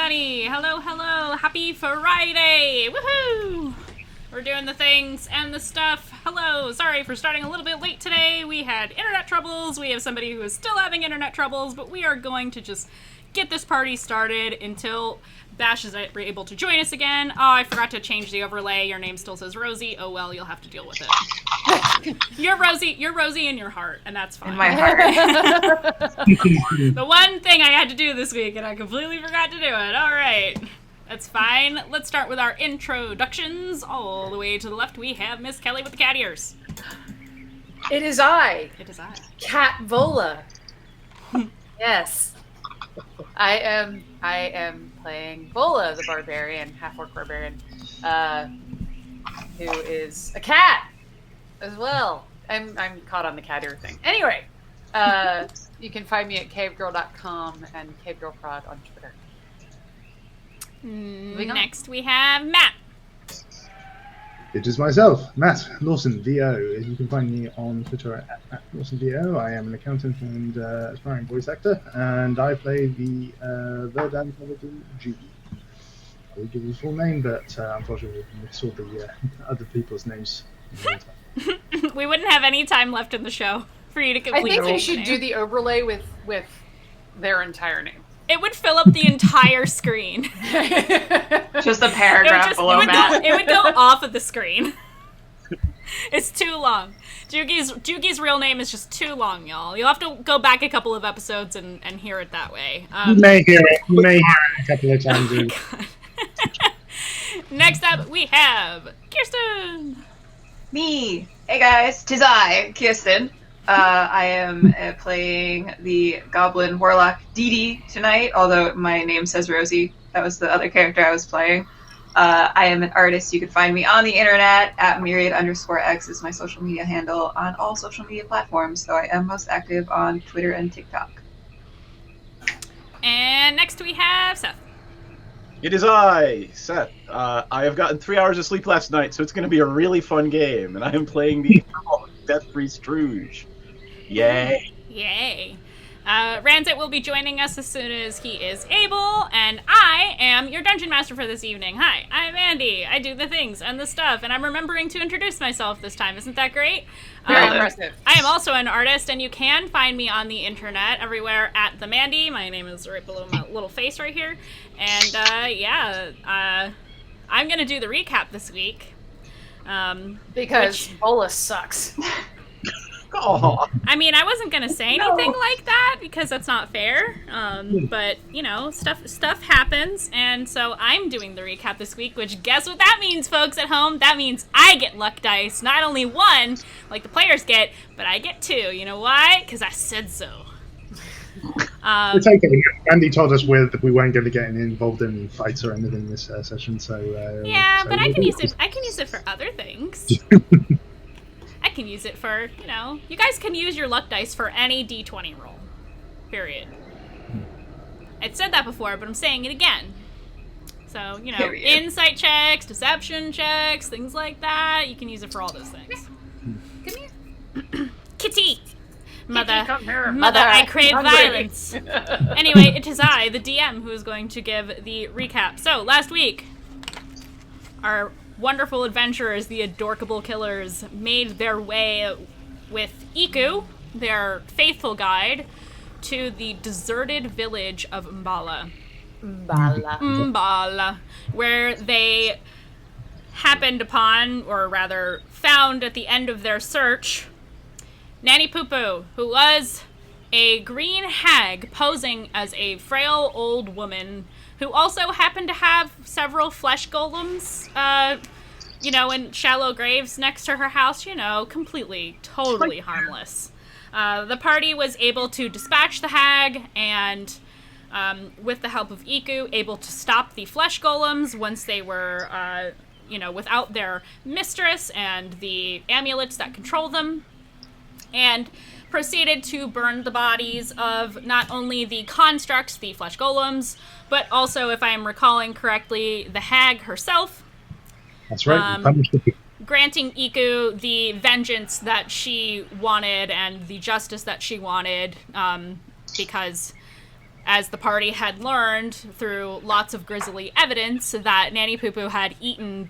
everybody! Hello, hello! Happy Friday! Woohoo! We're doing the things and the stuff. Hello! Sorry for starting a little bit late today. We had internet troubles. We have somebody who is still having internet troubles, but we are going to just get this party started until Bash is able to join us again. Oh, I forgot to change the overlay. Your name still says Rosie. Oh well, you'll have to deal with it. You're Rosie in your heart, and that's fine. In my heart. The one thing I had to do this week, and I completely forgot to do it. All right. That's fine. Let's start with our introductions. All the way to the left, we have Miss Kelly with the cat ears. It is I. It is I. Cat Vola. Yes. I am playing Vola, the barbarian, half-orc barbarian, who is a cat as well. I'm caught on the cat ear thing. Anyway, you can find me at cavegirl.com and cavegirlprod on Twitter. Next we have Matt. It is myself, Matt Lawson, VO. You can find me on Twitter at Lawson VO. I am an accountant and aspiring voice actor, and I play the Verdun G. I will give you the full name, but unfortunately we saw the other people's names. We wouldn't have any time left in the show for you to complete. I think you should do the overlay with their entire name. It would fill up the entire screen. Just a paragraph below that. It would go off of the screen. It's too long. Jugi's real name is just too long, y'all. You'll have to go back a couple of episodes and hear it that way. You may hear it. You may hear it a couple of times. Oh, next up, we have Kirsten. Me. Hey guys, 'tis I, Kirsten. I am playing the Goblin Warlock Dee tonight, although my name says Rosie. That was the other character I was playing. I am an artist. You can find me on the internet at myriad_x is my social media handle on all social media platforms, so I am most active on Twitter and TikTok. And next we have Seth. It is I, Seth. I have gotten 3 hours of sleep last night, so it's going to be a really fun game, and I am playing the Death Priest Rouge. Yay. Yay. Ranzit will be joining us as soon as he is able, and I am your Dungeon Master for this evening. Hi, I'm Mandii. I do the things and the stuff, and I'm remembering to introduce myself this time. Isn't that great? Very impressive. I am also an artist, and you can find me on the internet everywhere at the Mandii. My name is right below my little face right here. And, I'm going to do the recap this week. Because Vola sucks. Oh. I mean, I wasn't gonna say anything like that because that's not fair. But you know, stuff happens, and so I'm doing the recap this week. Which guess what that means, folks at home? That means I get luck dice, not only one like the players get, but I get two. You know why? Because I said so. It's okay. Andy told us we weren't going to get involved in fights or anything this session, so yeah, so but I can use it. I can use it for other things. I can use it for, you guys can use your luck dice for any D20 roll. Period. I'd said that before, but I'm saying it again. So, Period. Insight checks, deception checks, things like that. You can use it for all those things. Come here. Kitty! Mother, come here. Mother, I crave violence. Anyway, it is I, the DM, who is going to give the recap. So, last week, our wonderful adventurers, the Adorkable Killers, made their way with Iku, their faithful guide, to the deserted village of Mbala, where they happened upon, or rather found at the end of their search, Nanny Pu'Pu, who was a green hag posing as a frail old woman who also happened to have several flesh golems, in shallow graves next to her house, completely, totally harmless. The party was able to dispatch the hag and, with the help of Iku, able to stop the flesh golems once they were, without their mistress and the amulets that control them, and proceeded to burn the bodies of not only the constructs, the flesh golems, but also, if I am recalling correctly, the hag herself. That's right. Granting Iku the vengeance that she wanted and the justice that she wanted, because as the party had learned through lots of grisly evidence that Nanny Pu'Pu had eaten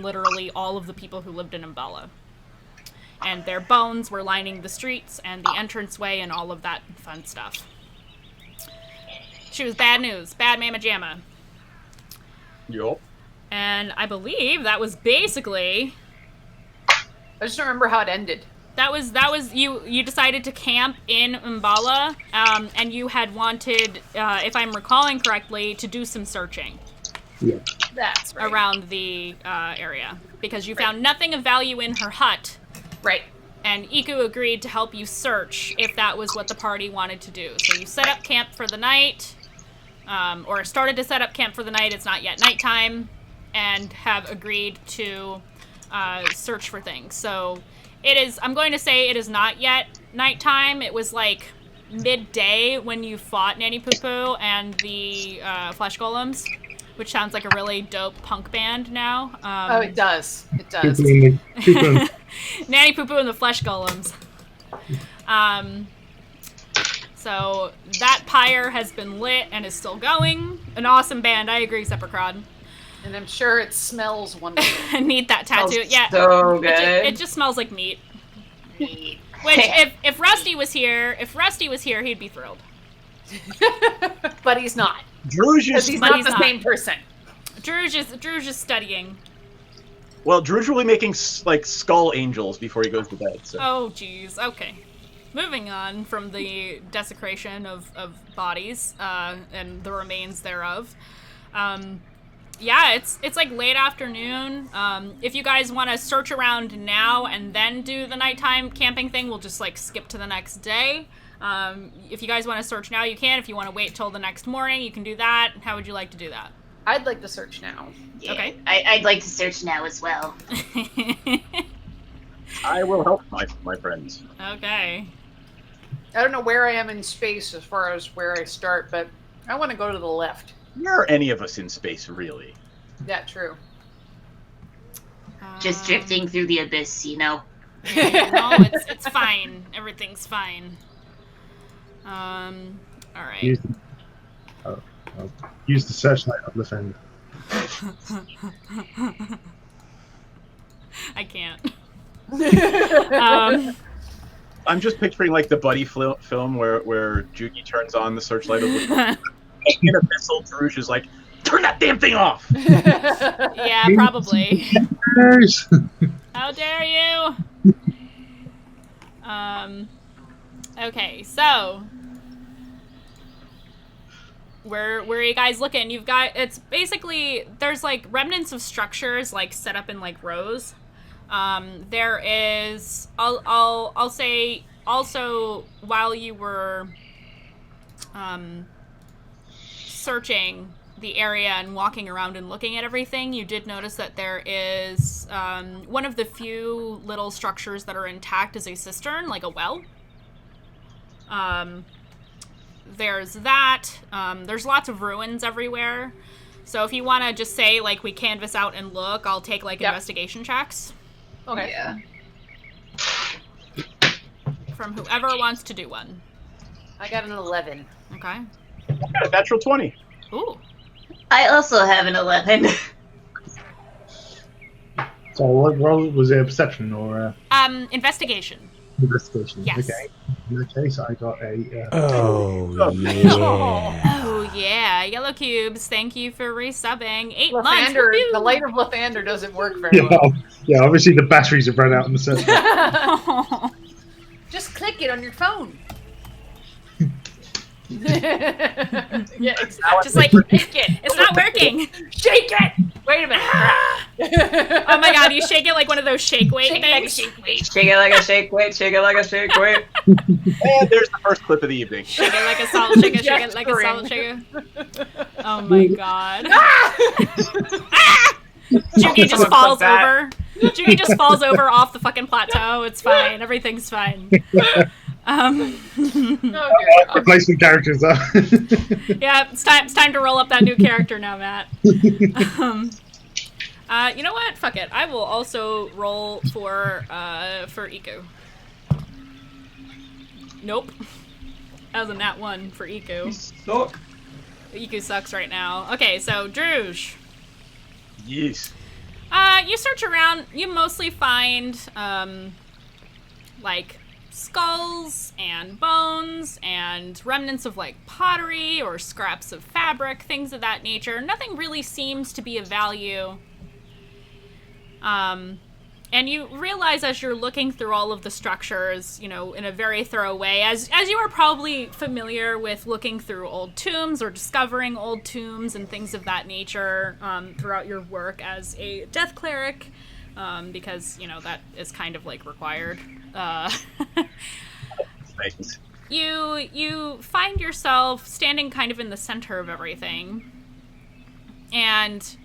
literally all of the people who lived in Umbala. And their bones were lining the streets and the entranceway and all of that fun stuff. She was bad news. Bad mamma jamma. Yup. And I believe that was basically... I just don't remember how it ended. That was you decided to camp in Umbala, and you had wanted, if I'm recalling correctly, to do some searching. Yeah. That's right. Around the area. Because you found nothing of value in her hut. Right. And Iku agreed to help you search if that was what the party wanted to do. So you set up camp for the night, or started to set up camp for the night, it's not yet nighttime, and have agreed to search for things. So it is, I'm going to say it is not yet nighttime. It was like midday when you fought Nanny Pu'Pu and the Flesh Golems, which sounds like a really dope punk band now. It does. It does. Nanny Pu'Pu and the Flesh Golems. So that pyre has been lit and is still going. An awesome band, I agree, Sepulchron. And I'm sure it smells wonderful. I need that tattoo. Yeah, so good. It just smells like meat. Which, if Rusty was here, he'd be thrilled. But he's not. Druge Because is... he's But not he's the not. same person. Druge is studying. Well, Druge will be making, like, skull angels before he goes to bed, so... Oh, jeez. Okay. Moving on from the desecration of bodies and the remains thereof. Yeah, it's like late afternoon. If you guys want to search around now and then do the nighttime camping thing, we'll just like skip to the next day. If you guys want to search now, you can. If you want to wait till the next morning, you can do that. How would you like to do that? I'd like to search now. Yeah, Okay. I'd like to search now as well. I will help my friends. Okay. I don't know where I am in space as far as where I start, but I want to go to the left. Where are any of us in space, really? Yeah, true. Just drifting through the abyss, you know. No, it's fine. Everything's fine. All right. Use the searchlight on the fender. I can't. I'm just picturing like the buddy film where Juki turns on the searchlight over the in Abyssal. Druge is like, turn that damn thing off! Yeah, probably. How dare you? Okay, so where are you guys looking? You've got, it's basically, there's like remnants of structures like set up in like rows. There is, I'll say also while you were searching the area and walking around and looking at everything, you did notice that there is one of the few little structures that are intact is a cistern, like a well. There's that. There's lots of ruins everywhere. So if you want to just say, like, we canvas out and look, I'll take, like, investigation checks. Okay. Yeah. From whoever wants to do one. I got an 11. Okay. I got a natural 20. Ooh. I also have an 11. So what role was it? Perception or Investigation. investigation? Yes. Okay. In that case, I got a. Oh, yeah. Oh, yeah. Yellow Cubes, thank you for resubbing. 8 months. Lathander, Woo-hoo! the light of Lathander doesn't work very Yeah, well. yeah. Obviously, the batteries have run out in the searchlight. Just click it on your phone. Yeah, exactly. Just like, it's not working. Shake it! Wait a minute. Oh my god, you shake it like one of those shake weight Shake it like a things. shake weight. Shake it like a shake weight, shake it like a shake weight. And there's the first clip of the evening. Shake it like a salt shaker, shake it like a salt shaker. Oh my god. Juki just falls over. Juki just falls over off the fucking plateau. It's fine. Everything's fine. Oh, Replacement characters, though. Yeah, it's time to roll up that new character now, Matt. You know what? Fuck it. I will also roll for Iku. Nope. That was a nat 1 for Iku. Suck. Iku sucks right now. Okay, so Druge. Yes. You search around. You mostly find, like, skulls and bones and remnants of, like, pottery or scraps of fabric, things of that nature. Nothing really seems to be of value. And you realize as you're looking through all of the structures, you know, in a very thorough way, as you are probably familiar with looking through old tombs or discovering old tombs and things of that nature throughout your work as a death cleric, because, you know, that is kind of, like, required. Thanks. You find yourself standing kind of in the center of everything, and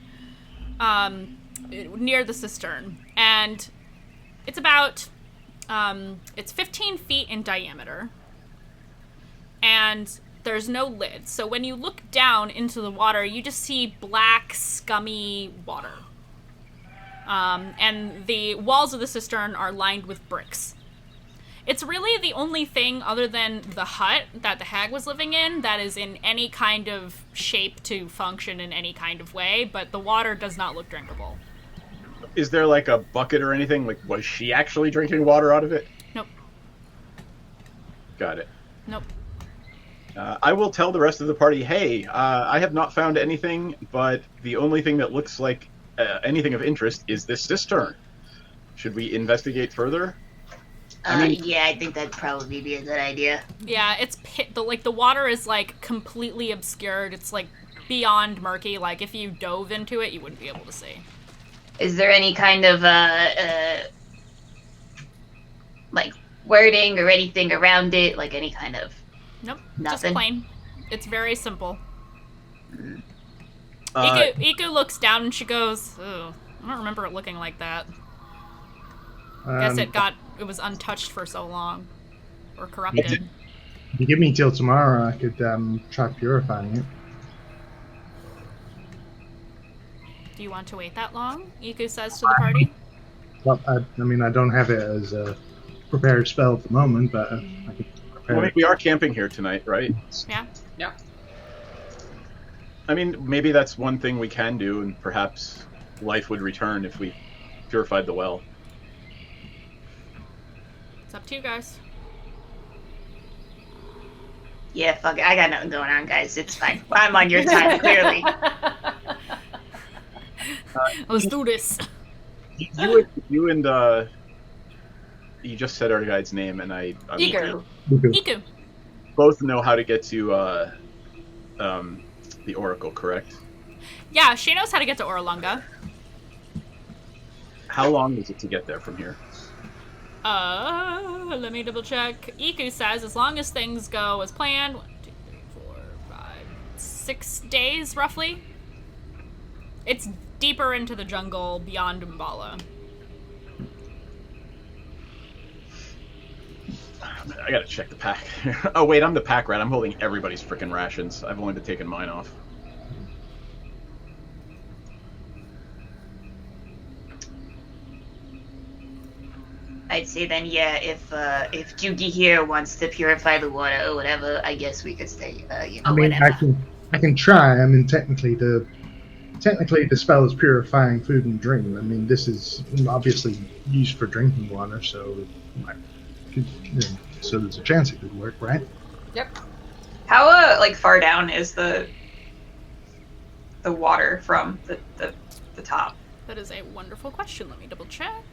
near the cistern, and it's about it's 15 feet in diameter, and there's no lid, so when you look down into the water you just see black scummy water, and the walls of the cistern are lined with bricks. It's really the only thing other than the hut that the hag was living in that is in any kind of shape to function in any kind of way, but the water does not look drinkable. Is there like a bucket or anything? Like, was she actually drinking water out of it? Nope. Got it. Nope. I will tell the rest of the party, hey, I have not found anything, but the only thing that looks like anything of interest is this cistern. Should we investigate further? Yeah, I think that'd probably be a good idea. Yeah, it's the water is like completely obscured. It's like beyond murky. Like if you dove into it, you wouldn't be able to see. Is there any kind of like wording or anything around it? Like any kind of Nope. Nothing? Just plain. It's very simple. Iku looks down and she goes, "Ugh, I don't remember it looking like that. Guess it was untouched for so long. Or corrupted." If you give me till tomorrow, I could try purifying it. Do you want to wait that long? Iku says to the party. Well, I mean, I don't have it as a prepared spell at the moment, but I could prepare Well, it. we are camping here tonight, right? Yeah. Yeah. I mean, maybe that's one thing we can do, and perhaps life would return if we purified the well. It's up to you guys. Yeah, fuck it. I got nothing going on, guys. It's fine. I'm on your time, clearly. Let's do this. You and you just said our guide's name, and I Iku. Iku. both know how to get to the Oracle, correct? Yeah, she knows how to get to Orolunga. How long is it to get there from here? Let me double check. Iku says as long as things go as planned, 1, 2, 3, 4, 5, 6 days roughly. It's deeper into the jungle beyond Umbala. I gotta check the pack. Oh wait, I'm the pack rat. I'm holding everybody's freaking rations. I've only been taking mine off. I'd say then, yeah, if Jugi here wants to purify the water or whatever, I guess we could stay, I mean, whatever. I can try. I mean, technically the spell is purifying food and drink. I mean, this is obviously used for drinking water, so so there's a chance it could work, right? Yep. How like far down is the water from the top? That is a wonderful question. Let me double check.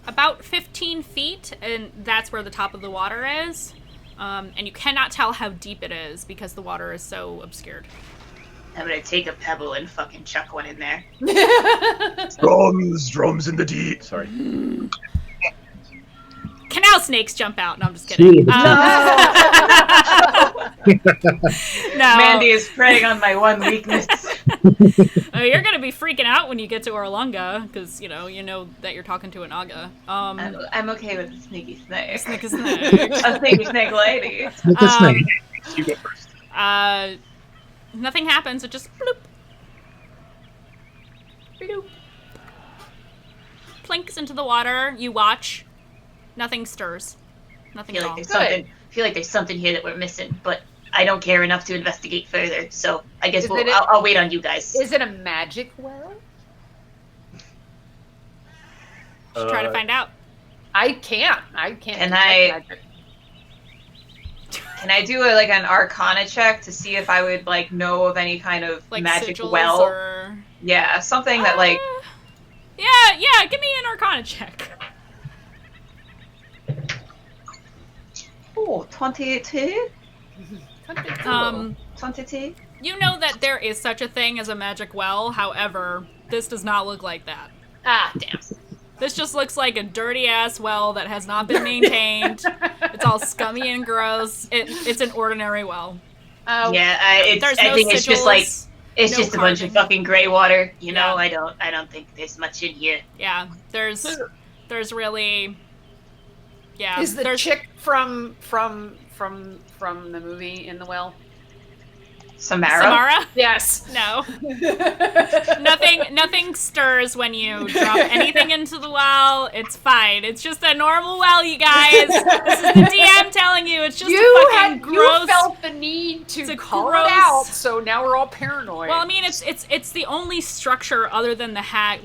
About 15 feet, and that's where the top of the water is. And you cannot tell how deep it is because the water is so obscured. I'm gonna take a pebble and fucking chuck one in there. Drums in the deep. Sorry. Canal snakes jump out. No, I'm just kidding. No. Mandii is preying on my one weakness. You're gonna be freaking out when you get to Orolunga because you know that you're talking to a naga. I'm okay with a sneaky snake. Snake is snake. A sneaky snake lady. Sneak a snake. You go first. Nothing happens. It just bloop. Bloop. Plinks into the water. You watch. Nothing stirs. Nothing feel at like all. there's something. Feel like there's something here that we're missing, but I don't care enough to investigate further. So I guess I'll wait on you guys. Is it a magic well? Should try to find out. I can't. Can I do an Arcana check to see if I would know of any kind of Like magic sigils well? or... Yeah, something that Yeah, give me an Arcana check. Oh, 22? 22? You know that there is such a thing as a magic well, however, this does not look like that. Ah, damn. This just looks like a dirty-ass well that has not been maintained. It's all scummy and gross. It's an ordinary well. Yeah, I think it's just no just a bunch of fucking gray water. You know, Yeah. I don't think there's much in here. Yeah, there's really... Yeah, Is the there's... chick from the movie in the well? Samara? Yes. No. Nothing stirs when you drop anything into the well. It's fine. It's just a normal well, you guys. This is the DM telling you. It's just a fucking gross... You felt the need to call gross... it out, so now we're all paranoid. Well, I mean, it's the only structure other than the hag,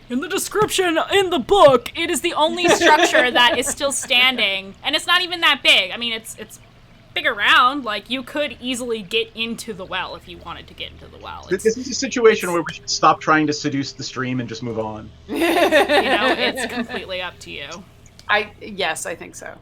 in the description in the book, it is the only structure that is still standing, and it's not even that big. I mean, it's big around. You could easily get into the well if you wanted to get into the well. This is a situation where we should stop trying to seduce the stream and just move on. It's completely up to you. Yes, I think so.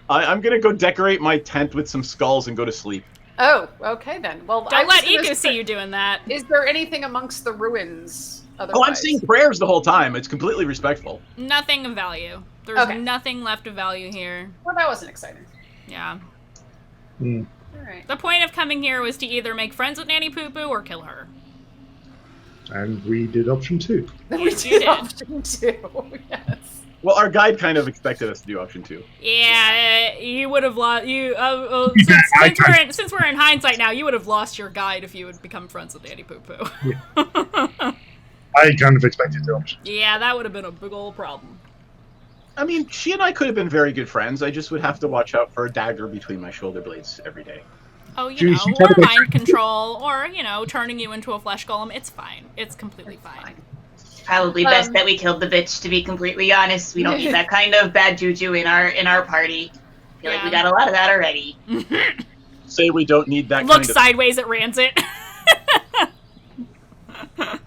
I'm gonna go decorate my tent with some skulls and go to sleep. Oh, okay then. Well, Don't let Iku see you doing that. Is there anything amongst the ruins? Otherwise? Oh, I'm saying prayers the whole time. It's completely respectful. Nothing of value. There's nothing left of value here. Well, that wasn't exciting. Yeah. Mm. All right. The point of coming here was to either make friends with Nanny Pu'Pu or kill her. And we did option 2. Yes, you did. Option 2. Yes. Well, our guide kind of expected us to do option 2. Yeah, you would have lost. Since we're in hindsight now, you would have lost your guide if you had become friends with Nanny Pu'Pu. Yeah. I kind of expected the option. Yeah, that would have been a big old problem. I mean, she and I could have been very good friends. I just would have to watch out for a dagger between my shoulder blades every day. Oh, She or tried to mind control, or, turning you into a flesh golem. It's fine. It's completely fine. Probably best that we killed the bitch, to be completely honest. We don't need that kind of bad juju in our party. I feel like we got a lot of that already. Say we don't need that Look kind of... sideways at Rancid.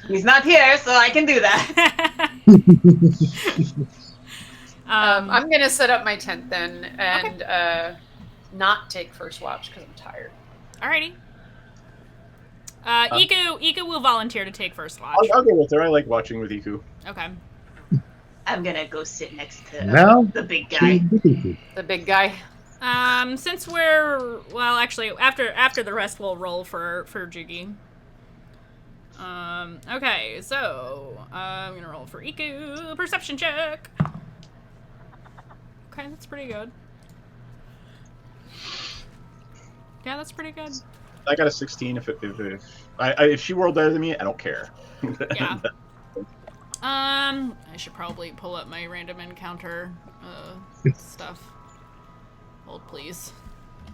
He's not here, so I can do that. I'm going to set up my tent then and not take first watch because I'm tired. Alrighty. Iku will volunteer to take first watch. I'll go with her. I like watching with Iku. Okay. I'm gonna go sit next to Now, the big guy. The big guy. Since we're actually after the rest we'll roll for Jugi. Okay, so I'm gonna roll for Iku. Perception check. Okay, that's pretty good. Yeah, that's pretty good. I got a 16. If she rolled better than me, I don't care. Yeah. I should probably pull up my random encounter stuff. Hold, please.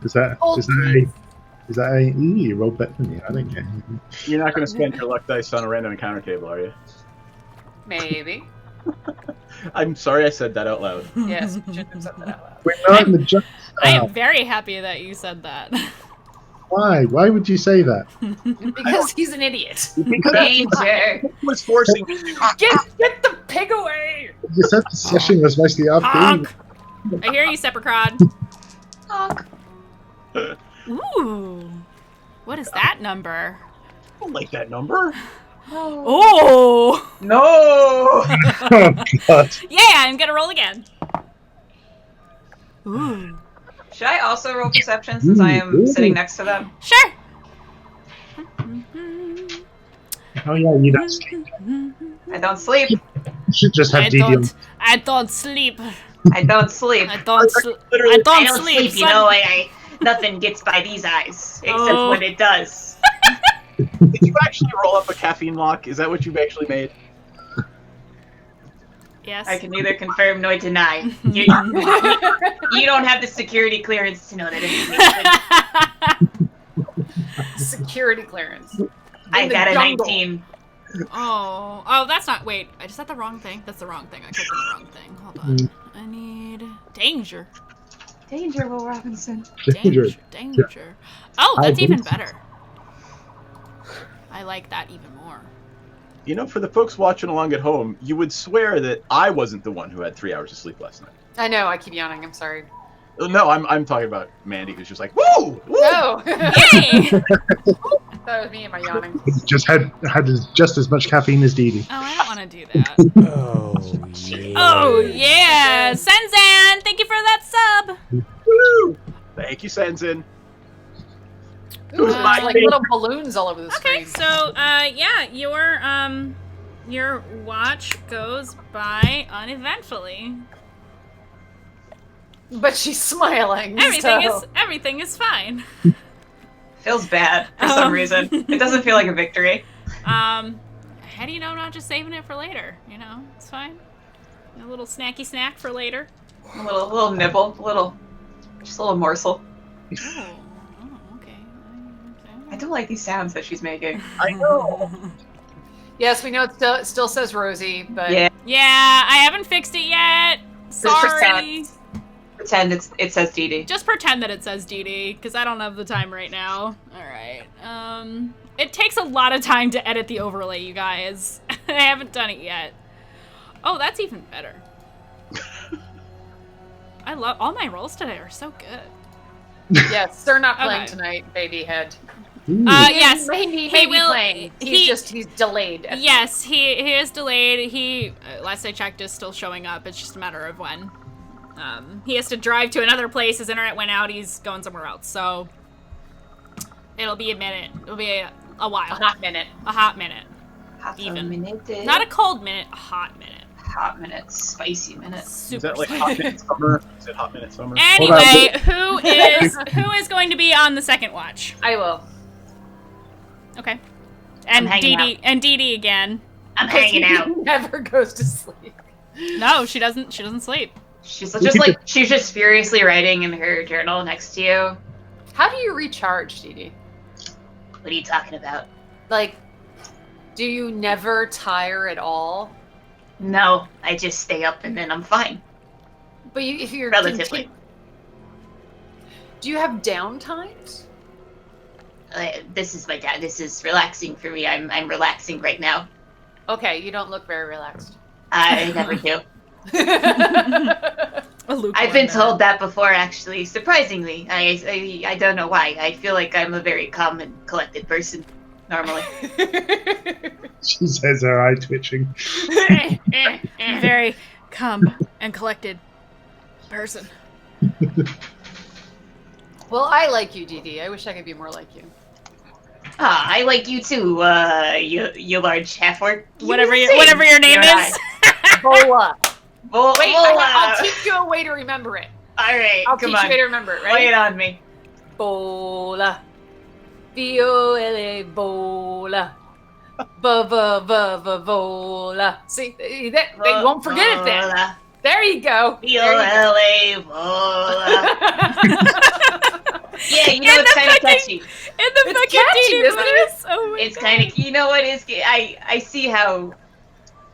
Is that you rolled better than me? I don't care. You're not going to spend your luck dice on a random encounter table, are you? Maybe. I'm sorry I said that out loud. Yes, we shouldn't have said that out loud. We're not in the judge. I am very happy that you said that. Why? Why would you say that? Because he's an idiot. Danger. Who was forcing me to... Get the pig away! You said the session was mostly up. Honk! I hear you, Sepricrod. Honk. Ooh. What is that number? I don't like that number. Oh! No! Oh, God. Yeah, I'm gonna roll again. Ooh. Should I also roll perception since I am sitting next to them? Sure. Oh yeah, you don't sleep. I don't sleep. You should just have I DD. I don't sleep. I don't sleep. I don't sleep. I I don't don't sleep. sleep, you know. Nothing gets by these eyes except when it does. Did you actually roll up a caffeine lock? Is that what you've actually made? Yes. I can neither confirm nor deny. You don't have the security clearance to know that information. Security clearance. I got a 19. Oh, that's not. Wait, I just said the wrong thing. That's the wrong thing. I clicked on the wrong thing. Hold on. I need danger. Danger, Will Robinson. Danger. Oh, that's even better. I like that even more. You know, for the folks watching along at home, you would swear that I wasn't the one who had 3 hours of sleep last night. I know. I keep yawning. I'm sorry. No, I'm talking about Mandii, who's just like, woo! Woo! No. Yay! That was me and my yawning. Just had just as much caffeine as Dee Dee. Oh, I don't want to do that. Oh, yeah. Oh, yeah. Senzan, thank you for that sub. Woo! Thank you, Senzin. Ooh, there's like little balloons all over the Okay, screen. so, yeah, your watch goes by uneventfully. But she's smiling. Everything is fine. Feels bad for some reason. It doesn't feel like a victory. How do you know not just saving it for later? You know, it's fine. A little snacky snack for later. A little nibble, just a little morsel. Oh, okay. I don't like these sounds that she's making. I know. Yes, we know it still says Rosie, but Yeah. Yeah, I haven't fixed it yet. Sorry. Pretend it says Dee Dee. Just pretend that it says DD, because I don't have the time right now. Alright. It takes a lot of time to edit the overlay, you guys. I haven't done it yet. Oh, that's even better. I love all my rolls today are so good. yes, they're not playing Okay. tonight, baby head. Yes. He he may will- be playing. He's delayed. Yes, he is delayed. He, last I checked, is still showing up. It's just a matter of when. He has to drive to another place. His internet went out. He's going somewhere else. So it'll be a minute. It'll be a while. A hot minute. A hot minute. Half Even. a minute. Not a cold minute. A hot minute. hot minute, spicy minute. Is Super. that like Hot Minute Summer? Is it Hot Minute Summer? Anyway, who is going to be on the second watch? I will. Okay. And I'm hanging Dee Dee again. I'm hanging out. He never goes to sleep. No, she doesn't. She doesn't sleep. She's just furiously writing in her journal next to you. How do you recharge, Dee Dee? What are you talking about? Like, do you never tire at all? No, I just stay up and then I'm fine. But if you're Relatively. do you have down times? This is my dad. This is relaxing for me. I'm relaxing right now. Okay, you don't look very relaxed. I never do. I've been told that before, actually. Surprisingly, I don't know why. I feel like I'm a very calm and collected person normally. She says her eye twitching. Very calm and collected person. Well, I like you, Dee Dee. I wish I could be more like you. Ah, I like you too. You large half-orc. Whatever your name is. Bola. Wait, Bola. I'll teach you a way to remember it. All right, I'll come teach on. you a way to remember it, right? Lay it on me. Bola. B-O-L-A, bola. Bola. See, they won't forget it then. Bola. There you go. B-O-L-A, Bola. Yeah, you know, it's kind of catchy. In the It's fucking catchy, Dee Dee isn't it? voice. Oh my It's God. kind of, you know what is, I see how,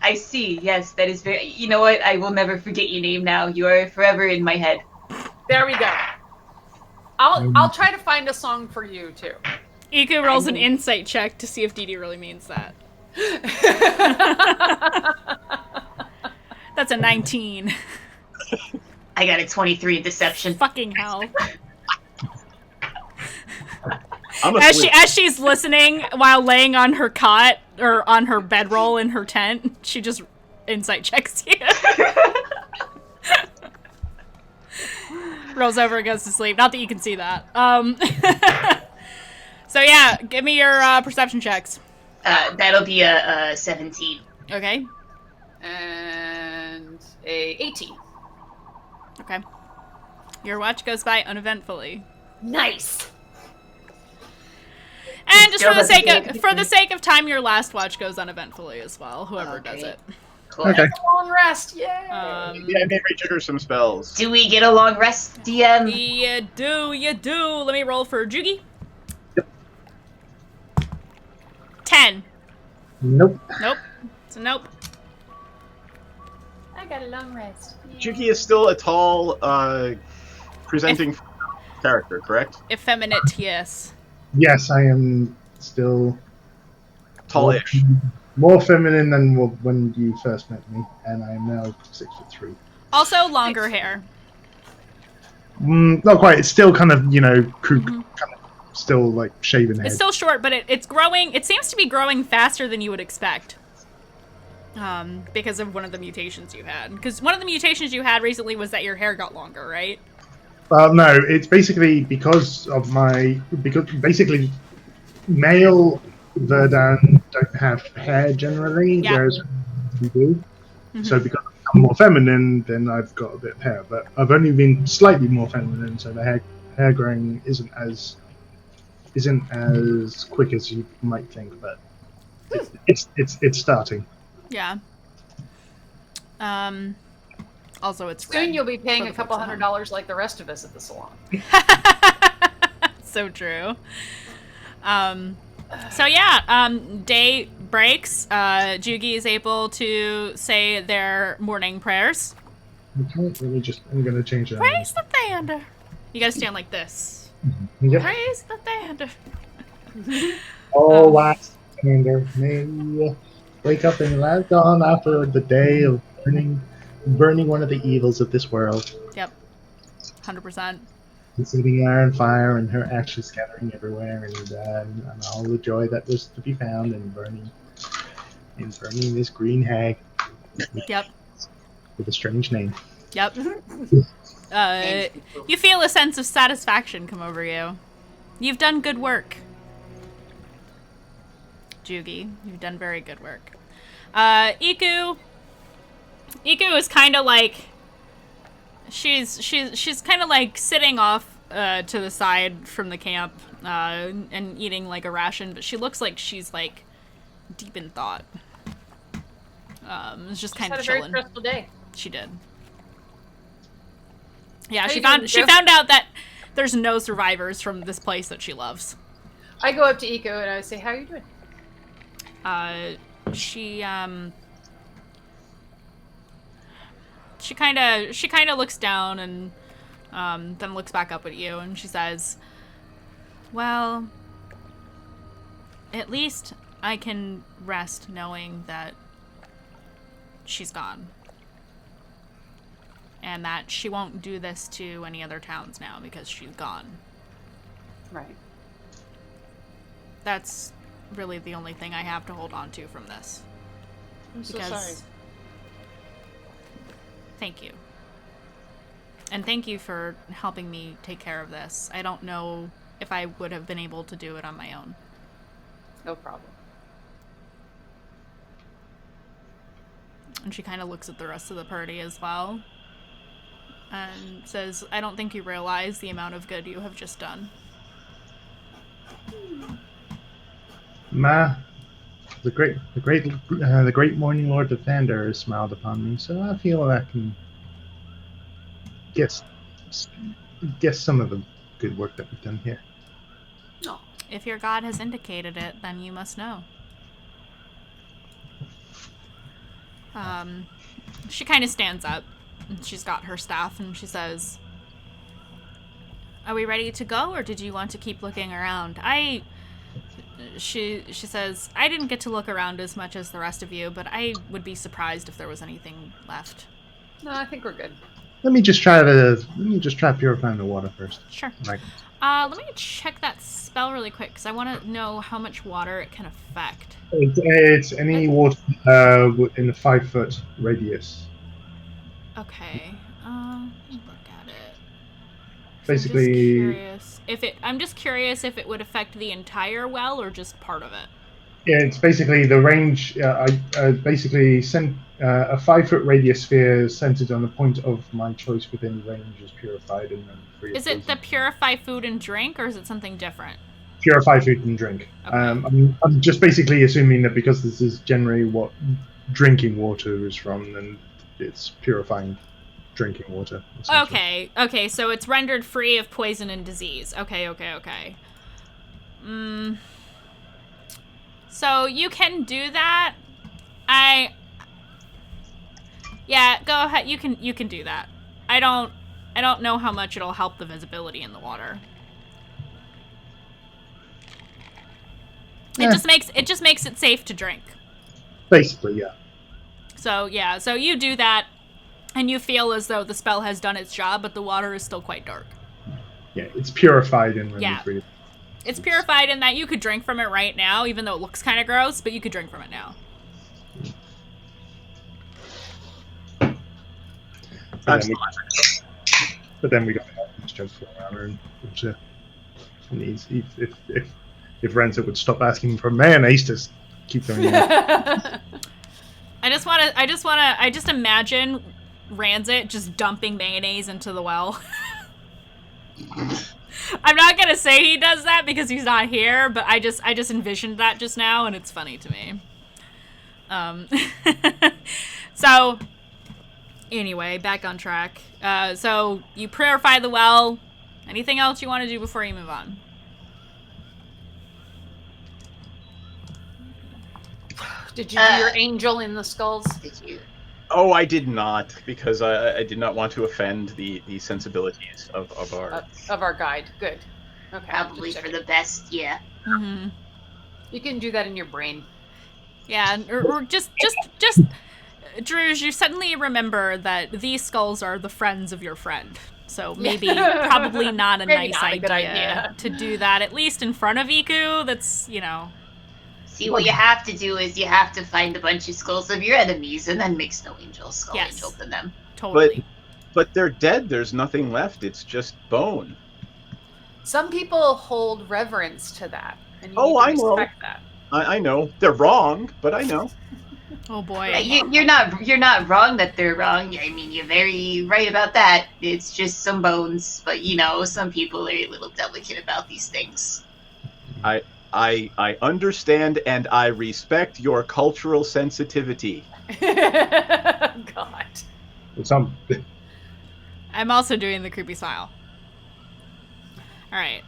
I see, yes, that is very, you know what, I will never forget your name now. You are forever in my head. There we go. I'll try to find a song for you too. Iku rolls an insight check to see if Dee Dee really means that. That's a 19. I got a 23 in deception. Fucking hell. I'm As asleep. she's listening while laying on her cot or on her bedroll in her tent, she just insight checks you. Rolls over and goes to sleep. Not that you can see that. So yeah, give me your perception checks. That'll be a 17. Okay. And a 18. Okay. Your watch goes by uneventfully. Nice. And just Still for the doesn't sake take of for the sake of time, your last watch goes uneventfully as well. Whoever does Okay. it. Cool. Okay. Long rest, yay! Yeah, maybe trigger some spells. Do we get a long rest, DM? You do. Let me roll for Jugi. Yep. 10. Nope. Nope. It's a nope. I got a long rest. Juki is still a tall, presenting character, correct? Effeminate, yes. Yes, I am still Tallish. more feminine than when you first met me, and I am now 6'3". Also, longer hair. Not quite. It's still kind of, kind of still like shaven head. It's still short, but it's growing. It seems to be growing faster than you would expect. Because of one of the mutations you had. Because one of the mutations you had recently was that your hair got longer, right? No, it's basically because basically male Verdun don't have hair generally, whereas we do. So because I'm more feminine, then I've got a bit of hair. But I've only been slightly more feminine, so the hair growing isn't as quick as you might think. But it's starting. Yeah. Also, it's Soon red. you'll be paying a couple $100 like the rest of us at the salon. So true. So yeah, day breaks. Jugi is able to say their morning prayers. Okay, I'm gonna change that. Praise the Thunder. You gotta stand like this. Yep. Praise the Thunder. Oh, last Thunder, may you wake up in light dawn after the day of burning one of the evils of this world. Yep. 100%. Consuming iron fire and her ashes scattering everywhere, and all the joy that was to be found in burning this green hag. Yep. With a strange name. Yep. You feel a sense of satisfaction come over you. You've done good work. Jugi, you've done very good work. Iku is kind of like she's kind of like sitting off to the side from the camp and eating like a ration, but she looks like she's like deep in thought. It's just kind of chilling. Had a very stressful day. She did. Yeah, How she you doing, found out that there's no survivors from this place that she loves. I go up to Iko and I say, "How are you doing?" She kind of looks down and then looks back up at you and she says, "Well, at least I can rest knowing that she's gone. And that she won't do this to any other towns now because she's gone." Right. That's really the only thing I have to hold on to from this. I'm so sorry. Thank you. And thank you for helping me take care of this. I don't know if I would have been able to do it on my own. No problem. And she kind of looks at the rest of the party as well. And says, "I don't think you realize the amount of good you have just done." Ma, the great morning lord defender has smiled upon me, so I feel I can guess some of the good work that we've done here. No. If your god has indicated it, then you must know. She kind of stands up. And she's got her staff, and she says, "Are we ready to go, or did you want to keep looking around?" She says, "I didn't get to look around as much as the rest of you, but I would be surprised if there was anything left." No, I think we're good. Let me just try purifying the water first. Sure. Like, Let me check that spell really quick, because I want to know how much water it can affect. it's any water in a 5-foot radius. Okay. Let me look at it. Basically, I'm just curious if it would affect the entire well or just part of it. yeah, it's basically the range. I basically sent a 5-foot radius sphere centered on the point of my choice within range is purified and then free. Is it the purify food and drink, or is it something different? Purify food and drink. Okay. I'm just basically assuming that because this is generally what drinking water is from, then it's purifying drinking water. essentially. Okay, so it's rendered free of poison and disease. Okay. So you can do that. Yeah, go ahead. You can do that. I don't know how much it'll help the visibility in the water. It just makes it safe to drink. Basically, yeah. So you do that, and you feel as though the spell has done its job, but the water is still quite dark. Yeah, it's purified in rendered Yeah. free. It's purified in that you could drink from it right now, even though it looks kind of gross, but you could drink from it now. But then we don't have much chance for our own water needs. If Renzo would stop asking for mayonnaise to keep going on. I just imagine Ranzit just dumping mayonnaise into the well. I'm not gonna say he does that because he's not here, but I just envisioned that just now, and it's funny to me. So anyway, back on track. So you purify the well. Anything else you want to do before you move on? Did you do your angel in the skulls? Did you? Oh, I did not, because I did not want to offend the sensibilities of our guide. Good. Okay. Probably for the best, yeah. Mm-hmm. You can do that in your brain. Yeah, or just Druge, you suddenly remember that these skulls are the friends of your friend. So maybe, probably not a Maybe nice not a good idea idea to do that, at least in front of Iku. That's, See, what you have to do is you have to find a bunch of skulls of your enemies and then make Snow Angel skull Yes. open them. Totally. But they're dead. There's nothing left. It's just bone. Some people hold reverence to that, and you I need to know. respect that. I know they're wrong, but I know. Oh boy. You're not wrong that they're wrong. I mean, you're very right about that. It's just some bones, but some people are a little delicate about these things. I understand and I respect your cultural sensitivity. God. I'm also doing the creepy smile. All right.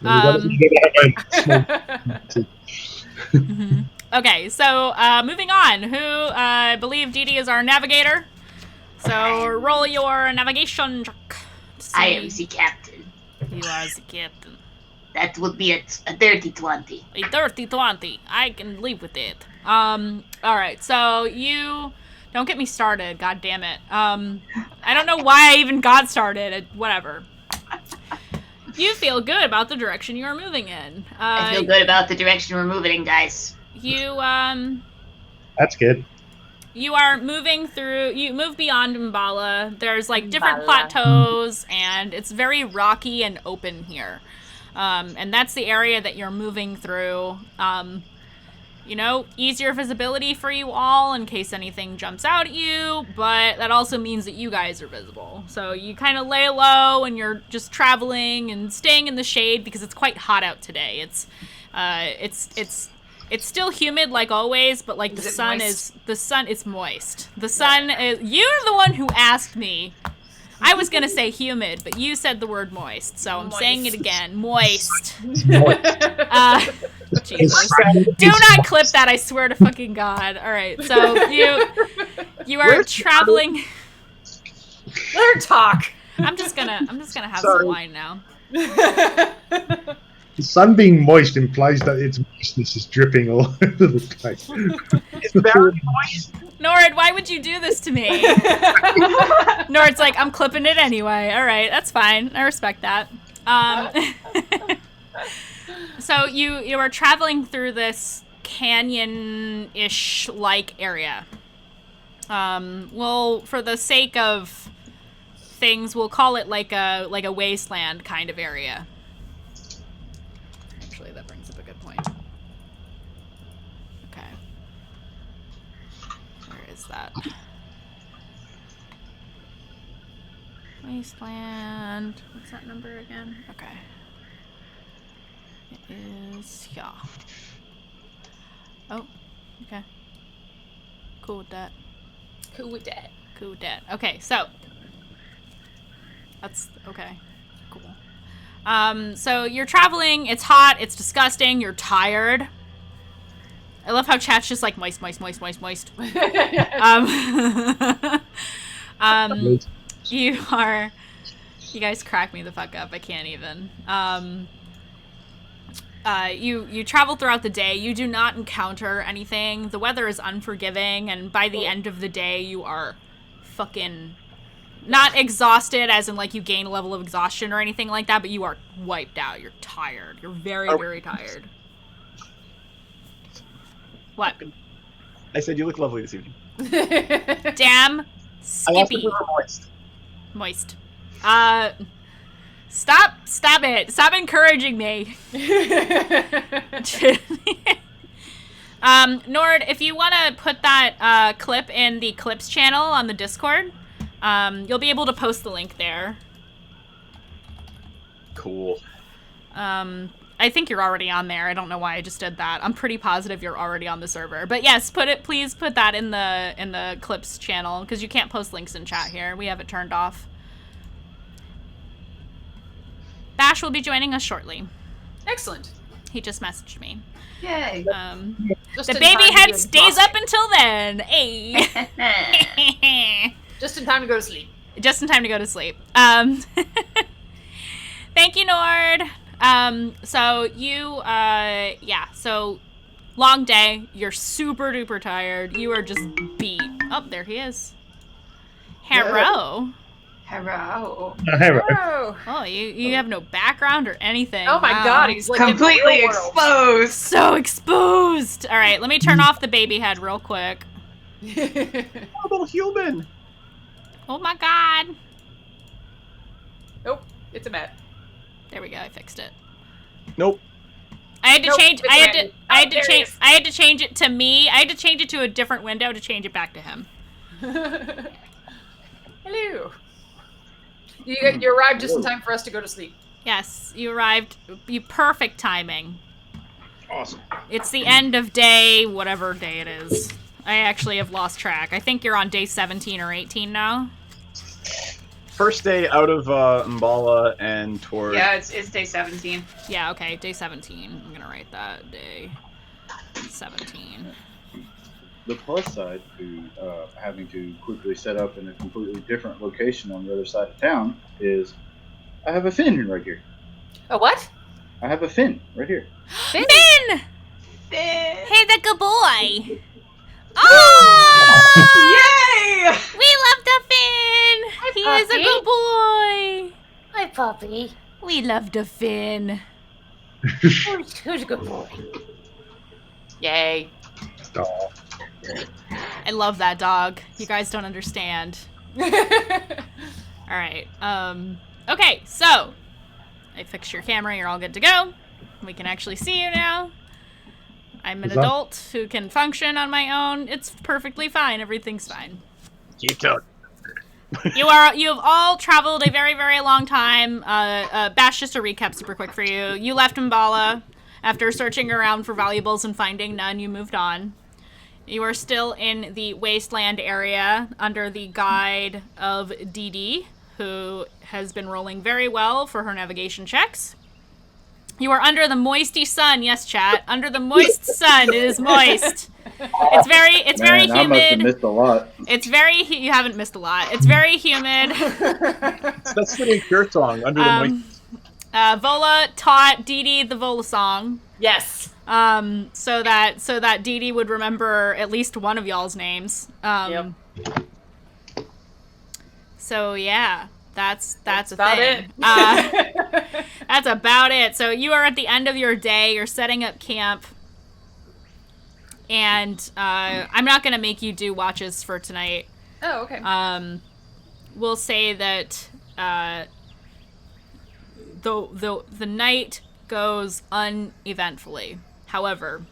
Okay, so moving on. Who I believe Dee Dee is our navigator. So roll your navigation check. I am the captain. You are the captain. That would be a dirty 20. A dirty 20. I can live with it. All right. So you don't get me started. God damn it. I don't know why I even got started. Whatever. You feel good about the direction you are moving in. I feel good about the direction we're moving in, guys. You That's good. You are moving through. You move beyond Mbala. There's like different plateaus, and it's very rocky and open here. And that's the area that you're moving through. Easier visibility for you all in case anything jumps out at you, but that also means that you guys are visible. So you kind of lay low and you're just traveling and staying in the shade because it's quite hot out today. It's still humid like always, but like the sun is moist. The sun is. You're the one who asked me. I was gonna say humid, but you said the word moist, so I'm saying it again. Moist. Jesus. Do not clip that, I swear to fucking God. Alright, so you are traveling. Let her talk. I'm just gonna have some wine now. The sun being moist implies that its moistness is dripping all over the place. It's very moist. Nord, why would you do this to me? Nord's like, I'm clipping it anyway. All right, that's fine. I respect that. So you are traveling through this canyon-ish like area. Well, for the sake of things, we'll call it like a wasteland kind of area. Actually, that brings up a good point. Okay. Where is that? Wasteland. What's that number again? Okay. It is here. Oh, okay. Cool with that. Cool with that. Cool with that. Okay, so that's okay. Cool. So you're traveling. It's hot. It's disgusting. You're tired. I love how chat's just like moist. You guys crack me the fuck up. I can't even. You travel throughout the day. You do not encounter anything. The weather is unforgiving, and by the end of the day, you are fucking not exhausted, as in like you gain a level of exhaustion or anything like that, but you are wiped out. You're tired. You're very, very tired. What? I said you look lovely this evening. Damn Skippy. I also think we're moist. Stop it. Stop encouraging me. Nord, if you want to put that clip in the clips channel on the Discord, you'll be able to post the link there. Cool. I think you're already on there. I don't know why I just did that. I'm pretty positive you're already on the server. But yes, please put that in the clips channel, because you can't post links in chat here. We have it turned off. Bash will be joining us shortly. Excellent. He just messaged me. Yay. The baby head stays up until then. Hey. Just in time to go to sleep. Just in time to go to sleep. Thank you, Nord. So you, so long day. You're super duper tired. You are just beat. Oh, there he is. Hello. Hello. Oh, Oh, you have no background or anything. oh my Wow. god, he's like Completely in the real world. exposed. So exposed. All right, let me turn off the baby head real quick. A little human. Oh my god. Nope, it's a Matt. There we go. I fixed it. Nope. I had to Nope, change. it's I Randy. had to There it change. is. I had to change it to me. I had to change it to a different window to change it back to him. Hello. You arrived just in time for us to go to sleep. Yes, you arrived. You perfect timing. Awesome. It's the end of day, whatever day it is. I actually have lost track. I think you're on day 17 or 18 now. First day out of Mbala and toward. Yeah, it's day 17. Yeah, okay, day 17. I'm gonna write that. Day 17. The plus side to having to quickly set up in a completely different location on the other side of town is I have a fin right here. A what? I have a fin right here. Finn! Finn! Hey, the good boy! Oh! Yay! We love the Finn! He is a good boy! Hi, puppy. We love the Finn. Who's a good boy? Yay. Oh. I love that dog. You guys don't understand. Alright, okay, so I fixed your camera, you're all good to go. We can actually see you now. I'm an adult who can function on my own. It's perfectly fine, everything's fine. Keep talking. You have all traveled a very, very long time. Bash, just a recap super quick for you. You left Mbala. After searching around for valuables and finding none, you moved on. You are still in the wasteland area under the guide of Dee, who has been rolling very well for her navigation checks. You are under the moisty sun, yes, chat. Under the moist sun, it is moist. It's very Man, very I must have humid. missed a lot. It's very you haven't missed a lot. It's very humid. That's the Cure song, Under the Moist. Vola taught Dee the Vola song. Yes. So that Dee would remember at least one of y'all's names. Yep. So yeah, that's a about thing. it. That's about it. So you are at the end of your day. You're setting up camp, and I'm not gonna make you do watches for tonight. Oh, okay. We'll say that the night goes uneventfully. However,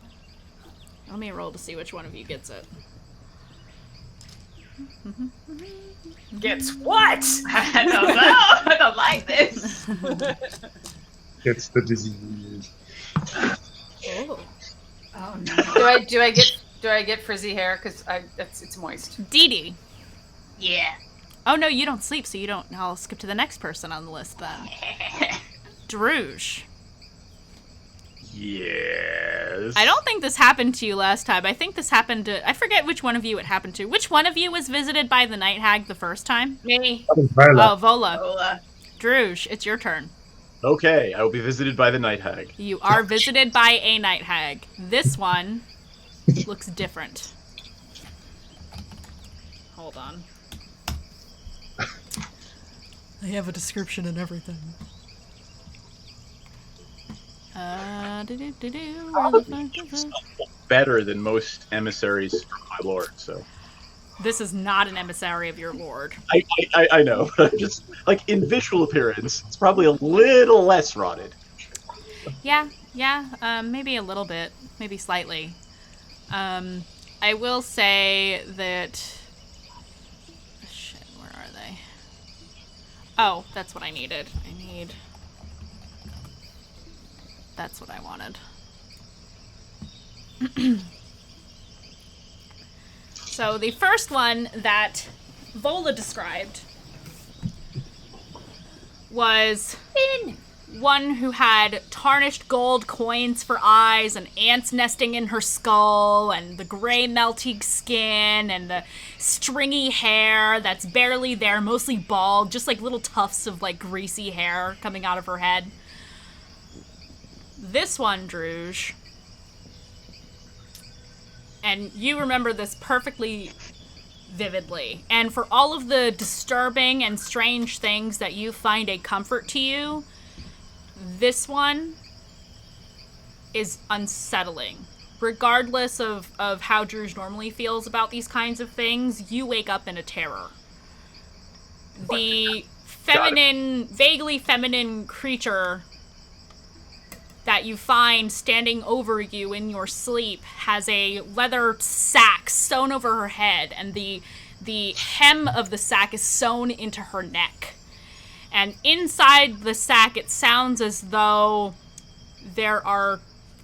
let me roll to see which one of you gets it. Gets what? I don't know. I don't like this. It's the disease. Oh. Oh no. Do I get frizzy hair? Because it's moist. Dee. Yeah. Oh, no, you don't sleep, so you don't... I'll skip to the next person on the list, then. Druge. Yes. I don't think this happened to you last time. I think this happened to... I forget which one of you it happened to. Which one of you was visited by the Night Hag the first time? Me. Oh, Vola. Hola. Druge, it's your turn. Okay, I will be visited by the Night Hag. You are visited by a Night Hag. This one looks different. Hold on. I have a description and everything. Where the fuck is it? Better than most emissaries from my lord, so. This is not an emissary of your lord. I know, but just, like, in visual appearance, it's probably a little less rotted. Yeah, maybe a little bit, maybe slightly. I will say that... Shit, where are they? Oh, that's what I needed. That's what I wanted. So the first one that Vola described was one who had tarnished gold coins for eyes and ants nesting in her skull and the gray melty skin and the stringy hair that's barely there, mostly bald, just like little tufts of like greasy hair coming out of her head. This one, Druge, and you remember this perfectly vividly, and for all of the disturbing and strange things that you find a comfort to you, this one is unsettling. Regardless of how Druge normally feels about these kinds of things, you wake up in a terror. The feminine, vaguely feminine creature that you find standing over you in your sleep has a leather sack sewn over her head, and the hem of the sack is sewn into her neck. And inside the sack, it sounds as though there are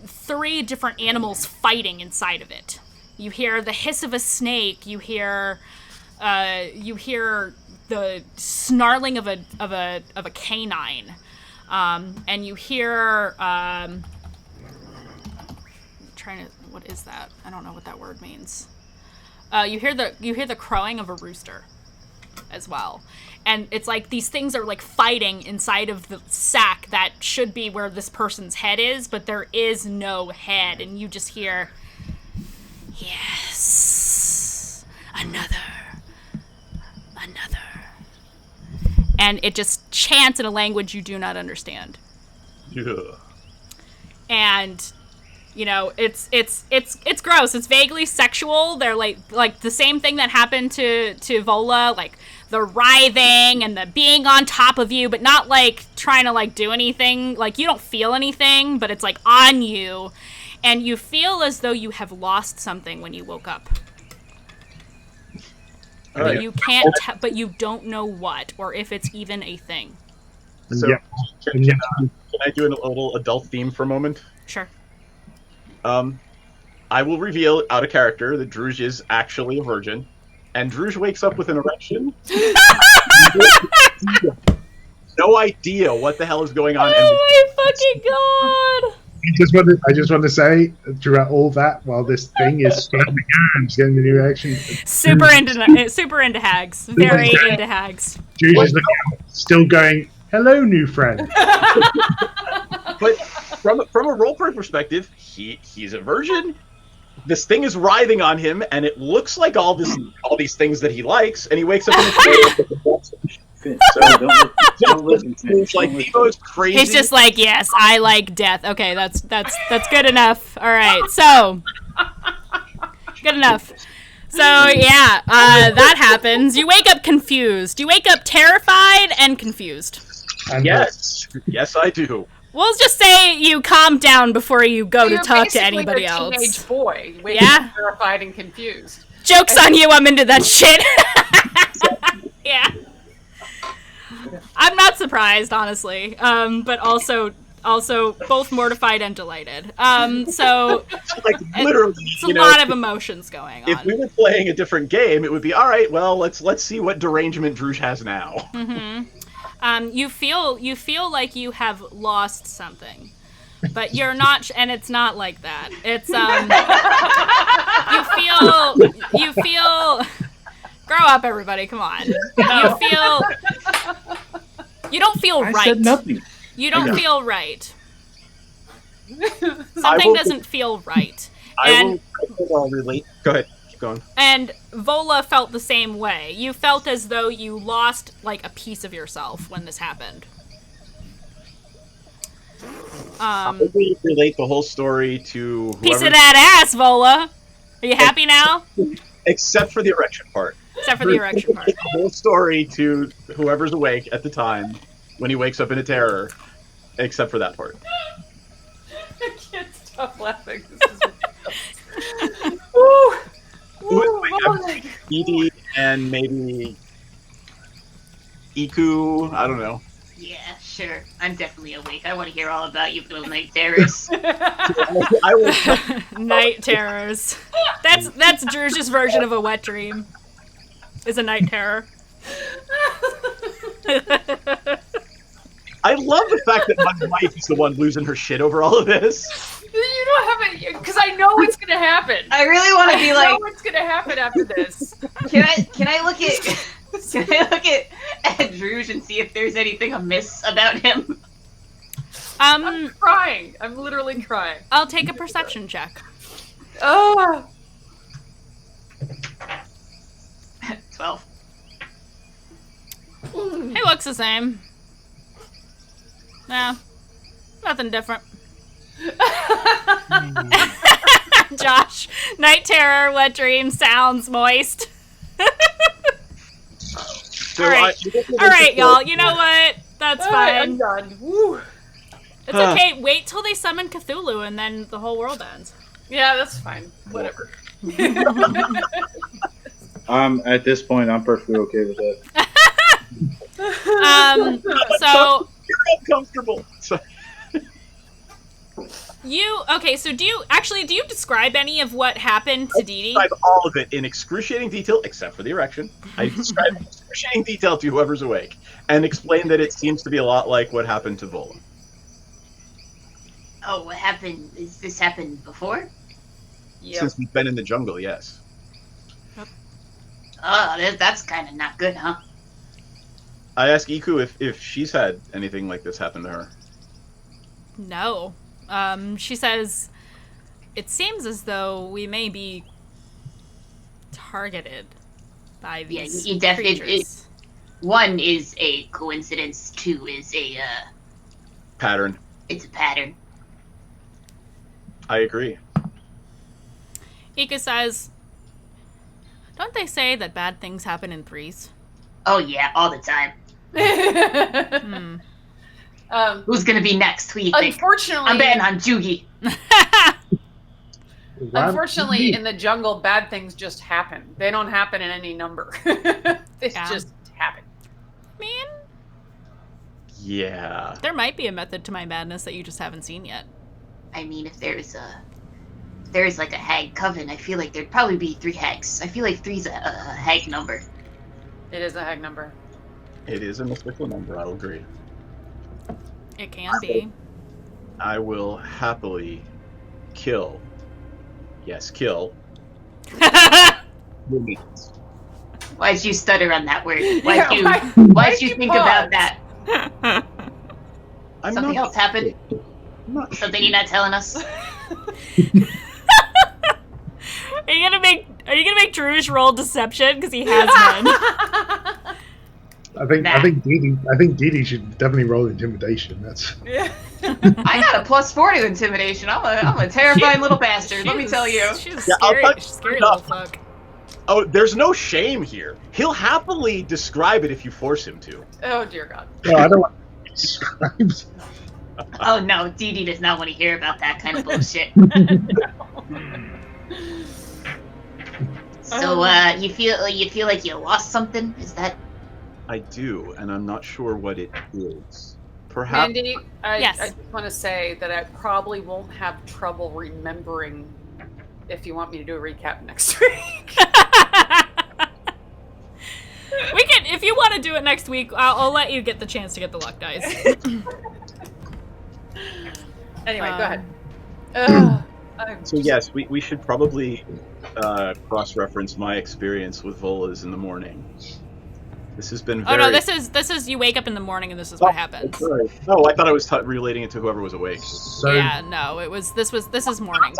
3 different animals fighting inside of it. You hear the hiss of a snake. You hear the snarling of a canine. And you hear, what is that? I don't know what that word means. You hear the crowing of a rooster as well. And it's like these things are like fighting inside of the sack that should be where this person's head is, but there is no head. And you just hear, yes, another. And it just chants in a language you do not understand. Yeah. And, you know, it's gross. It's vaguely sexual. They're like the same thing that happened to Vola, like the writhing and the being on top of you, but not like trying to like do anything. Like you don't feel anything, but it's like on you, and you feel as though you have lost something when you woke up. All right. But you can't, but you don't know what, or if it's even a thing. So, Yeah. can I do a little adult theme for a moment? Sure. I will reveal out of character that Druge is actually a virgin, and Druge wakes up with an erection. No idea what the hell is going on. Oh my fucking god! I just want to say, throughout all that, while this thing is starting to go and getting the new action, Super into hags. Very into hags. Drew's is looking out, still going, "Hello, new friend." But from a roleplay perspective, he's a virgin. This thing is writhing on him, and it looks like all these things that he likes, and he wakes up in a So don't listen to me. It's like the most crazy. He's just like, yes, I like death. Okay, that's good enough. All right, so good enough. So yeah, that happens. You wake up confused. You wake up terrified and confused. And yes, I do. We'll just say you calm down before you go So to you're talk to basically anybody a else. Teenage boy, waking Yeah. up terrified and confused. Joke's on you, I'm into that shit. Yeah. I'm not surprised, honestly. But also, also both mortified and delighted. So Like literally, it's a lot of emotions going on. If we were playing a different game, it would be all right. Well, let's see what derangement Druge has now. Mm-hmm. You feel like you have lost something, but you're not, and it's not like that. It's you feel. Grow up, everybody! Come on. You don't feel right. I said nothing. You don't feel right. Something doesn't feel right. I will relate. Go ahead. Keep going. And Vola felt the same way. You felt as though you lost, like, a piece of yourself when this happened. I will relate the whole story to whoever... Piece of that ass, Vola! Are you happy now? Except for the erection part. Except for the erection part. The whole story to whoever's awake at the time when he wakes up in a terror, except for that part. I can't stop laughing. Woo! Edie and maybe Iku, I don't know. Yeah, sure. I'm definitely awake. I want to hear all about you little night terrors. I will... Night terrors. That's Druge's version of a wet dream. Is a night terror. I love the fact that my wife is the one losing her shit over all of this. You don't have it, because I know what's gonna happen. I really want to be like, I know what's gonna happen after this. can I look at Druge and see if there's anything amiss about him? I'm crying. I'm literally crying. I'll take a perception check. Oh. 12. He looks the same. Yeah. Nothing different. Josh, night terror, wet dream, sounds moist. So All right, y'all. You know what? That's fine. I'm done. Woo. It's okay. Wait till they summon Cthulhu, and then the whole world ends. Yeah, that's fine. Whatever. At this point, I'm perfectly okay with that. So you're uncomfortable. So do you describe any of what happened to Dee Dee? I describe all of it in excruciating detail, except for the erection. I describe in excruciating detail to whoever's awake, and explain that it seems to be a lot like what happened to Vola. Oh, what happened? Has this happened before? Yep. Since we've been in the jungle, yes. Oh, that's kind of not good, huh? I asked Iku if she's had anything like this happen to her. No. She says, it seems as though we may be targeted by these creatures. One is a coincidence, two is a, Pattern. It's a pattern. I agree. Ika says, don't they say that bad things happen in threes? Oh yeah, all the time. Who's gonna be next? Who do you think? Unfortunately, I'm betting on Jugi. Unfortunately, in the jungle, bad things just happen. They don't happen in any number. They just happen. Man, yeah. there might be a method to my madness that you just haven't seen yet. I mean, if there's like a hag coven, I feel like there'd probably be 3 hags. I feel like 3's a hag number. It is a hag number. It is a mystical number, I'll agree. It can be. I will happily kill. Yes, kill. Humans. Why'd you stutter on that word? Yeah, Why'd you think pause? about that? I'm Something not- else happened? I'm not Something you're not telling us? Are you gonna make Druge roll deception because he has none? I think Dee Dee should definitely roll intimidation. That's I got a +4 to intimidation. I'm a terrifying little bastard. Let me tell you. She's Yeah, I'll scary. tell you She's scary enough. little fuck. Oh, there's no shame here. He'll happily describe it if you force him to. Oh dear God. no, I don't want to be described. Oh no, Dee Dee does not want to hear about that kind of bullshit. So, you feel like you lost something? Is that? I do, and I'm not sure what it is. perhaps. Mandii, Yes. I just want to say that I probably won't have trouble remembering if you want me to do a recap next week. We can, if you want to do it next week, I'll let you get the chance to get the luck dice. Anyway, go ahead. So yes, we should probably cross-reference my experience with Volas in the morning. This has been very... Oh no, this is you wake up in the morning and this is what happens. Sorry. No, I thought I was relating it to whoever was awake. So Yeah, no, this is morning.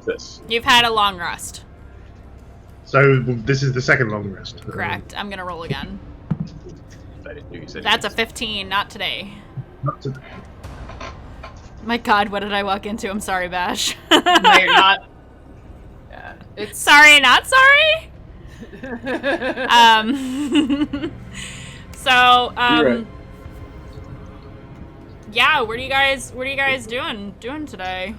This. You've had a long rest. So this is the second long rest. Correct. I'm gonna roll again. I didn't know you said That's a 15, not today. Not today. My God, what did I walk into? I'm sorry, Bash. No, you're not. Yeah, it's Sorry, not sorry. So, You're right. yeah, what are you guys doing today?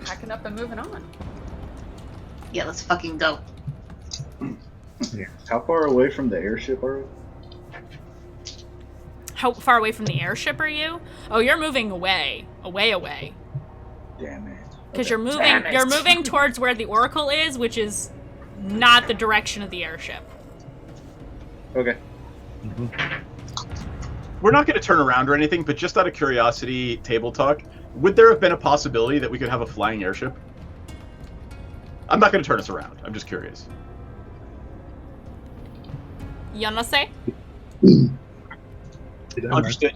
packing up and moving on. Yeah, let's fucking go. Yeah. How far away from the airship are we? How far away from the airship are you? Oh, you're moving away. Damn it. Because Okay. you're moving towards where the Oracle is, which is not the direction of the airship. Okay. We're not going to turn around or anything, but just out of curiosity, table talk, would there have been a possibility that we could have a flying airship? I'm not going to turn us around. I'm just curious. You know say? Understood.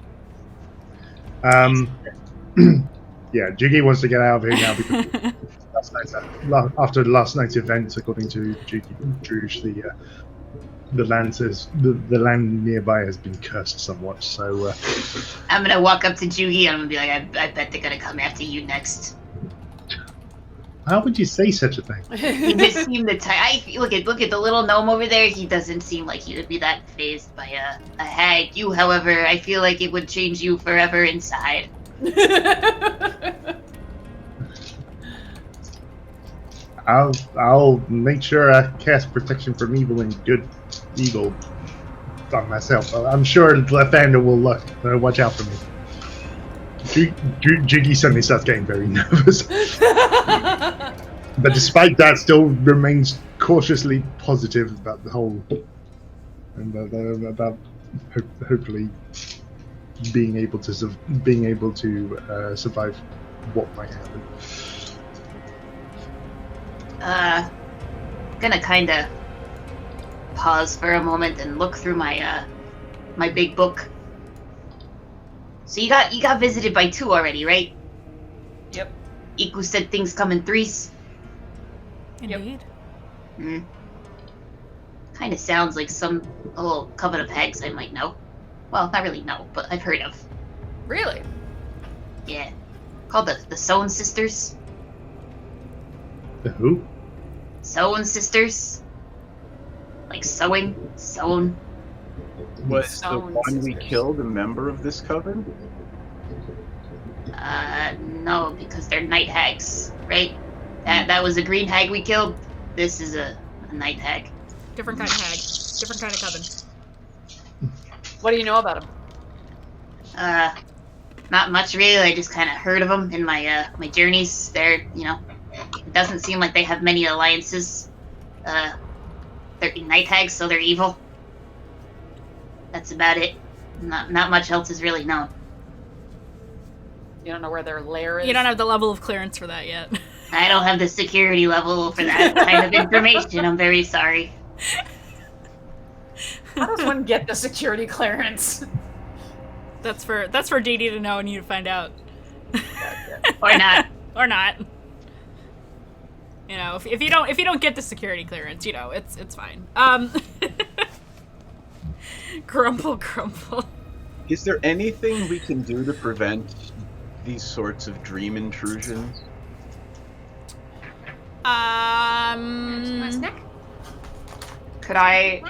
Yeah, Jiggy wants to get out of here now because after last night's event, according to Jiggy Druge, the land nearby has been cursed somewhat. So I'm gonna walk up to Jugi and I'm gonna be like, I bet they're gonna come after you next. how would you say such a thing? He just seemed the type. Look at the little gnome over there. He doesn't seem like he would be that fazed by a hag. You, however, I feel like it would change you forever inside. I'll make sure I cast protection from evil and evil on myself. I'm sure Lathander will watch out for me. Jiggy suddenly starts getting very nervous. But despite that, still remains cautiously positive about the whole, and about hopefully being able to survive what might happen. Gonna kinda pause for a moment and look through my my big book. So you got visited by 2 already, right? Yep. Iku said things come in 3s. Indeed. Kind of sounds like some little coven of hags I might know. Well, not really know, but I've heard of. Really? Yeah. Called the Sown Sisters. The who? Sown Sisters. Like sewing. Sown. Was the Sounds one we suspicious. killed a member of this coven? No, because they're night hags, right? That was a green hag we killed. This is a night hag. Different kind of hag. Different kind of coven. What do you know about him? Not much really. I just kind of heard of them in my my journeys. They're, it doesn't seem like they have many alliances. They're night hags, so they're evil. That's about it. Not much else is really known. You don't know where their lair is? You don't have the level of clearance for that yet. I don't have the security level for that kind of information. I'm very sorry. How does one get the security clearance? That's for Dee Dee to know and you to find out. Or not. Or not. If you don't get the security clearance, it's fine. Grumble. Is there anything we can do to prevent these sorts of dream intrusions? Could I,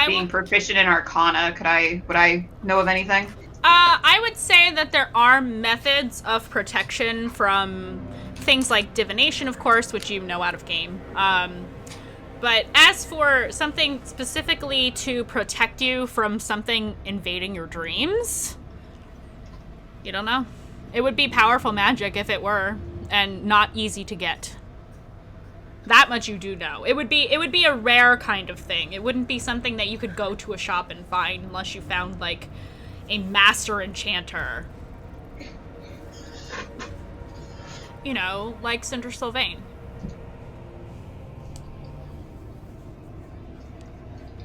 being proficient in Arcana, would I know of anything? I would say that there are methods of protection from things like divination, of course, which you know out of game. But as for something specifically to protect you from something invading your dreams, you don't know. It would be powerful magic if it were, and not easy to get. That much you do know. It would be a rare kind of thing. It wouldn't be something that you could go to a shop and find unless you found, like, a master enchanter. You know, like Cinder Sylvain.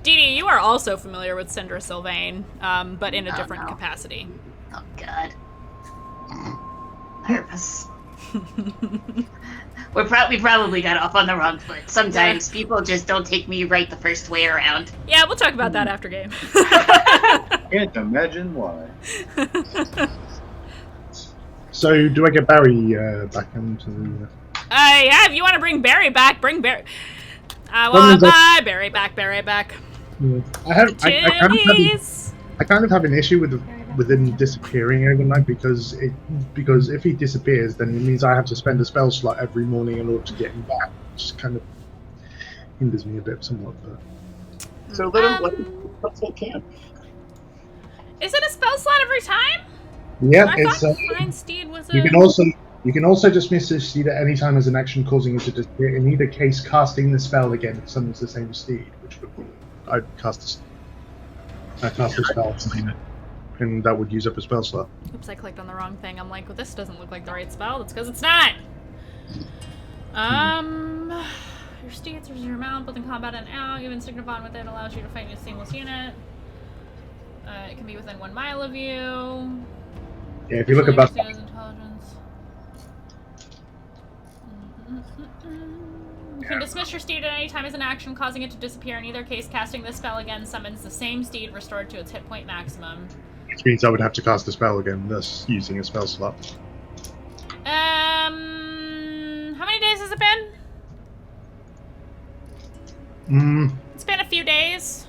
Dee Dee, you are also familiar with Cinder Sylvain, but in a different capacity. Oh, God. Nervous. We probably got off on the wrong foot. Sometimes people just don't take me right the first way around. Yeah, we'll talk about that after game. Can't imagine why. So, do I get Barry back into the... Yeah, if you want to bring Barry back, bring Barry. Barry back. Yeah. I kind of have an issue with him disappearing overnight because if he disappears, then it means I have to spend a spell slot every morning in order to get him back, which kind of hinders me a bit somewhat. But... So let him full camp. Is it a spell slot every time? Yeah, I it's. thought Blind Steed was a... You can also dismiss this steed at any time as an action, causing it to disappear. In either case, casting the spell again if summons the same steed, which would be I'd cast the spell, and that would use up a spell slot. Oops, I clicked on the wrong thing. I'm like, well, this doesn't look like the right spell. That's because it's not. Your steed serves your mount, both in combat and out. Even Signifon with it allows you to fight in a seamless unit. It can be within 1 mile of you. Yeah, if you look above. You can dismiss your steed at any time as an action, causing it to disappear. In either case, casting this spell again summons the same steed restored to its hit point maximum. Which means I would have to cast the spell again, thus using a spell slot. How many days has it been? It's been a few days.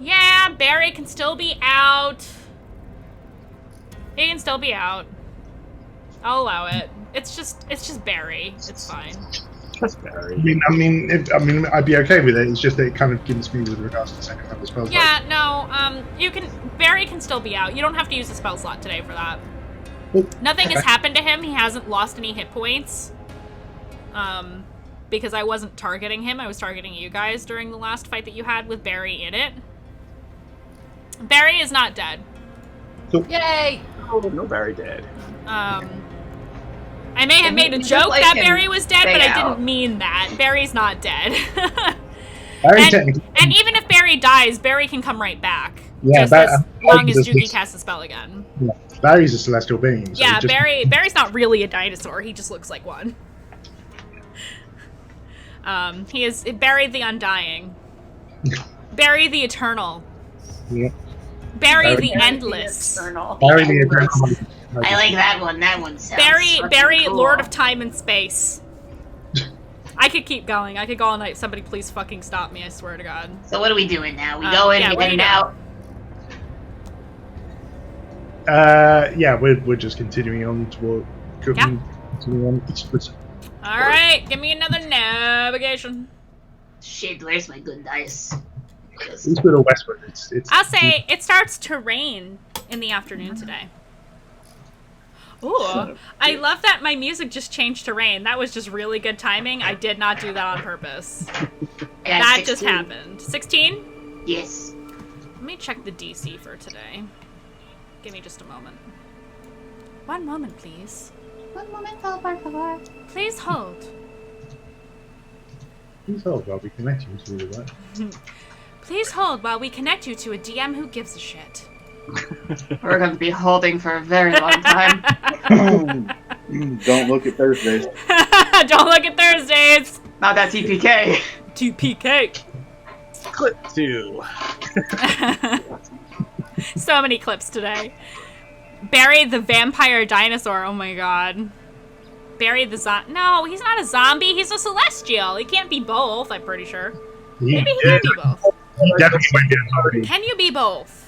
Yeah, Barry can still be out. He can still be out. I'll allow it. It's just Barry. It's fine. Just Barry. I mean, I'd be okay with it. It's just that it kind of gives me with regards to second level spells. Yeah, no. Barry can still be out. You don't have to use the spell slot today for that. Nothing has happened to him. He hasn't lost any hit points. Because I wasn't targeting him. I was targeting you guys during the last fight that you had with Barry in it. Barry is not dead. Yay! Oh, no Barry dead. I may have made a joke like that him Barry was dead, but I out. didn't mean that. Barry's not dead. Technically. And even if Barry dies, Barry can come right back. Yeah, just as long as Jugi casts the spell again. Yeah, Barry's a celestial being. So Yeah, Barry's not really a dinosaur. He just looks like one. He is Barry the Undying. Barry the Eternal. Yeah. Barry the Endless. Barry the Eternal. I like that one. That one sounds Barry, cool. Lord of Time and Space. I could keep going. I could go all night. Somebody please fucking stop me, I swear to God. So what are we doing now? We going, yeah, we what are you heading out? Yeah, we're just continuing on toward. Continuing on. Alright, give me another navigation. Shit, where's my good dice? Eastward or westward? It's I'll say it starts to rain in the afternoon today. Ooh, I love that my music just changed to rain. That was just really good timing. I did not do that on purpose. That 16. just happened. 16? Yes. Let me check the DC for today. Give me just a moment. One moment, please. Un momento, por favor. Please hold. Please hold while we connect you to the right. Please hold while we connect you to a DM who gives a shit. We're going to be holding for a very long time. Don't look at Thursdays. Don't look at Thursdays. Not that TPK. TPK. Clip 2. So many clips today. Barry the vampire dinosaur. Oh my god. Barry the zombie. No, he's not a zombie. He's a celestial. He can't be both, I'm pretty sure. Maybe he can be both. He definitely won't be a zombie. Can you be both?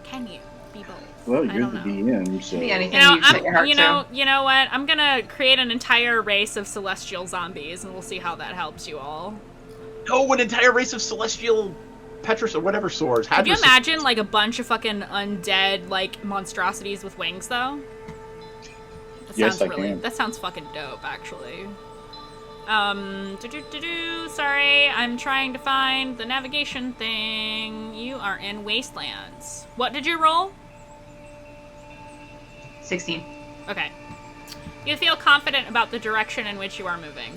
Can you be both? Well, I you're don't the know. DM, so Be anything You know, you set your heart you know what? I'm gonna create an entire race of celestial zombies, and we'll see how that helps you all. Oh, an entire race of celestial Petrus or whatever swords. Could you Hadrus- imagine, like, a bunch of fucking undead, like, monstrosities with wings, though? That Yes, sounds I can. That sounds fucking dope, actually. Sorry, I'm trying to find the navigation thing. You are in Wastelands. What did you roll? 16. Okay. You feel confident about the direction in which you are moving.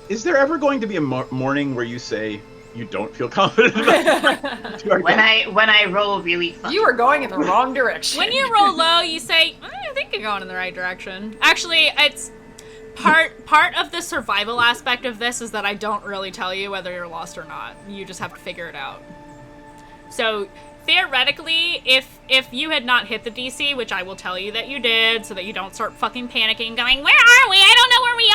Is there ever going to be a morning where you say you don't feel confident about it? When I roll really fucking You are going in the wrong direction. When you roll low, you say, I think you're going in the right direction. Actually, it's part of the survival aspect of this is that I don't really tell you whether you're lost or not. You just have to figure it out. So, theoretically, if you had not hit the DC, which I will tell you that you did, so that you don't start fucking panicking, going, where are we? I don't know where we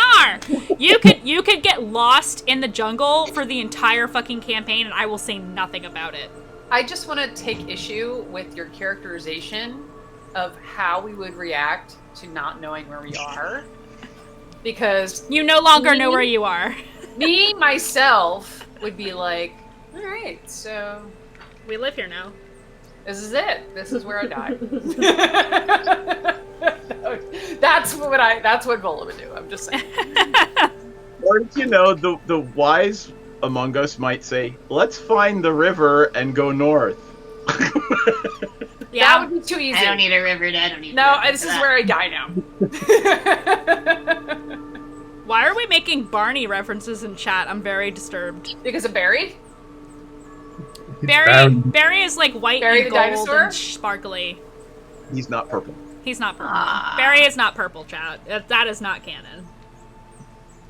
are! You could get lost in the jungle for the entire fucking campaign, and I will say nothing about it. I just want to take issue with your characterization of how we would react to not knowing where we are. Because You no longer know where you are. me, myself, would be like, alright, so We live here now. this is it. This is where I die. That's what Vola would do. I'm just saying. Or, you know, the wise among us might say, let's find the river and go north. Yeah. That would be too easy. I don't need a river. I don't need. No, a river this for is that. where I die now. Why are we making Barney references in chat? I'm very disturbed. Because of Barry? Barry is like white Barry and the gold dinosaur? and sparkly. He's not purple. He's not purple. Ah. Barry is not purple, chat. That is not canon.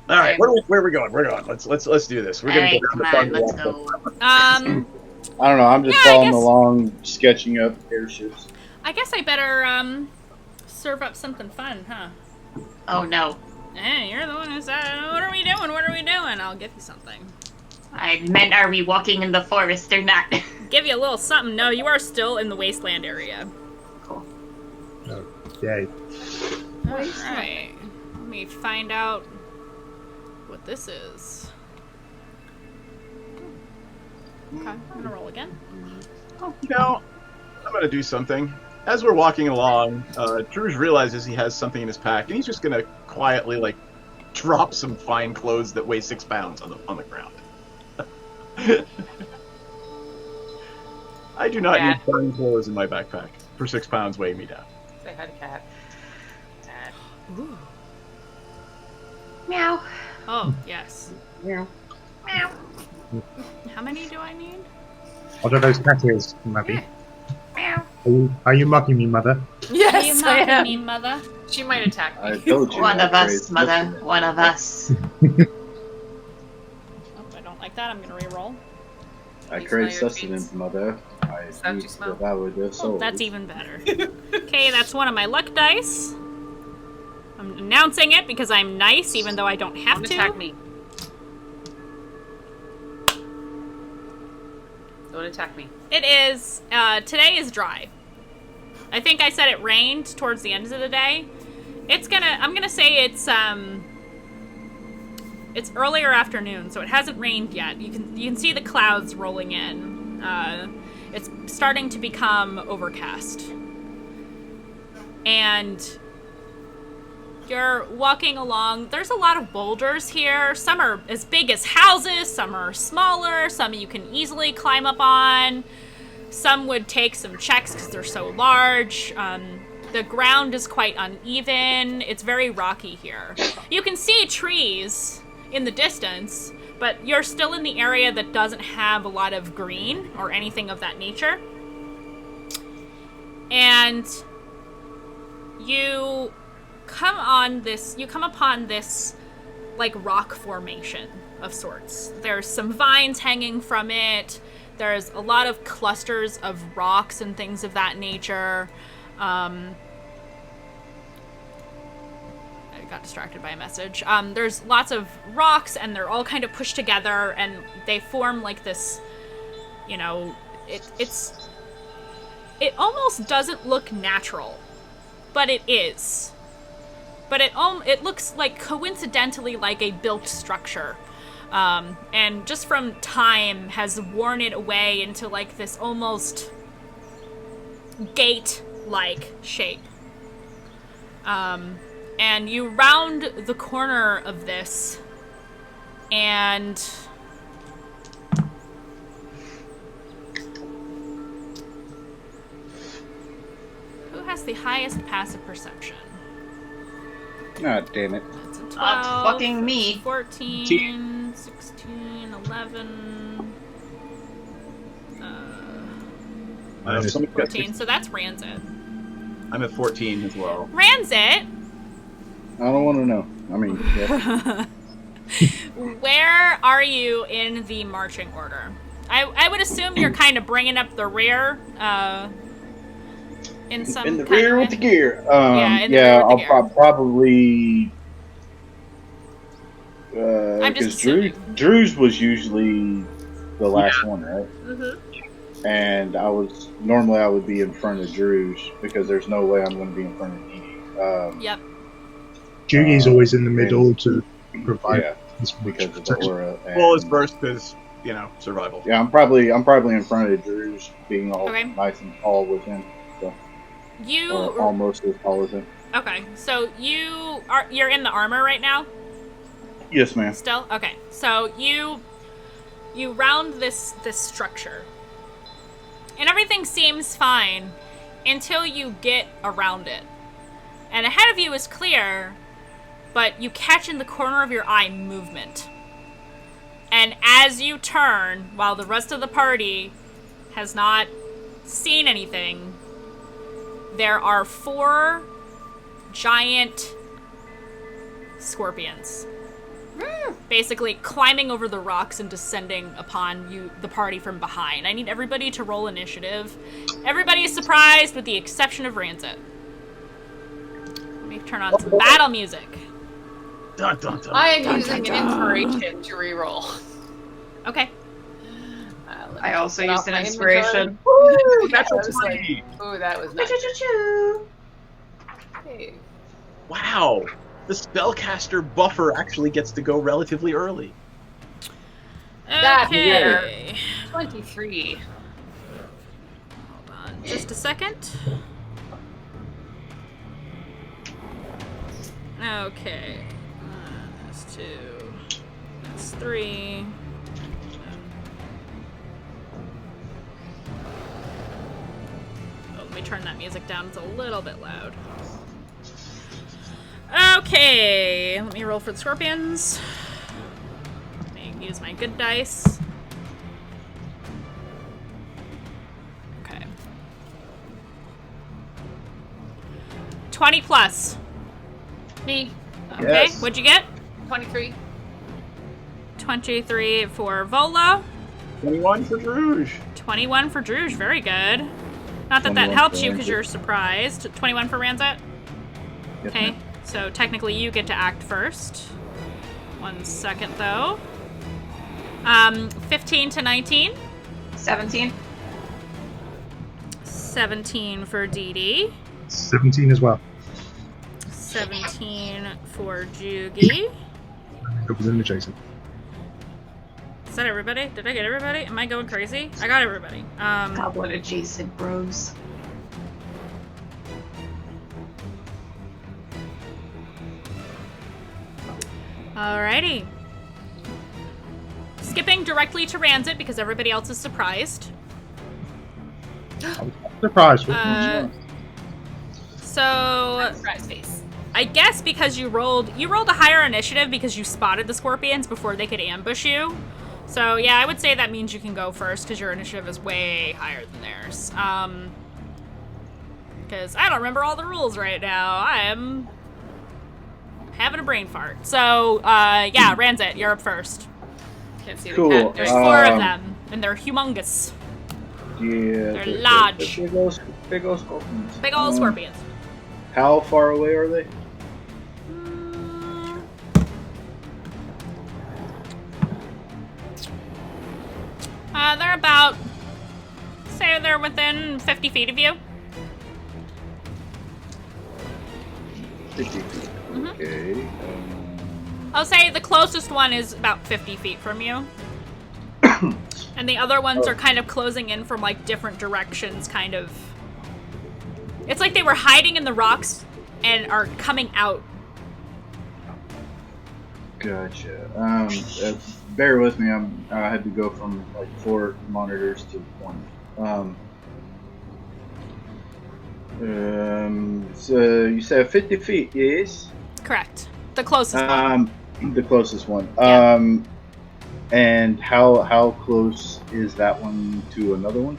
All right, where are we going? We're going. Let's do this. We're All gonna right, go come down on, the let's farm. go. I don't know. I'm just Yeah, I following guess- along, sketching up airships. I guess I better serve up something fun, huh? Oh no, Hey, you're the one who said, what are we doing? What are we doing? I'll give you something. I meant, are we walking in the forest or not? Give you a little something. No, you are still in the wasteland area. Cool. Yay. Alright. Let me find out what this is. Okay, I'm gonna roll again. You know, I'm gonna do something. As we're walking along, Druge realizes he has something in his pack, and he's just gonna quietly, like, drop some fine clothes that weigh 6 pounds on the ground. I do not Cat. need fine clothes in my backpack for 6 pounds weighing me down. Say hi to Cat. Cat. Ooh. Meow. Oh, yes. Meow. How many do I need? What are those cat ears, Mappy? Meow. Are you mocking me, mother? Yes, I am. me, mother? She might attack I me. told you. One I of us, trade mother. nothing. One of us. Oh, I don't like that. I'm gonna re-roll. I You crave smell your sustenance, treats? mother. I Is that what you eat smell? devour their Oh, souls. that's even better. Okay, that's one of my luck dice. I'm announcing it because I'm nice, even though I don't have Don't to. attack me. Don't attack me. It is, today is dry. I think I said it rained towards the end of the day. I'm gonna say it's earlier afternoon, so it hasn't rained yet. You can see the clouds rolling in. It's starting to become overcast. And you're walking along. There's a lot of boulders here. Some are as big as houses, some are smaller, some you can easily climb up on. Some would take some checks because they're so large. The ground is quite uneven. It's very rocky here. You can see trees in the distance, but you're still in the area that doesn't have a lot of green or anything of that nature. And you come upon this like rock formation of sorts. There's some vines hanging from it. There's a lot of clusters of rocks and things of that nature. I got distracted by a message. There's lots of rocks, and they're all kind of pushed together, and they form like this, you know, it's it almost doesn't look natural, but it is. But it looks like coincidentally like a built structure. And just from time has worn it away into like this almost gate-like shape. And you round the corner of this, and who has the highest passive perception? God damn it. That's a 12. Fucking me. 14, 16, 11. Somebody got 14. So that's Ranzit. I'm at 14 as well. Ranzit, I don't want to know. I mean, yeah. where are you in the marching order? I would assume you're kind of bringing up the rear. In some in the kind rear of with the way. gear. In the rear with the I'll gear. probably. I'm just Because Drew's was usually the last one, right? Mm-hmm. And I would be in front of Drew's because there's no way I'm going to be in front of Dee. Yep. Jugi's always in the middle to provide Yeah, this because of the protection. aura. Well, it's first because, survival. Yeah, I'm probably in front of Drew's, being all Okay. nice and tall with him. So, or almost as tall as him. Okay, so you're in the armor right now? Yes, ma'am. Still? Okay. So you round this structure. And everything seems fine until you get around it. And ahead of you is clear, but you catch in the corner of your eye movement. And as you turn, while the rest of the party has not seen anything, there are 4 giant scorpions. Basically climbing over the rocks and descending upon the party from behind. I need everybody to roll initiative. Everybody is surprised with the exception of Ranzit. Let me turn on some battle music. Dun, dun, dun. I am using an inspiration to reroll. Okay. I also Get used off an my inspiration. Ooh, That's that a was like, 20. ooh, that was nice. Choo-choo-choo-choo. Hey. Wow. The spellcaster buffer actually gets to go relatively early. That Okay. 23. Hold on just a second. Okay. That's 2. That's 3. Oh, let me turn that music down. It's a little bit loud. Okay. Let me roll for the scorpions. Let me use my good dice. Okay. 20 plus. Me. Okay, Yes. what'd you get? 23. 23 for Vola. 21 for Druge. 21 for Druge, very good. Not that that 21 helps for you because Ranzit. you're surprised. 21 for Ranzit? Yes, Okay, ma'am. so technically you get to act first. 1 second though. 15 to 19. 17. 17 for Dee Dee. 17 as well. 17 for Jugi. It was in adjacent. Is that everybody? Did I get everybody? Am I going crazy? I got everybody. Goblin adjacent bros. Alrighty. Skipping directly to Ranzit because everybody else is surprised. Surprise! So Surprise face. I guess because you rolled a higher initiative because you spotted the scorpions before they could ambush you. So yeah, I would say that means you can go first because your initiative is way higher than theirs. Because I don't remember all the rules right now. I am having a brain fart. So yeah, Ranzit, you're up first. Can't see the Cool. cat. There's There's 4 of them, and they're humongous. Yeah. They're large. Big old scorpions. Big old scorpions. How far away are they? They're about Say they're within 50 feet of you. 50 feet. Okay. I'll say the closest one is about 50 feet from you. And the other ones are kind of closing in from, like, different directions, kind of. It's like they were hiding in the rocks and are coming out. Gotcha. Bear with me. I had to go from like 4 monitors to 1. So you said 50 feet, yes? Correct. The closest one. The closest one. Yeah. And how close is that one to another one?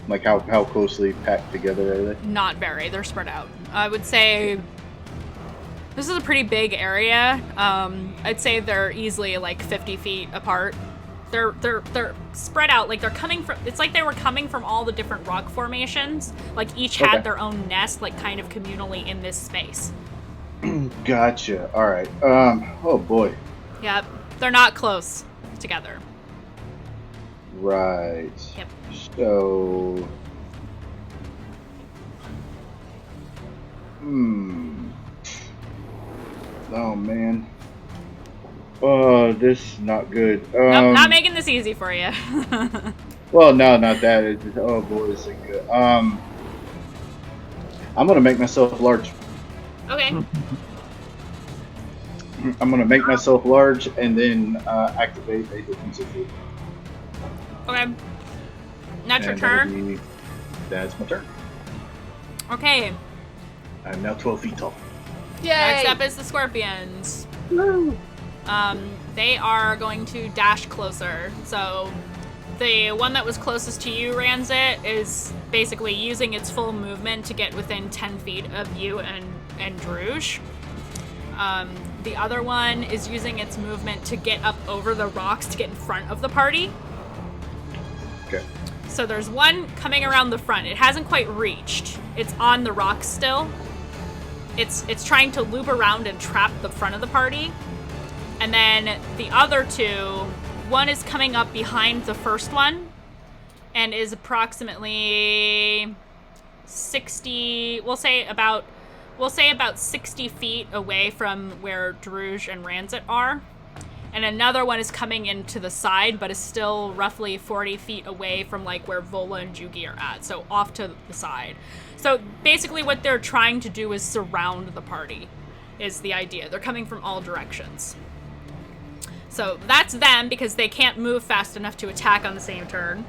Like how closely packed together are they? Not very. They're spread out. I would say this is a pretty big area. I'd say they're easily like 50 feet apart. They're spread out, like they're coming from. It's like they were coming from all the different rock formations. Like each had their own nest, like kind of communally in this space. Gotcha. All right. Oh boy. Yep. They're not close together. Right. Yep. So. Oh man. Oh, this is not good. Nope, not making this easy for you. Well, no, not that. It's just, oh boy, this ain't good. I'm gonna make myself large. Okay. I'm gonna make myself large and then activate a defensive move. Okay. That's your And turn. That's my turn. Okay. I'm now 12 feet tall. Yay! Next up is the scorpions. Woo! They are going to dash closer. So the one that was closest to you, Ranzit, is basically using its full movement to get within 10 feet of you and Druge. The other one is using its movement to get up over the rocks to get in front of the party. Okay. So there's one coming around the front. It hasn't quite reached. It's on the rocks still. It's trying to loop around and trap the front of the party. And then the other two, one is coming up behind the first one and is approximately 60, we'll say about 60 feet away from where Druge and Ranzit are. And another one is coming into the side, but is still roughly 40 feet away from like where Vola and Jugi are at, so off to the side. So basically what they're trying to do is surround the party, is the idea. They're coming from all directions. So that's them, because they can't move fast enough to attack on the same turn.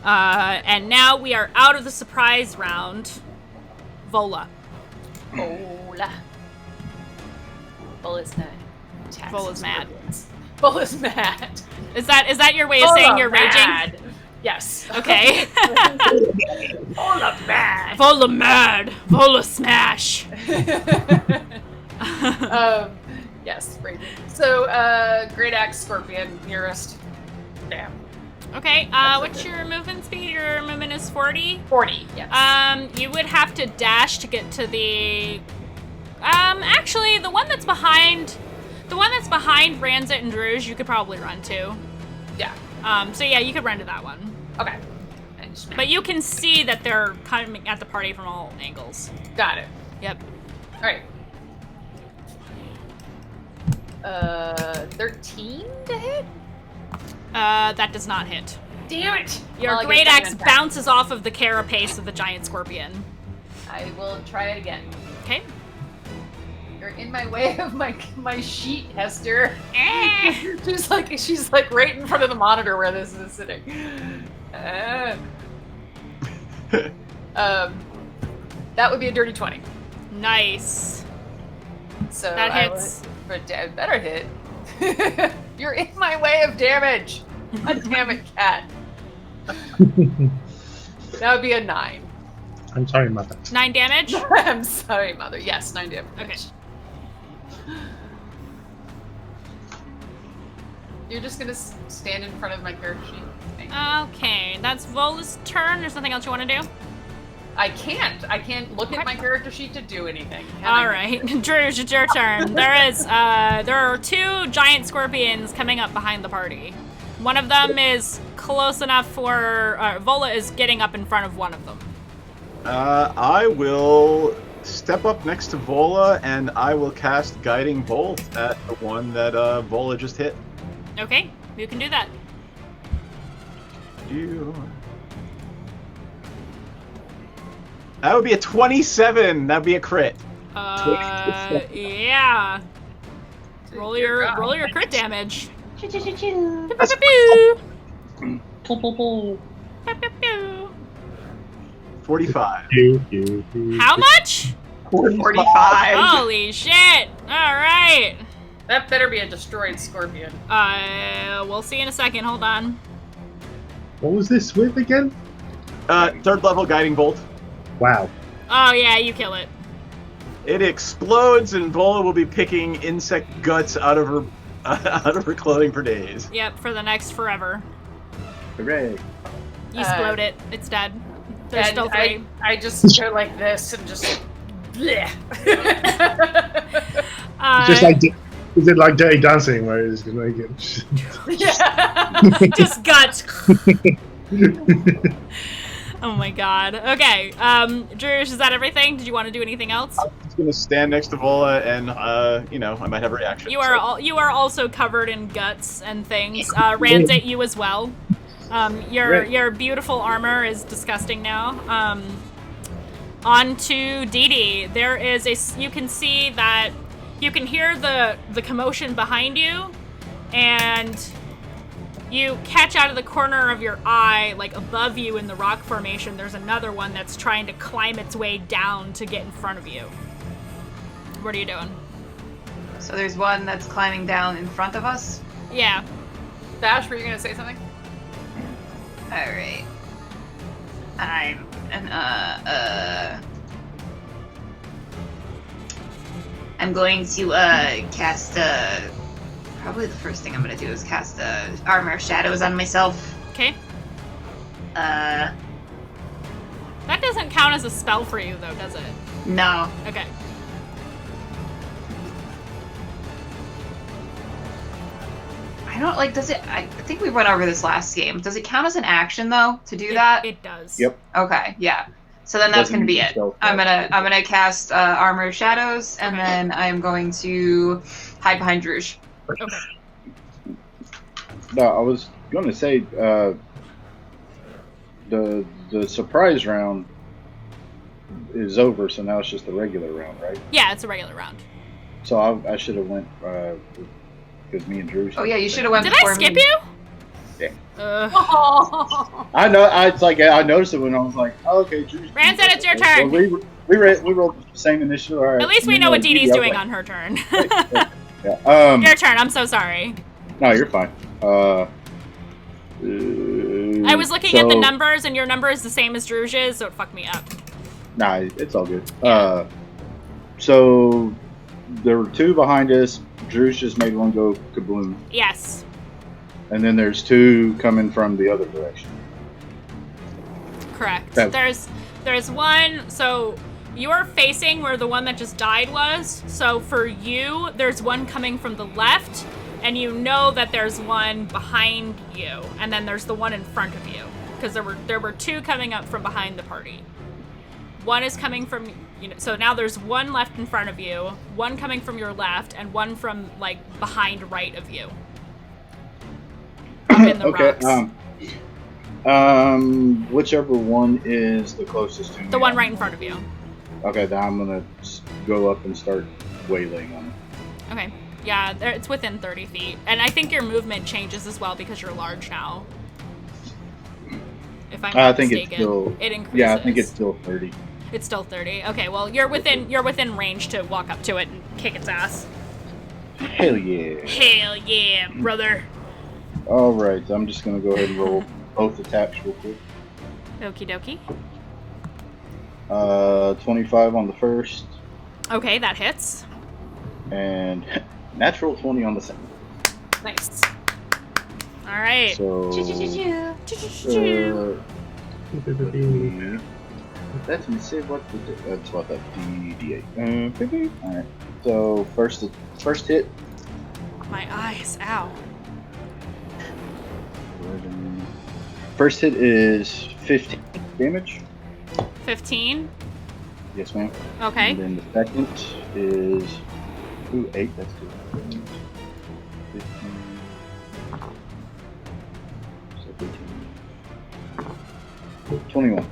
And now we are out of the surprise round. Vola. Vola. Vola's mad. Vola's mad. Vola's mad. Is that your way of saying you're mad. raging? Yes. Okay. Vola mad. Vola mad. Vola smash. Yes, raging. So, Great Axe Scorpion nearest. Damn. Okay, what's your movement speed? Your movement is 40? 40, yes. You would have to dash to get to the... actually, the one that's behind Ranzit and Druge, you could probably run to. Yeah. So yeah, you could run to that one. Okay. But you can see that they're coming at the party from all angles. Got it. Yep. Alright. 13 to hit? That does not hit. Damn it! Your Well, I great guess axe I'm gonna bounces off of the carapace of the giant scorpion. I will try it again. Okay. You're in my way of my sheet, Hester. she's like right in front of the monitor where this is sitting. That would be a dirty 20. Nice. So That hits. But better hit. You're in my way of damage. God damn it, cat. That would be a 9. I'm sorry, mother. 9 damage? I'm sorry, mother. Yes, 9 damage. Okay. You're just gonna stand in front of my character sheet. Okay, that's Vola's turn. There's nothing else you want to do? I can't look at my character sheet to do anything. All right, Druge, it's your turn. There are 2 giant scorpions coming up behind the party. One of them is close enough for... Vola is getting up in front of one of them. I will step up next to Vola, and I will cast Guiding Bolt at the one that Vola just hit. Okay, you can do that. That would be a 27. That'd be a crit. Yeah. Roll your crit damage. Choo-choo-choo-choo. Pew-pew-pew. Pew-pew-pew. 45. How much? 45. Holy shit! Alright. That better be a destroyed scorpion. We'll see in a second. Hold on. What was this with again? 3rd level Guiding Bolt. Wow. Oh, yeah, you kill it. It explodes, and Vola will be picking insect guts out of her clothing for days. Yep, for the next forever. Hooray. You explode it. It's dead. There's And still 3. I just go like this and just... bleh. Just like, is it like Dirty Dancing where it's gonna make it? Yeah. just guts. Oh my god. Okay. Druge, is that everything? Did you want to do anything else? I'm just gonna stand next to Vola, and I might have a reaction. You are also covered in guts and things. Rand's at you as well. Your beautiful armor is disgusting now. On to Dee Dee. There is you can see that you can hear the commotion behind you, and you catch out of the corner of your eye, like above you in the rock formation, there's another one that's trying to climb its way down to get in front of you. What are you doing? So there's one that's climbing down in front of us. Yeah. Bash, were you gonna say something? Alright. I'm going to cast probably the first thing I'm gonna do is cast Armor Shadows on myself. Okay. Uh, That doesn't count as a spell for you, though, does it? no. Okay. I don't like, does it, I think we went over this last game. Does it count as an action though, to do that? It does. Yep. Okay, yeah. So then that's gonna be it. I'm gonna cast Armor of Shadows, and Okay. then I'm going to hide behind Druge. Okay. No, I was going to say the surprise round is over, so now it's just the regular round, right? Yeah, it's a regular round. So I should have went because me and Drew. Oh yeah, you should have went Did before I skip me. you? Yeah. Oh. I know. It's like I noticed it when I was like, oh, okay, Drew. Rand said it's your turn. Well, we rolled the same initiative. All right. At least we know what Dee Dee's doing on her turn. Yeah. Your turn. I'm so sorry. No, you're fine. I was looking at the numbers, and your number is the same as Druge's, so it fucked me up. Nah, it's all good. So there were two behind us. Drew's just made one go kabloom. Yes. And then there's two coming from the other direction. Correct. Okay. There's one, so you're facing where the one that just died was. So for you, there's one coming from the left, and you know that there's one behind you, and then there's the one in front of you, because there were two coming up from behind the party. One is coming from, so now there's one left in front of you, one coming from your left, and one from like behind right of you. Up in the Okay. rocks. Whichever one is the closest to me. The one right in front of you. Okay, then I'm gonna go up and start waylaying on it. Okay. Yeah, it's within 30 feet. And I think your movement changes as well because you're large now. If I'm not I think mistaken. it's still. It increases. Yeah, I think it's still 30. It's still 30. Okay, well, you're within range to walk up to it and kick its ass. Hell yeah! Hell yeah, brother. All right, I'm just gonna go ahead and roll both attacks real quick. Okie dokie. 25 on the first, Okay, that hits. and natural 20 on the second. Nice. All right. So. Choo-choo-choo-choo. Let me see what that's what that D8. All right. So first hit. My eyes. Ow. First hit is 15 damage. 15. Yes, ma'am. Okay. And then the second is 8. That's good. 15. So 15. 21.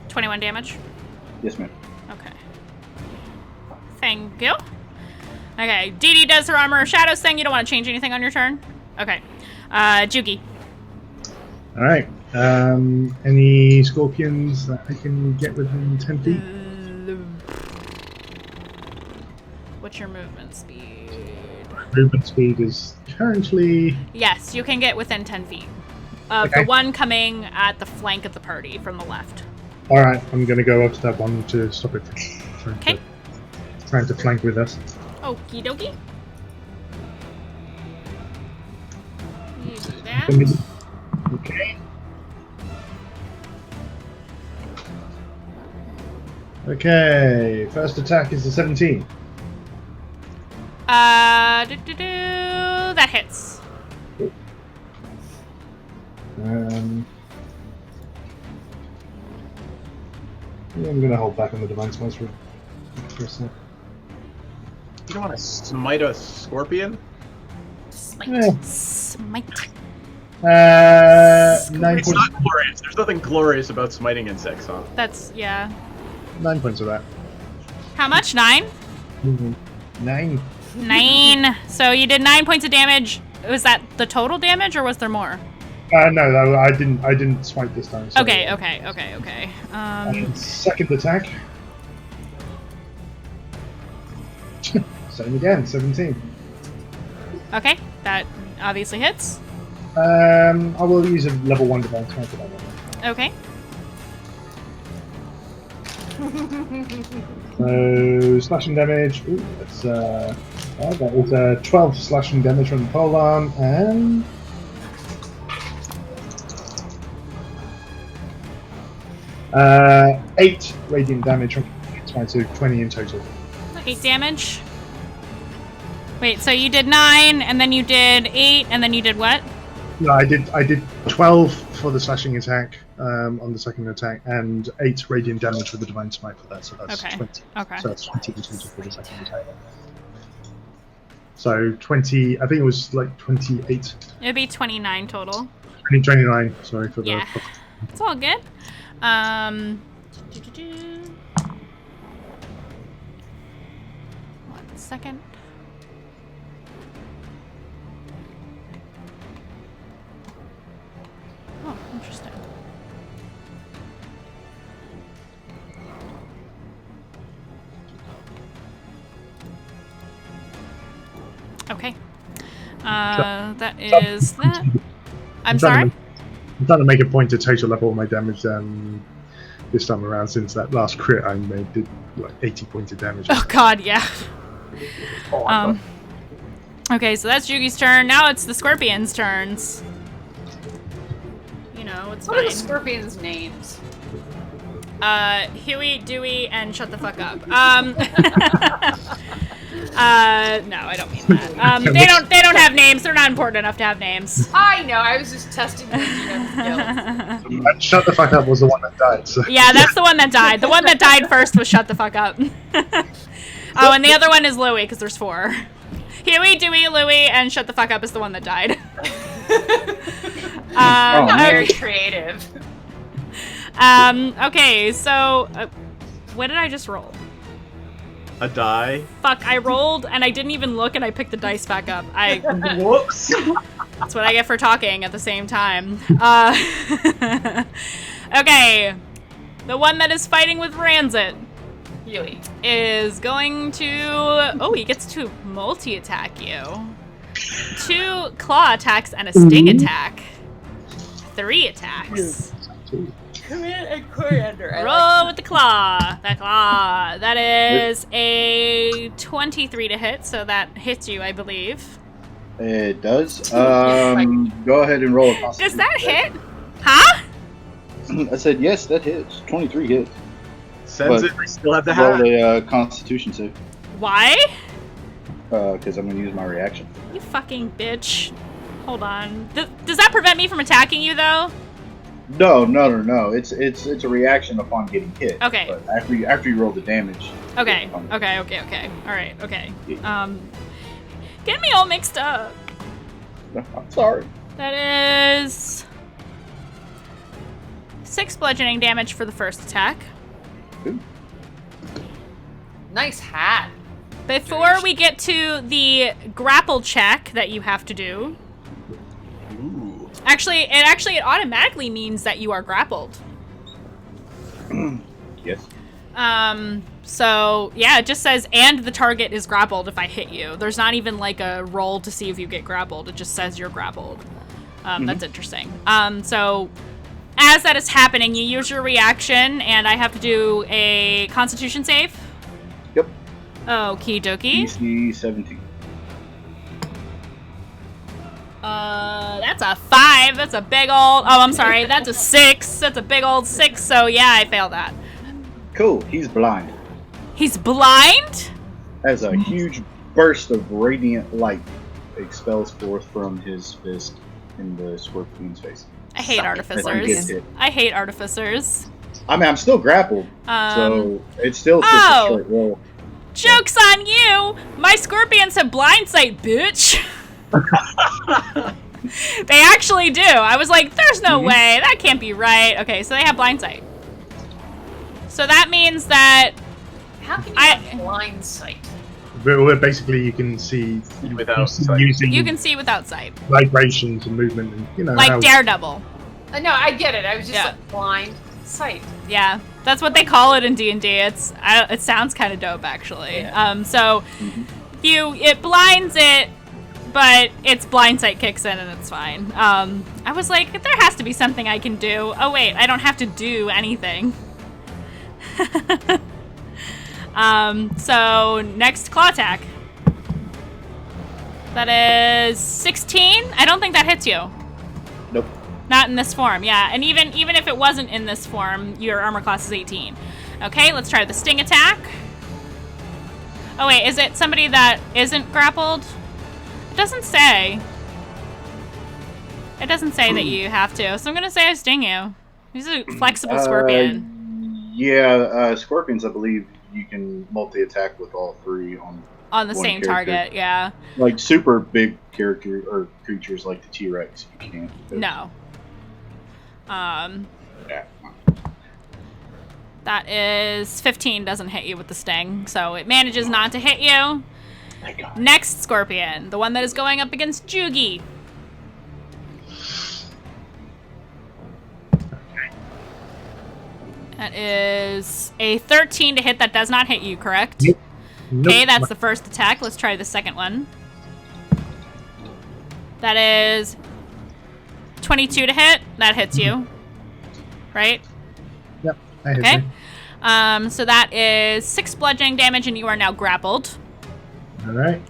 21 damage. Yes, ma'am. Okay. Thank you. Okay, Dee Dee does her armor shadows thing. You don't want to change anything on your turn? Okay. Jugi. Alright. Any scorpions that I can get within 10 feet? What's your movement speed? Movement speed is currently... Yes, you can get within 10 feet. Of the one coming at the flank of the party from the left. Alright, I'm going to go up to that one to stop it from trying to flank with us. Okie dokie. You do that. Okay. Okay, first attack is the 17. That hits. Yeah, I'm gonna hold back on the divine smites for a sec. You don't want to smite a scorpion? Smite. Yeah. Smite. 9 It's points. not glorious. There's nothing glorious about smiting insects, huh? That's, yeah. 9 points of that. How much? 9? 9. 9. So you did 9 points of damage. Was that the total damage, or was there more? No, I didn't smite this time. So Okay. second attack. Same again, 17. Okay, that obviously hits. I will use a level 1 divine smite for that one. Okay. So slashing damage. Ooh, that's that is 12 slashing damage from the polearm and 8 radiant damage from smite, so 20 in total. 8 damage. Wait, so you did 9, and then you did 8, and then you did what? No, I did 12 for the slashing attack on the second attack, and 8 radiant damage for the divine smite for that. So that's Okay. 20. Okay. So that's 20 in total for the second attack. So 20. I think it was like 28. It'd be 29 total. 29. Sorry for Yeah. the. It's all good. One second. Oh, interesting. Okay. That is that. I'm sorry? I'm trying to make a point to total up all my damage this time around, since that last crit I made did like 80 points of damage. Oh god, yeah. Okay, so that's Yugi's turn. Now it's the Scorpion's turns. You know, it's What are the fine. scorpions' names? Huey, Dewey, and shut the fuck up. No, I don't mean that. They don't have names. They're not important enough to have names. I know. I was just testing your GM skills. Shut the fuck up was the one that died. So. Yeah, that's the one that died. The one that died first was shut the fuck up. Oh, and the other one is Louie, because there's 4. Huey, Dewey, Louie, and shut the fuck up is the one that died. Not very Okay. creative. Okay, so what did I just roll? A die. Fuck, I rolled and I didn't even look and I picked the dice back up. Whoops. That's what I get for talking at the same time. Okay, the one that is fighting with Ranzit Huey. is going to... Oh, he gets to multi-attack you. 2 claw attacks and a sting attack. 3 attacks. Command and coriander. Roll with the claw. The claw. That is a 23 to hit, so that hits you, I believe. It does. Go ahead and roll a constitution. Does that hit? Huh? I said yes, that hits. 23 hits. Sends But it. We still have the Roll hat. a Constitution save. Why? Because I'm going to use my reaction. You fucking bitch. Hold on. Does that prevent me from attacking you, though? No. It's a reaction upon getting hit. Okay. But after you roll the damage. Okay. All right. Okay. Get me all mixed up. I'm sorry. That is 6 bludgeoning damage for the first attack. Ooh. Nice hat. Before we get to the grapple check that you have to do, Ooh. it automatically means that you are grappled. Yes. So yeah, it just says, and the target is grappled if I hit you. There's not even like a roll to see if you get grappled. It just says you're grappled. That's interesting. So as that is happening, you use your reaction, and I have to do a Constitution save. Yep. Okie dokie. DC 17. That's a 5. That's a big old. Oh, I'm sorry. That's a 6. That's a big old 6. So yeah, I failed that. Cool. He's blind. He's blind? As a huge burst of radiant light expels forth from his fist in the scorpion's face. I hate artificers. I hate artificers. I mean, I'm still grappled, so it's still just a straight roll. Joke's on you! My scorpions have blind sight, bitch! They actually do. I was like, there's no way. That can't be right. Okay, so they have blind sight. So that means that... How can you have blind sight? Basically, you can see Without sight. using You can see without sight. vibrations and movement, and you know, Like how Daredevil. No, I get it. I was just Yeah. like blind sight. Yeah, that's what they call it in D&D. It sounds kind of dope, actually. Yeah. So it blinds it, but its blind sight kicks in and it's fine. I was like, there has to be something I can do. Oh wait, I don't have to do anything. So next claw attack. That is 16. I don't think that hits you. Nope. Not in this form, yeah. And even if it wasn't in this form, your armor class is 18. Okay, let's try the sting attack. Oh wait, is it somebody that isn't grappled? It doesn't say. It doesn't say that you have to, so I'm gonna say I sting you. He's a flexible scorpion. Yeah, scorpions, I believe you can multi-attack with all three on The one same character. target, yeah. Like super big character or creatures like the T-Rex, you can't. No. Yeah. That is 15, doesn't hit you with the sting, so it manages not to hit you. Thank God. Next scorpion, the one that is going up against Jugi. That is a 13 to hit. That does not hit you, correct? Nope. Okay, that's the first attack. Let's try the second one. That is 22 to hit. That hits you. Right? Yep. I hit Okay. you. So that is 6 bludgeoning damage, and you are now grappled. All right.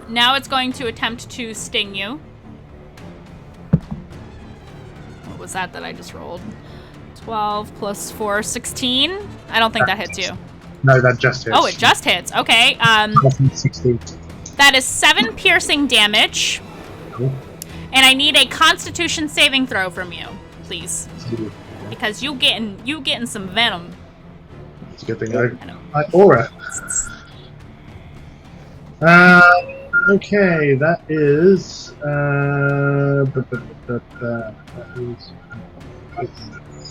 Now it's going to attempt to sting you. What was that I just rolled? 12 plus 4, 16. I don't think that hits you. No, that just hits. Oh, it just hits. Okay. 16. That is 7 piercing damage. Cool. And I need a Constitution saving throw from you, please. Because you getting some venom. It's a good thing. My aura. Okay, that is. That is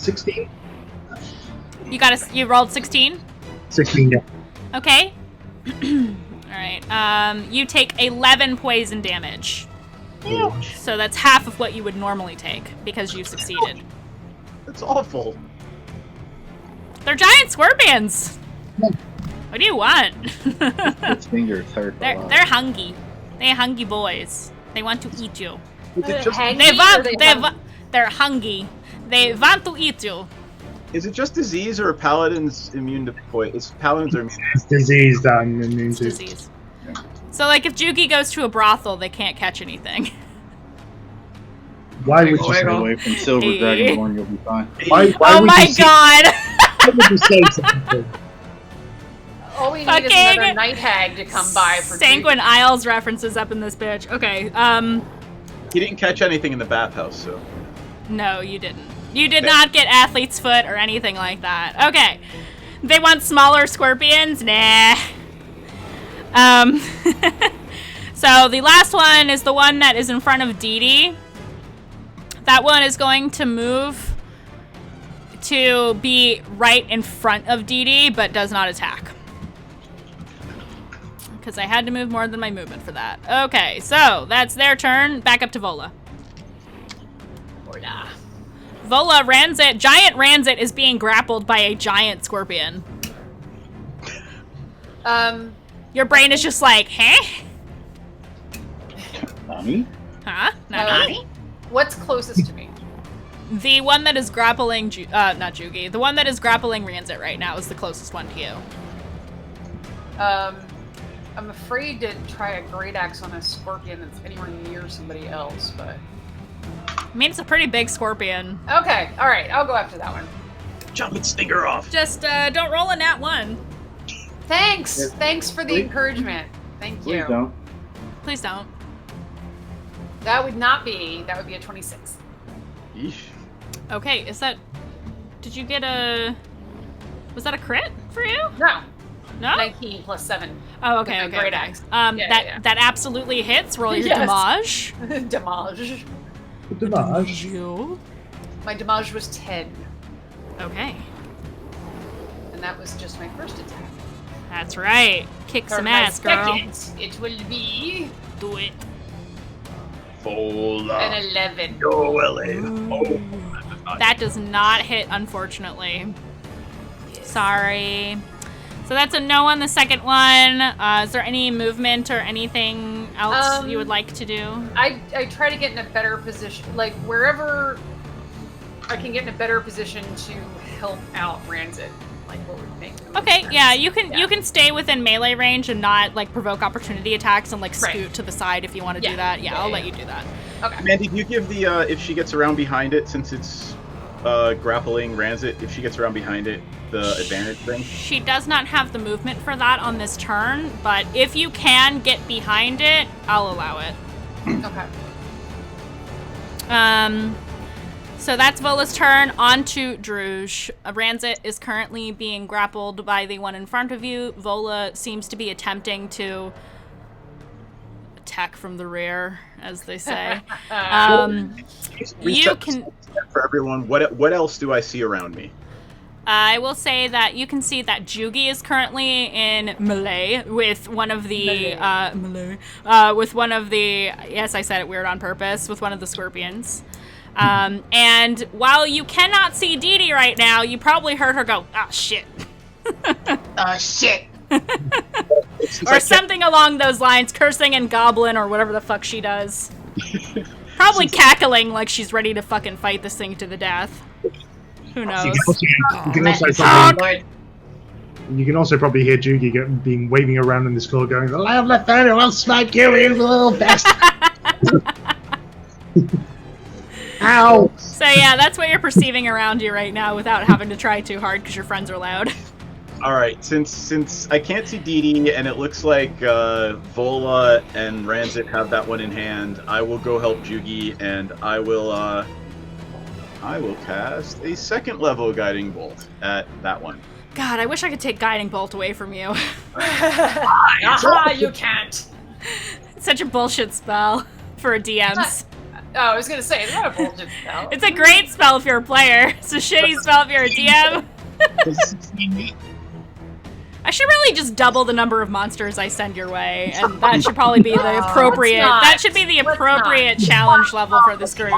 16. You rolled 16? 16, yeah. Okay. Alright. You take 11 poison damage. So that's half of what you would normally take, because you succeeded. That's awful. They're giant scorpions! What do you want? Its fingers hurt a lot. They're hungry. They're hungry boys. They want to eat you. Is it just, They're hungry. They want to eat you. is it just disease, or are paladins immune to poison? Paladins are immune. It's disease that I'm immune It's to. disease. So, like, if Juki goes to a brothel, they can't catch anything. Why would you Stay say? away from Silver Hey. Dragonborn, you'll be fine. Why Oh would my you say, god! Why would you say something? All we need is Fucking another night hag to come by for Sanguine Isles references up in this bitch. Okay, He didn't catch anything in the bathhouse, so. no, you didn't. You did not get athlete's foot or anything like that. Okay. They want smaller scorpions? Nah. So the last one is the one that is in front of Dee Dee. That one is going to move to be right in front of Dee Dee, but does not attack. Because I had to move more than my movement for that. Okay, so that's their turn. Back up to Vola. Vola, Ranzit, giant Ranzit is being grappled by a giant scorpion. Your brain is just like, huh? Nani? Huh? Nani? What's closest to me? The one that is grappling, not Jugi, the one that is grappling Ranzit right now is the closest one to you. I'm afraid to try a great axe on a scorpion that's anywhere near somebody else, but... I mean, it's a pretty big scorpion. Okay, alright, I'll go after that one. Chop its stinger off. Just, don't roll a nat 1. Thanks! Yeah. Thanks for the Please. encouragement. Thank Please you. don't. Please don't. That would be a 26. Yeesh. Okay, did you get was that a crit for you? No. No? 19 plus 7. Oh, okay, With my okay. great okay. axe. That absolutely hits. Roll your Yes. damage. Damage. Damage. My damage was 10, Okay. and that was just my first attack. That's right. Kick For some my ass, girl. second, it will be Do it. Fold an up. 11. Go, Ellen. Oh, that does not. That does not hit, unfortunately. Sorry. So that's a no on the second one. Is there any movement or anything else you would like to do? I try to get in a better position, like wherever I can get in a better position to help out Ranzit. Like what would make the most Okay, sense. yeah, you can stay within melee range and not like provoke opportunity attacks and like Right. scoot to the side if you want to do Yeah. that. Yeah, Yeah, I'll yeah, let you do that. Okay. Mandy, do you give the if she gets around behind it, since it's grappling Ranzit, if she gets around behind it, the advantage thing? She does not have the movement for that on this turn, but if you can get behind it, I'll allow it. Okay. So that's Vola's turn. On to Druge. Ranzit is currently being grappled by the one in front of you. Vola seems to be attempting to attack from the rear, as they say. You can... For everyone, what else do I see around me? I will say that you can see that Jugi is currently in melee with one of the with one of the, yes, I said it weird on purpose, with one of the scorpions. And while you cannot see Dee Dee right now, you probably heard her go, "Ah, shit." Shit. Or something along those lines, cursing in Goblin or whatever the fuck she does. Probably cackling like she's ready to fucking fight this thing to the death. Who knows? You can also probably hear Jugi being waving around in this floor going, "The Lamb Nathaniel will smack you, you little bastard!" Ow! So yeah, that's what you're perceiving around you right now without having to try too hard because your friends are loud. All right, since I can't see Dee Dee and it looks like Vola and Ranzit have that one in hand, I will go help Jugi and I will cast a second level guiding bolt at that one. God, I wish I could take Guiding Bolt away from you. Aha, you can't. It's such a bullshit spell for DMs. Oh, I was gonna say, it's not a bullshit spell. It's a great spell if you're a player. It's a shitty spell if you're a DM. I should really just double the number of monsters I send your way, and that should probably be the appropriate. That should be the appropriate challenge level for this group.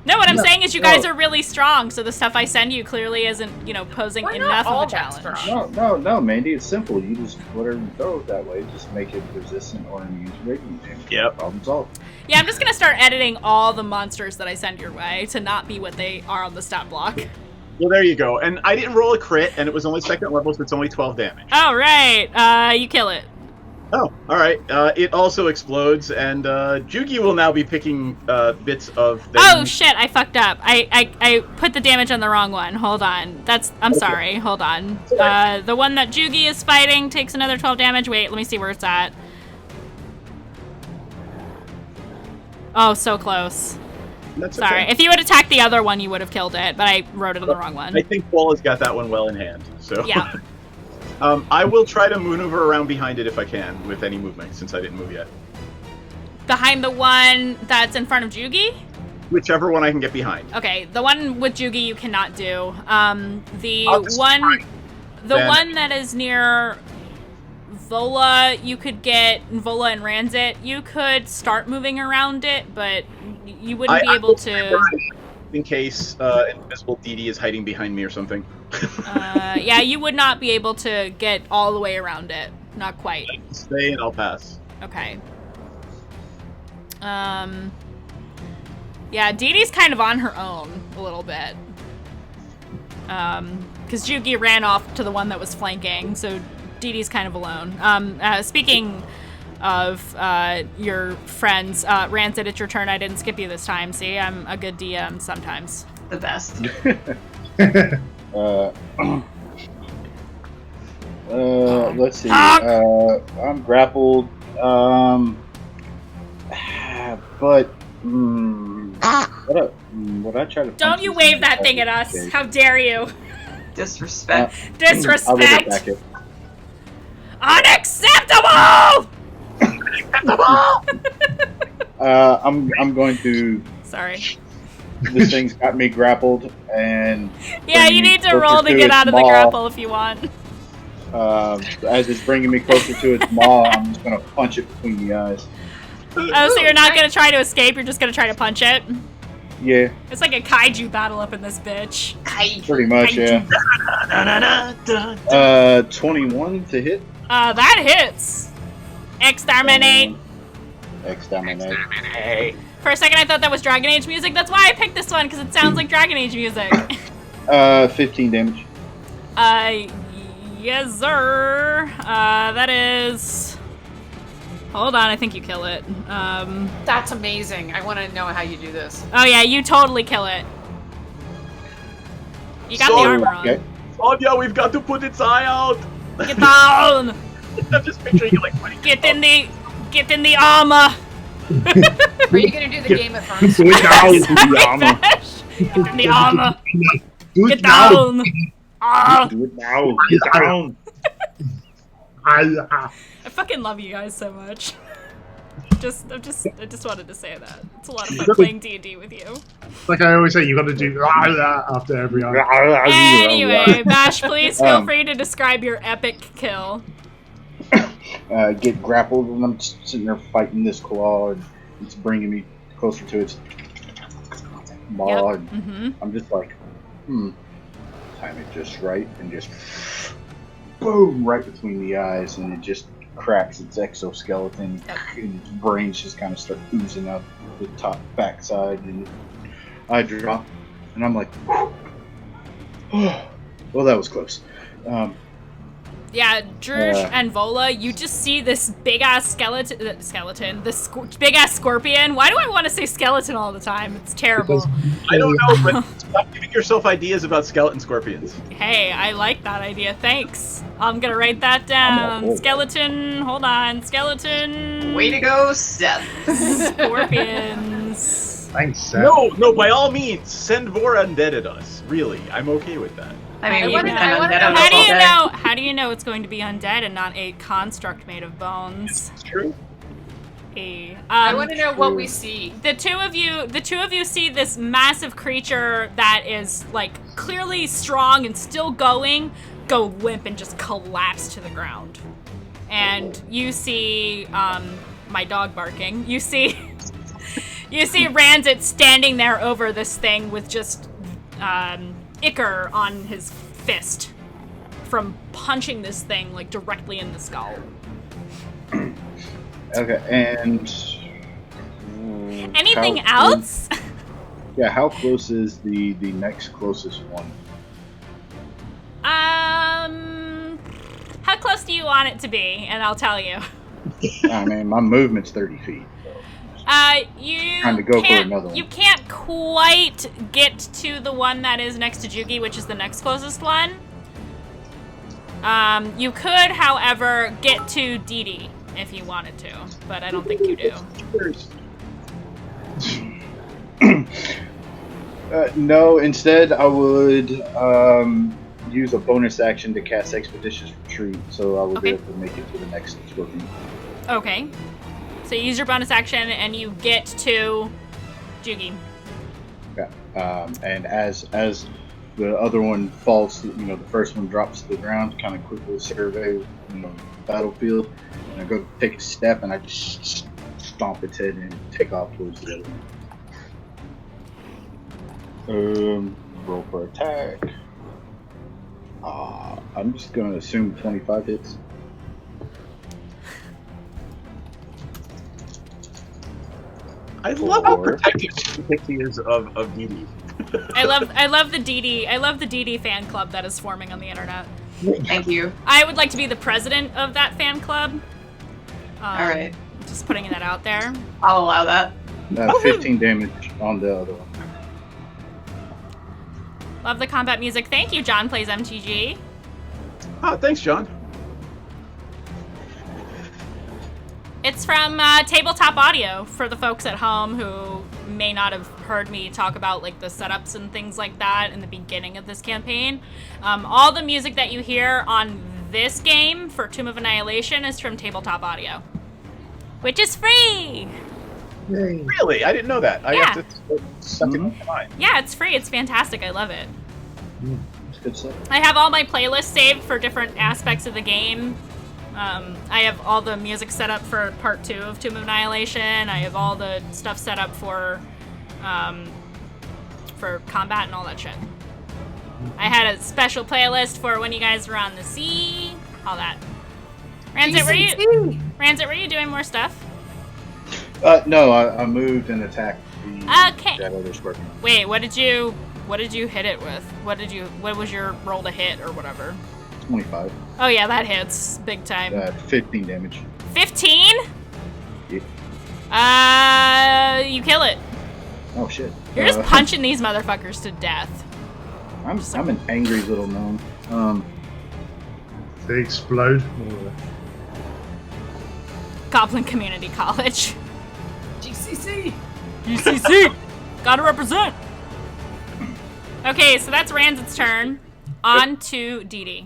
No, what I'm saying is you guys are really strong, so the stuff I send you clearly isn't, posing We're not enough all of a that challenge. strong. No, Mandy, it's simple. You just whatever you throw it that way, just make it resistant or immune to radiant damage. Yep. Problem solved. Yeah, I'm just gonna start editing all the monsters that I send your way to not be what they are on the stat block. Well, there you go. And I didn't roll a crit, and it was only second level, so it's only 12 damage. All right, you kill it. Oh, all right. It also explodes, and Jugi will now be picking bits of things. Oh shit, I fucked up. I put the damage on the wrong one. Hold on. I'm sorry. Hold on. The one that Jugi is fighting takes another 12 damage. Wait, let me see where it's at. Oh, so close. That's Sorry. okay. If you had attacked the other one, you would have killed it, but I wrote it on the wrong one. I think Walla's got that one well in hand. So Yeah. I will try to maneuver around behind it if I can with any movement, since I didn't move yet. Behind the one that's in front of Jugi? Whichever one I can get behind. Okay, the one with Jugi you cannot do. The I'll just one try. Then- one that is near Vola, you could get Vola and Ranzit. You could start moving around it, but you wouldn't be able to. In case invisible DD is hiding behind me or something. Yeah, you would not be able to get all the way around it. Not quite. Stay and I'll pass. Okay. Yeah, Dee Dee's kind of on her own a little bit. Because Jugi ran off to the one that was flanking, so Dee Dee's kind of alone. Speaking of your friends, Rancid, it's your turn. I didn't skip you this time. See, I'm a good DM sometimes. The best. Let's see. I'm grappled. But would I try to? Don't you wave that thing at us! Okay. How dare you! Disrespect. I'll give it Disrespect! back it. Unacceptable! I'm going to. Sorry. This thing's got me grappled, and Yeah, bring you me need to closer roll to get its out of the maw. grapple if you want. As it's bringing me closer to its maw, I'm just gonna punch it between the eyes. Oh, so you're not gonna try to escape, you're just gonna try to punch it? Yeah, It's like a kaiju battle up in this bitch. pretty much. Yeah. 21 to hit. That hits. Exterminate. Exterminate. For a second I thought that was Dragon Age music. That's why I picked this one, because it sounds like Dragon Age music. 15 damage. Yes, sir. That is... Hold on, I think you kill it. That's amazing. I want to know how you do this. Oh yeah, you totally kill it. You got So- the armor on. Okay. Oh yeah, we've got to put its eye out. Get down! I'm just picturing you like putting Get in the armor! Are you going to do the game at first? Do it now. Bash. Get in the armor! Do Get it now. down! Ah. Do it now. Get down. I fucking love you guys so much. I just wanted to say that. It's a lot of fun playing D&D with you. Like I always say, you got to do after every eye. Anyway, Bash, please feel free to describe your epic kill. Get grappled, and I'm just sitting there fighting this claw, and it's bringing me closer to its maw. Yep. And I'm just like, time it just right, and just boom, right between the eyes, and it just cracks its exoskeleton, and its brains just kind of start oozing out the top backside, and I drop, and I'm like, well, that was close. Yeah, Druj and Vola, you just see this big-ass skeleton, this big-ass scorpion. Why do I want to say skeleton all the time? It's terrible. I don't know, but stop giving yourself ideas about skeleton scorpions. Hey, I like that idea. Thanks. I'm gonna write that down. Skeleton, hold on. Skeleton. Way to go, Seth. Scorpions. Thanks, Seth. No, by all means, send more undead at us. Really, I'm okay with that. I mean, I you wanna- can I kind wanna of know get How do all you day. know? How do you know it's going to be undead and not a construct made of bones? It's true. I want to know what we see. The two of you see this massive creature that is like clearly strong and still going, go limp and just collapse to the ground. And you see my dog barking. You see Ranzit standing there over this thing with just ichor on his fist from punching this thing like directly in the skull. Okay, and Anything how- else? Yeah, how close is the next closest one? How close do you want it to be? And I'll tell you. I mean, my movement's 30 feet. You Trying to go for can't, another one. You can't quite get to the one that is next to Jugi, which is the next closest one. You could, however, get to Dee Dee if you wanted to, but I don't think you do. No, instead I would use a bonus action to cast Expeditious Retreat, so I would be Okay. able to make it to the next scorpion. Okay. So you use your bonus action and you get to Jugi. Yeah. And as the other one falls, the first one drops to the ground, kind of quickly survey, the battlefield, and I go take a step and I just stomp its head and take off towards the other one. Roll for attack. I'm just gonna assume 25 hits. I love how protective she is of Didi. I love the DD fan club that is forming on the internet. Thank you. I would like to be the president of that fan club. All right. Just putting that out there. I'll allow that. 15 damage on the other one. Love the combat music. Thank you, John Plays MTG. Oh, thanks, John. It's from Tabletop Audio for the folks at home who may not have heard me talk about like the setups and things like that in the beginning of this campaign. All the music that you hear on this game for Tomb of Annihilation is from Tabletop Audio, which is free. Yay. Really? I didn't know that. I Yeah. have to suck it in mind. Yeah, it's free. It's fantastic. I love it. It's good stuff. I have all my playlists saved for different aspects of the game. I have all the music set up for part 2 of Tomb of Annihilation. I have all the stuff set up for combat and all that shit. I had a special playlist for when you guys were on the sea, all that. Ranzit, were you doing more stuff? No, I moved and attacked Okay. that other scorpion. Wait, what did you hit it with? What was your roll to hit or whatever? 25. Oh yeah, that hits big time. 15 damage. 15? Yeah. You kill it. Oh shit. You're just punching these motherfuckers to death. I'm an angry little gnome. They explode. Goblin Community College. GCC. UCC! Gotta represent! Okay, so that's Ranzit's turn. On to Didi.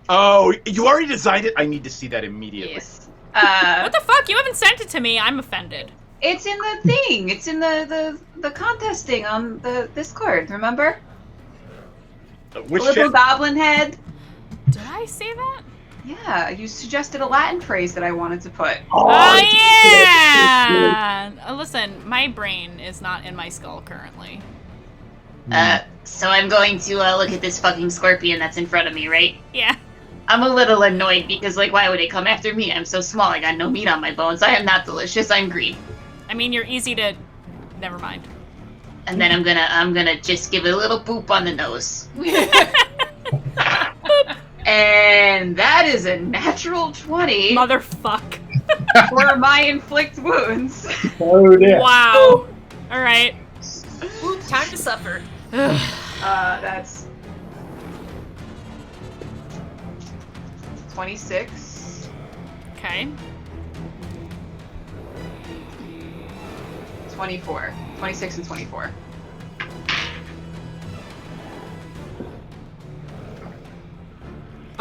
Oh, you already designed it? I need to see that immediately. Yes. What the fuck? You haven't sent it to me. I'm offended. It's in the thing. It's in the contest thing on the Discord. Remember? Which Little channel? goblin head. Did I say that? Yeah, you suggested a Latin phrase that I wanted to put. Oh, yeah! Listen, my brain is not in my skull currently. So I'm going to look at this fucking scorpion that's in front of me, right? Yeah. I'm a little annoyed because, like, why would they come after me? I'm so small, I got no meat on my bones. I am not delicious, I'm green. I mean, you're easy to... Never mind. And then I'm gonna just give it a little boop on the nose. And that is a natural 20 Motherfuck. for my inflict wounds. Oh yeah. Wow. Alright. Ooh, time to suffer. That's 26. Okay. 24. 26 and 24.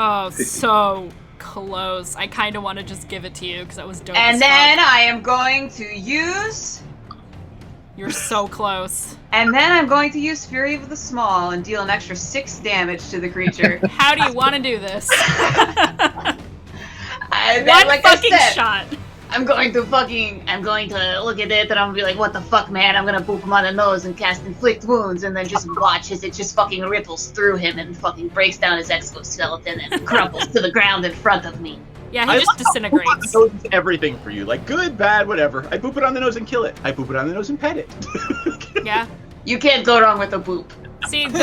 Oh, so close. I kind of want to just give it to you because that was dope. And as then fuck. I am going to use... You're so close. And then I'm going to use Fury of the Small and deal an extra 6 damage to the creature. How do you want to do this? And then, One like fucking I said, shot. I'm going to look at it and I'm gonna be like, what the fuck, man? I'm gonna boop him on the nose and cast Inflict Wounds and then just watch as it just fucking ripples through him and fucking breaks down his exoskeleton and crumples to the ground in front of me. Yeah, I he just love how disintegrates. boop on the nose is everything for you. Like, good, bad, whatever. I boop it on the nose and kill it. I boop it on the nose and pet it. Yeah. You can't go wrong with a boop. See, the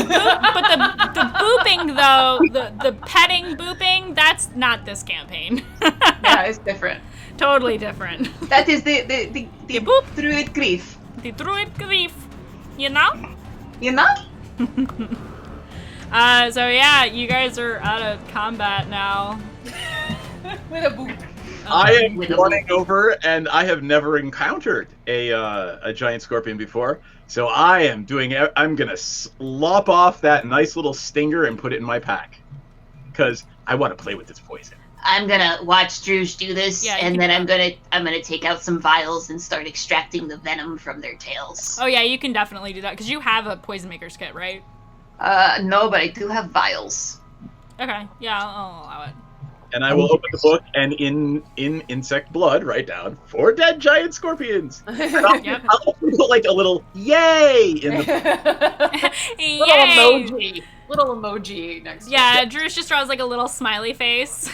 booping though, the petting booping, that's not this campaign. yeah, it's different. Totally different. That is the boop. Druid grief. The druid grief, you know? You know? So yeah, you guys are out of combat now. With a boop. I am running over, and I have never encountered a giant scorpion before. So I'm gonna slop off that nice little stinger and put it in my pack. Because I want to play with this poison. I'm gonna watch Druge do this, Yeah, and then I'm gonna take out some vials and start extracting the venom from their tails. Oh yeah, you can definitely do that because you have a poison maker's kit, right? No, but I do have vials. Okay, yeah, I'll allow it. And I will open the book and in insect blood write down 4 dead giant scorpions. Yep. I'll put like a little yay in the Yay! Little emoji next to Yeah, Drew's just draws like a little smiley face.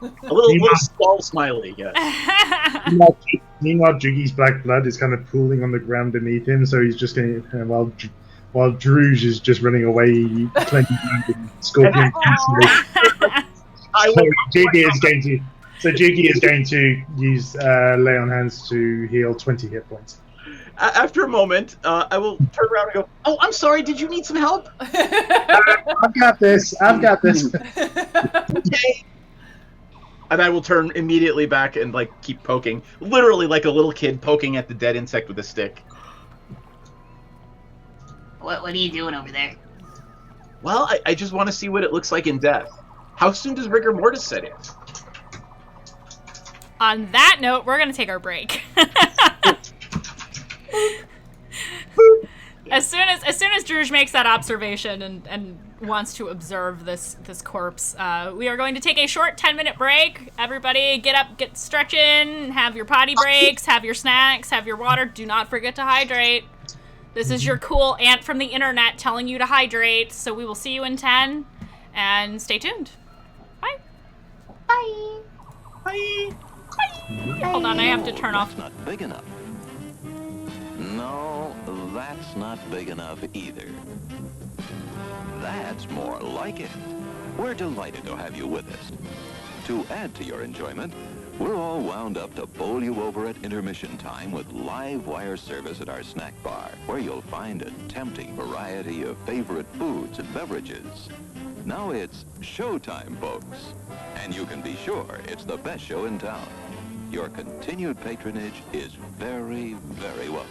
a little small smiley, yes. Meanwhile, Jiggy's black blood is kind of pooling on the ground beneath him, so he's just going while Druge is just running away, plenty of scorpion. Jiggy is going to use lay on hands to heal 20 hit points. After a moment, I will turn around and go, "Oh, I'm sorry. Did you need some help?" I've got this. Okay. And I will turn immediately back and like keep poking, literally like a little kid poking at the dead insect with a stick. What are you doing over there? Well, I just want to see what it looks like in death. How soon does rigor mortis set in? On that note, we're gonna take our break. As soon as Druge makes that observation and wants to observe this corpse, we are going to take a short 10-minute break. Everybody get up, get stretching, have your potty breaks, have your snacks, have your water. Do not forget to hydrate. This is your cool aunt from the internet telling you to hydrate. So we will see you in 10, and stay tuned. Bye. Bye. Bye. Bye. Hold on, I have to turn off. That's not big enough. No, that's not big enough either. That's more like it. We're delighted to have you with us. To add to your enjoyment, we're all wound up to bowl you over at intermission time with live wire service at our snack bar, where you'll find a tempting variety of favorite foods and beverages. Now it's showtime, folks. And you can be sure it's the best show in town. Your continued patronage is very, very welcome.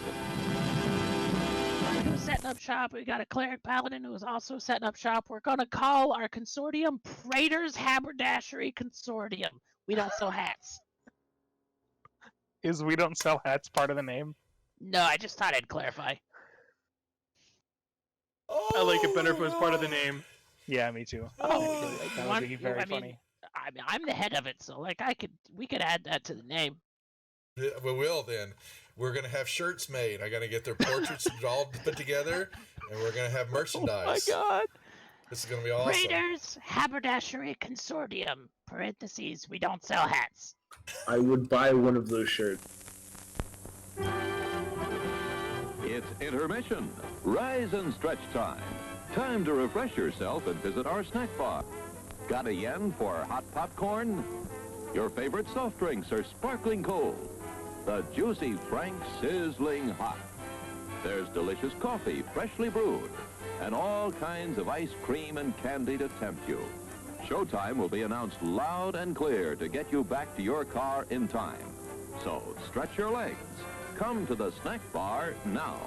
Who's setting up shop? We got a cleric paladin who is also setting up shop. We're going to call our consortium Praetor's Haberdashery Consortium. We don't sell hats. Is we don't sell hats part of the name? No, I just thought I'd clarify. I like it better if it was part of the name. Yeah, me too. Oh, that would be very funny. I'm the head of it, so like we could add that to the name. Yeah, we will then. We're gonna have shirts made. I gotta get their portraits all put together, and we're gonna have merchandise. Oh my god! This is gonna be awesome. Raiders Haberdashery Consortium. Parentheses. We don't sell hats. I would buy one of those shirts. It's intermission. Rise and stretch time. Time to refresh yourself and visit our snack bar. Got a yen for hot popcorn? Your favorite soft drinks are sparkling cold. The juicy Frank sizzling hot. There's delicious coffee, freshly brewed, and all kinds of ice cream and candy to tempt you. Showtime will be announced loud and clear to get you back to your car in time. So stretch your legs. Come to the snack bar now.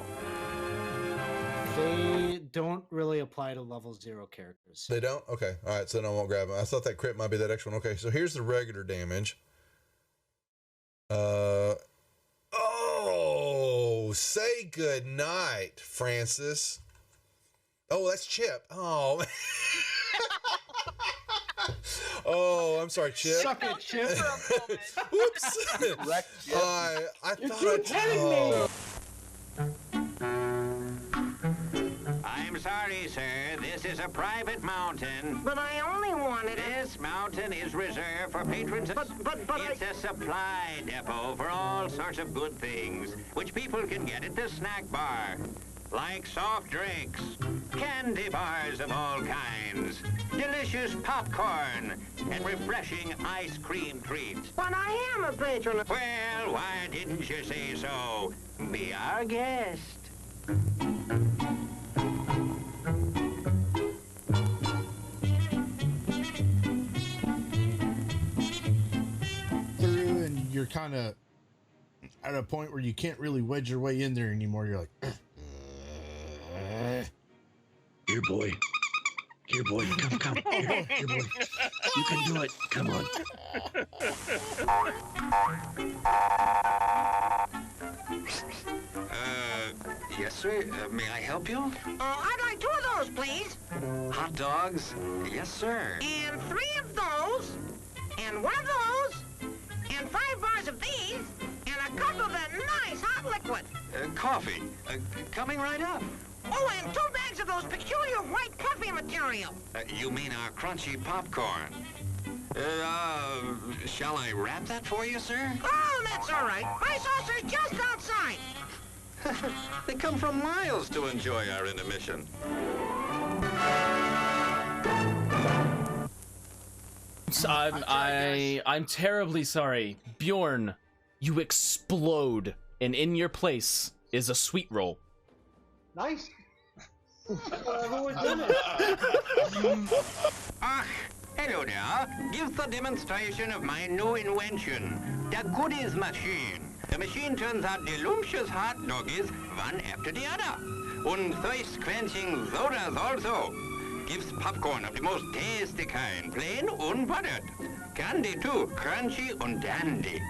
They don't really apply to level 0 characters. They don't? Okay. All right. So then I won't grab them. I thought that crit might be that extra one. Okay. So here's the regular damage. Oh, say good night, Francis. Oh, that's Chip. Oh. Oh, I'm sorry, Chip. Suck it, Chip. Whoops. I thought kidding me. I'm sorry, sir. This is a private mountain. But I only wanted This mountain is reserved for patrons. But it's a supply depot for all sorts of good things, which people can get at the snack bar. Like soft drinks, candy bars of all kinds, delicious popcorn, and refreshing ice cream treats. But I am a patron. Well, why didn't you say so? Be our guest. Through and you're kind of at a point where you can't really wedge your way in there anymore. You're like, Here, boy. Here, boy. Come. Here, boy. You can do it. Come on. Yes, sir. May I help you? I'd like 2 of those, please. Hot dogs? Yes, sir. And 3 of those. And 1 of those. And 5 bars of these. And a cup of that nice hot liquid. Coffee. Coming right up. Oh, and 2 bags of those peculiar white puffy material. You mean our crunchy popcorn? Shall I wrap that for you, sir? Oh, that's all right. My saucer's just outside. They come from miles to enjoy our intermission. I'm terribly sorry. Bjorn, you explode, and in your place is a sweet roll. Nice. Hello there. Give the demonstration of my new invention, the goodies machine. The machine turns out delicious hot doggies one after the other. And thirst-quenching sodas also. Gives popcorn of the most tasty kind, plain unbuttered. Candy too, crunchy and dandy.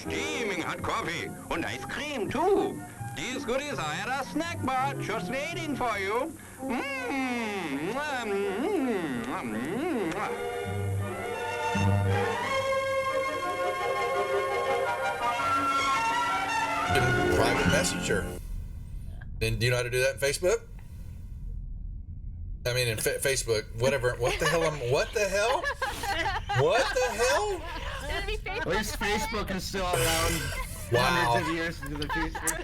Steaming hot coffee and ice cream too. These goodies are at a snack bar just waiting for you. Private messenger. And do you know how to do that in Facebook? I mean, in Facebook, whatever. What the hell? What the hell? What the hell? At least Facebook is still around Wow. hundreds of years into the future.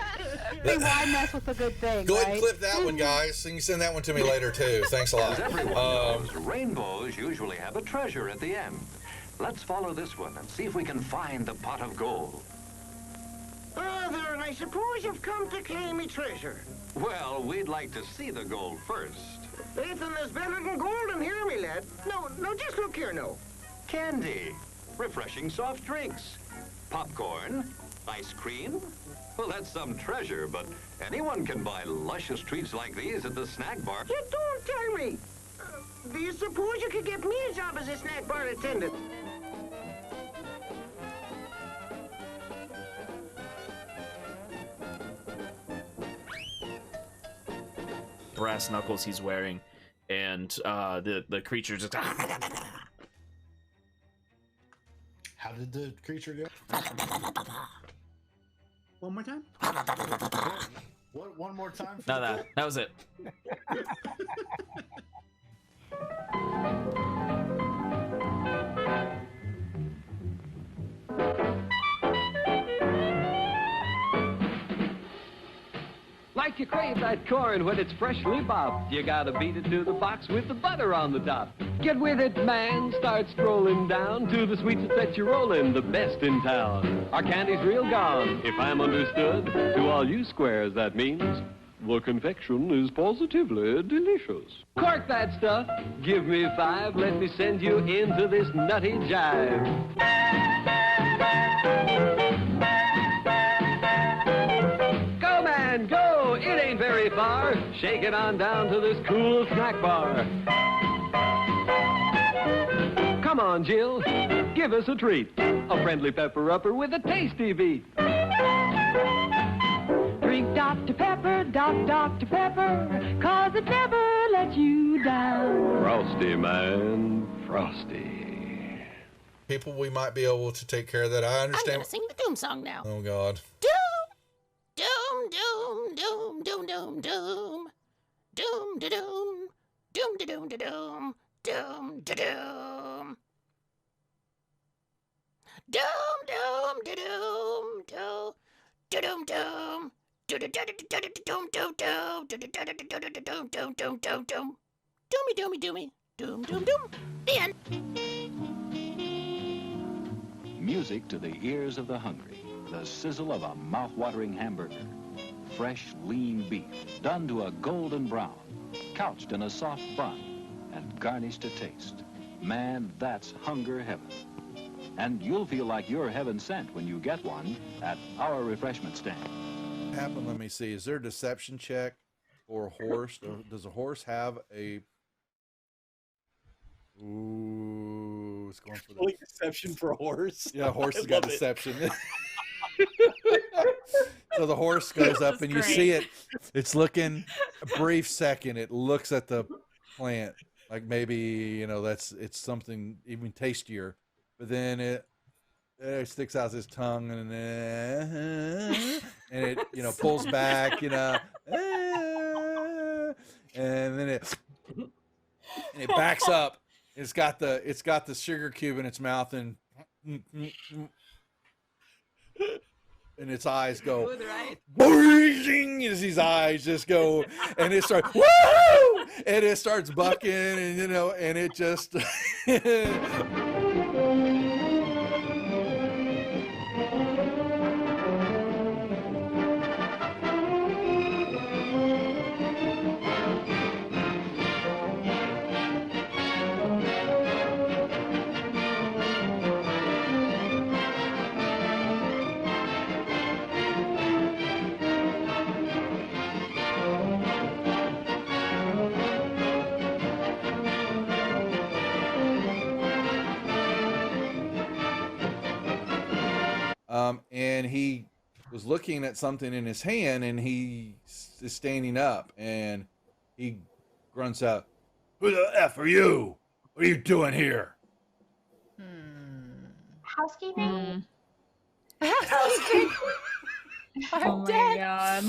Hey, why mess with a good thing? Go ahead and right? clip that one, guys. And you can send that one to me later, too. Thanks a lot. As everyone knows, rainbows usually have a treasure at the end. Let's follow this one and see if we can find the pot of gold. Father, I suppose you've come to claim me treasure. Well, we'd like to see the gold first. Ethan, there's better than gold in here, me lad. No, just look here, no. Candy, refreshing soft drinks, popcorn, ice cream. Well, that's some treasure, but anyone can buy luscious treats like these at the snack bar. You don't tell me. Do you suppose you could get me a job as a snack bar attendant? Brass knuckles he's wearing, and the creature just. How did the creature go? One more time? What? One more time? No, that was it. Like you crave that corn when it's freshly bobbed, you gotta beat it to the box with the butter on the top. Get with it, man, start strolling down to the sweets that set you rolling, the best in town. Our candy's real gone, if I'm understood. To all you squares, that means the confection is positively delicious. Cork that stuff, give me 5, let me send you into this nutty jive. Go, man, go! It ain't very far. Shake it on down to this cool snack bar. Come on, Jill, give us a treat. A friendly pepper-upper with a tasty beat. Drink Dr. Pepper, Dr. Pepper, 'cause it never lets you down. Frosty, man, frosty. People, we might be able to take care of that. I I'm understand. gonna sing the Doom song now. Oh, God. Doom, doom, doom, doom, doom, doom, doom, doom, da doom, doom, da doom, da doom, doom, da doom, doom, doom, da doom, doom, da doom, doom. Doomy doomy, doom doom doom. The end. Music to the ears of the hungry. The sizzle of a mouth-watering hamburger. Fresh, lean beef, done to a golden brown, couched in a soft bun, and garnished to taste. Man, that's hunger heaven. And you'll feel like you're heaven sent when you get one at our refreshment stand. Happen, let me see. Is there a deception check? for a horse? Does a horse have a? Ooh, it's going for the deception for a horse. Yeah, horse I has got love it. deception. So the horse goes up, and you see it. It's looking a brief second. It looks at the plant like maybe it's something even tastier, but then it sticks out his tongue and it pulls back, and then it backs up. It's got the sugar cube in its mouth and its eyes go boing as his eyes just go, and it starts woo, and it starts bucking, and and it just and he was looking at something in his hand, and he is standing up, and he grunts out, "Who the F are you? What are you doing here?" Housekeeping? Housekeeping? Oh my god.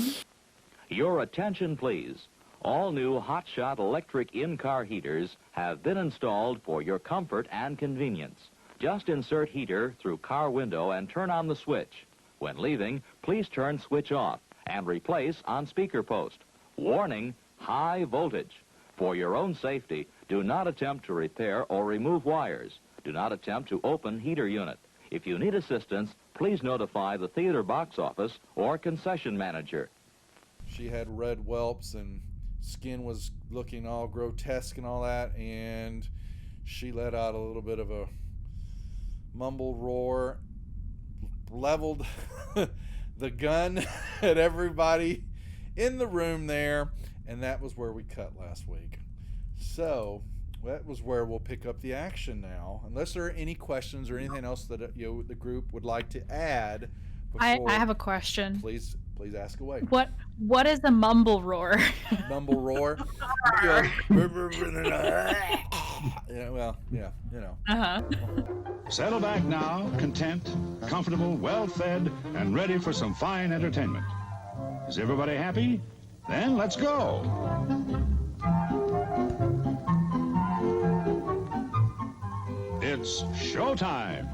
Your attention, please. All new hotshot electric in-car heaters have been installed for your comfort and convenience. Just insert heater through car window and turn on the switch. When leaving, please turn switch off and replace on speaker post. Warning, high voltage. For your own safety, do not attempt to repair or remove wires. Do not attempt to open heater unit. If you need assistance, please notify the theater box office or concession manager. She had red whelps and skin was looking all grotesque and all that, and she let out a little bit of a mumbled roar, leveled the gun at everybody in the room there, and that was where we cut last week. So that was where we'll pick up the action now, unless there are any questions or anything else that the group would like to add. I have a question. Please ask away. What is a mumble roar? Mumble roar. Settle back now, content, comfortable, well-fed, and ready for some fine entertainment. Is everybody happy? Then let's go. It's showtime.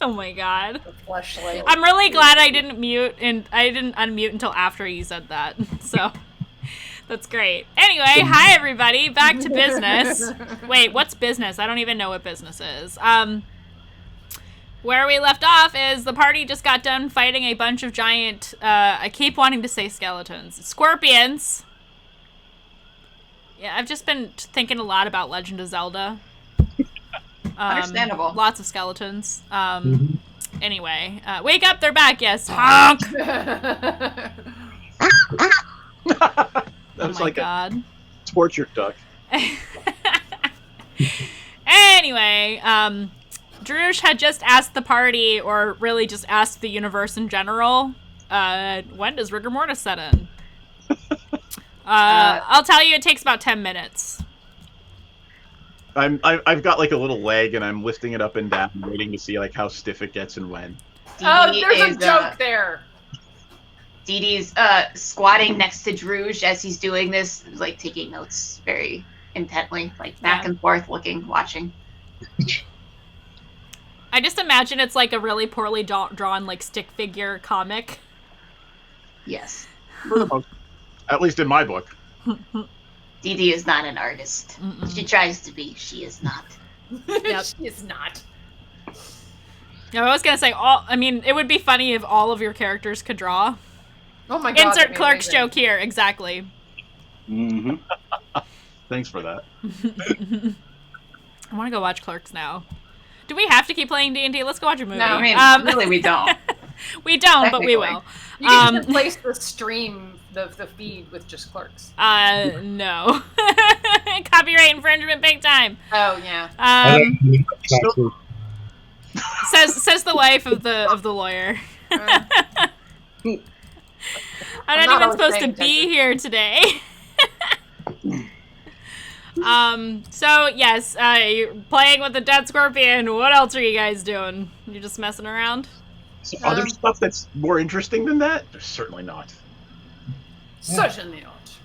Oh my god. The fleshlight. I'm really glad I didn't mute and I didn't unmute until after you said that. So that's great. Anyway, hi everybody. Back to business. Wait, what's business? I don't even know what business is. Where we left off is the party just got done fighting a bunch of giant, I keep wanting to say skeletons. Scorpions. Yeah, I've just been thinking a lot about Legend of Zelda. Understandable. Lots of skeletons. Anyway, wake up, they're back, yes. Honk! That was my god. A torture duck. Anyway, Drush had just asked the party, or really just asked the universe in general, when does rigor mortis set in? I'll tell you, it takes about 10 minutes. I've got like a little leg, and I'm lifting it up and down, waiting to see like how stiff it gets and when. Oh, there's a joke there. Dee Dee's squatting next to Druge as he's doing this, like taking notes very intently, like back and forth, looking, watching. I just imagine it's like a really poorly drawn like stick figure comic. Yes. For the most, at least in my book. Dee Dee is not an artist. She tries to be. She is not. Yep. She is not. I was gonna say it would be funny if all of your characters could draw. Oh my god. Insert Clerk's joke here, exactly. Mm-hmm. Thanks for that. I want to go watch Clerks now. Do we have to keep playing D&D? Let's go watch a movie. No, I mean, really we don't. We don't, but we will. You can just replace the stream, the feed with just Clerks. No. Copyright infringement big time. Oh, yeah. Says the wife of the lawyer. I'm not even supposed to be here today. So yes, you're playing with the dead scorpion. What else are you guys doing? You're just messing around? Other stuff that's more interesting than that? Certainly not. Certainly not.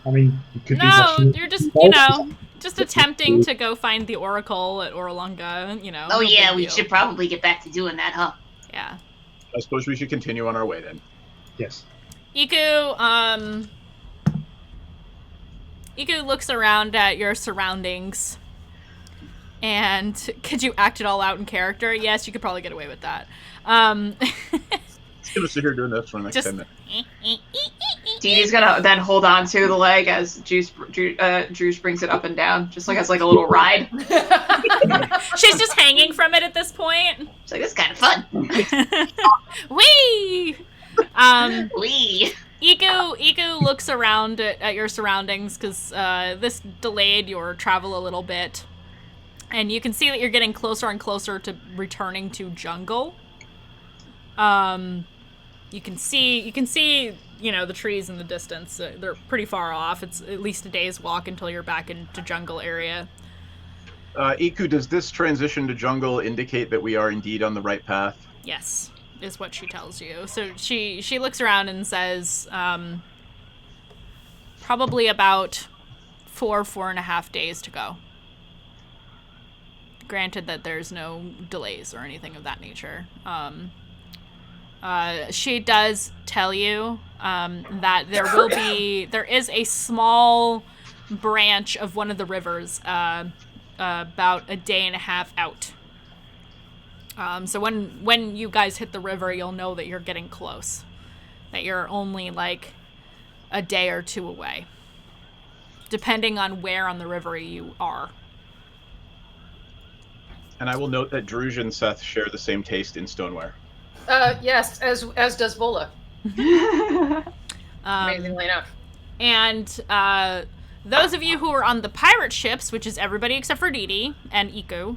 I mean, you could be No, watching- you're just attempting to go find the Oracle at Orolunga, Oh no yeah, big we deal. should probably get back to doing that, huh? Yeah. I suppose we should continue on our way then. Yes. Iku looks around at your surroundings. And could you act it all out in character? Yes, you could probably get away with that. Just gonna sit here doing this for the next 10 minutes. Dee Dee's gonna then hold on to the leg as Juice brings it up and down, just like as like a little ride. She's just hanging from it at this point. It's like, this is kind of fun. Whee! Wee! Iku looks around at your surroundings because this delayed your travel a little bit. And you can see that you're getting closer and closer to returning to jungle. You can see, the trees in the distance. They're pretty far off. It's at least a day's walk until you're back into jungle area. Iku, does this transition to jungle indicate that we are indeed on the right path? Yes, is what she tells you. So she looks around and says, probably about 4.5 days to go. Granted that there's no delays or anything of that nature. She does tell you that there is a small branch of one of the rivers about a day and a half out. So when you guys hit the river, you'll know that you're getting close. That you're only like a day or two away. Depending on where on the river you are. And I will note that Druj and Seth share the same taste in stoneware. Yes, as does Vola. Amazingly enough. And those of you who are on the pirate ships, which is everybody except for Dee Dee and Iku.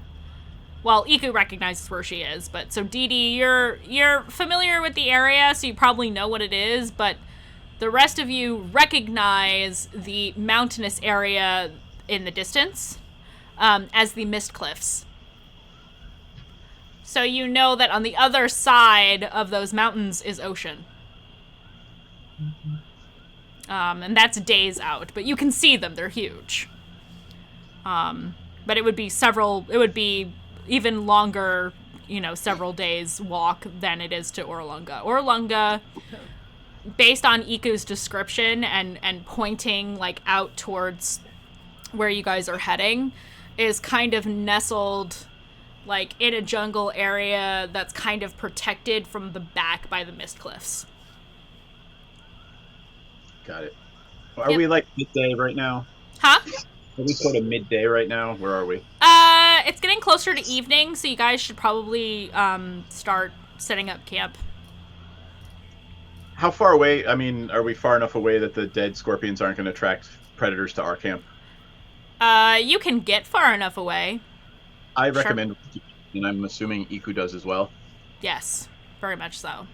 Well, Iku recognizes where she is, but so Dee Dee, you're familiar with the area, so you probably know what it is, but the rest of you recognize the mountainous area in the distance as the Mist Cliffs. So you know that on the other side of those mountains is ocean. And that's days out, but you can see them, they're huge. But it would be even longer, several days walk than it is to Orolunga. Orolunga, based on Iku's description and pointing like out towards where you guys are heading, is kind of nestled like in a jungle area that's kind of protected from the back by the Mist Cliffs. Got it. Are we like midday right now? Huh? Are we sort of midday right now? Where are we? It's getting closer to evening, so you guys should probably start setting up camp. How far away? I mean, are we far enough away that the dead scorpions aren't going to attract predators to our camp? You can get far enough away. I recommend, and I'm assuming Iku does as well. Yes, very much so.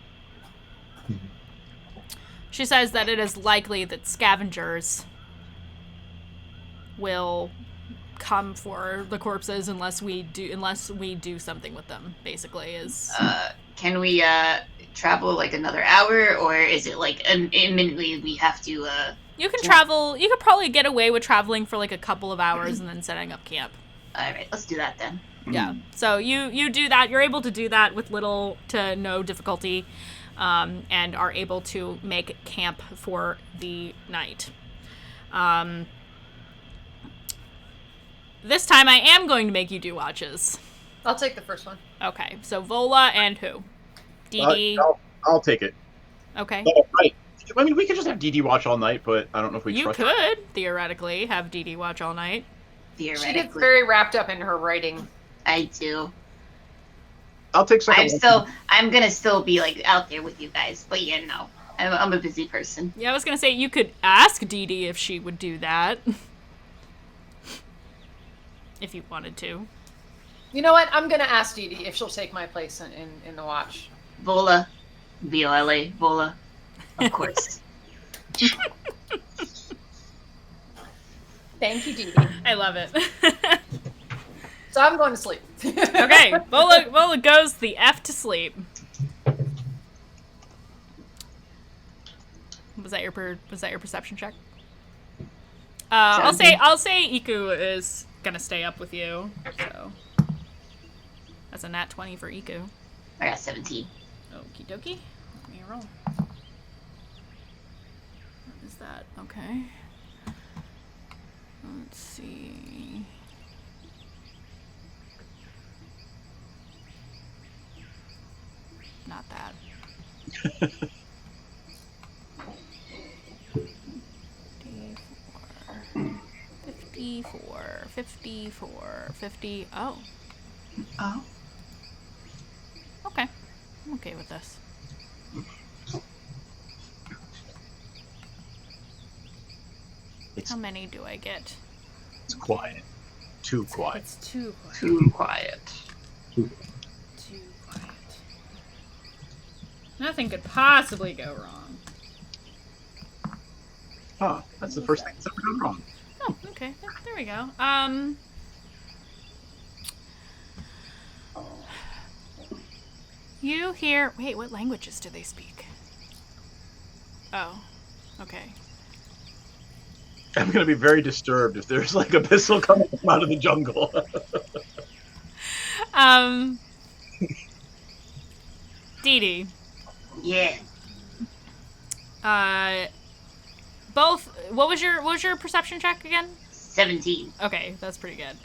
She says that it is likely that scavengers will come for the corpses unless we do something with them. Basically, is can we travel like another hour, or is it like imminently we have to? You can travel. You could probably get away with traveling for like a couple of hours and then setting up camp. All right, let's do that then. Yeah. So you do that. You're able to do that with little to no difficulty, and are able to make camp for the night. This time I am going to make you do watches. I'll take the first one. Okay, so Vola and who? DD. I'll take it. Okay. Oh, right. I mean, we could just have DD watch all night, but I don't know if we You trust her. could, theoretically, have DD watch all night. She gets very wrapped up in her writing. I do. I'll take second. I'm gonna still be like out there with you guys, but yeah, no, I'm a busy person. Yeah, I was gonna say you could ask DD if she would do that. If you wanted to. You know what? I'm gonna ask Dee Dee if she'll take my place in the watch. Vola. V-O-L-A. Vola. Of course. Thank you, Dee Dee. I love it. So I'm going to sleep. Okay, Vola goes the F to sleep. Was that your perception check? I'll say Iku is gonna stay up with you. So that's a nat 20 for Iku. I got 17. Okie dokie. Let me roll. What is that? Okay. Let's see. Not that. 54, 50. Oh. Oh. Okay. I'm okay with this. How many do I get? It's quiet. Too quiet. It's too quiet. Too quiet. Too quiet. Nothing could possibly go wrong. Huh. That's the first thing that's ever gone wrong. Oh, okay. There we go. You hear... Wait, what languages do they speak? Oh, okay. I'm gonna be very disturbed if there's like abyssal coming out of the jungle. Dee Dee. Yeah. Both. What was your perception check again? 17. Okay, that's pretty good.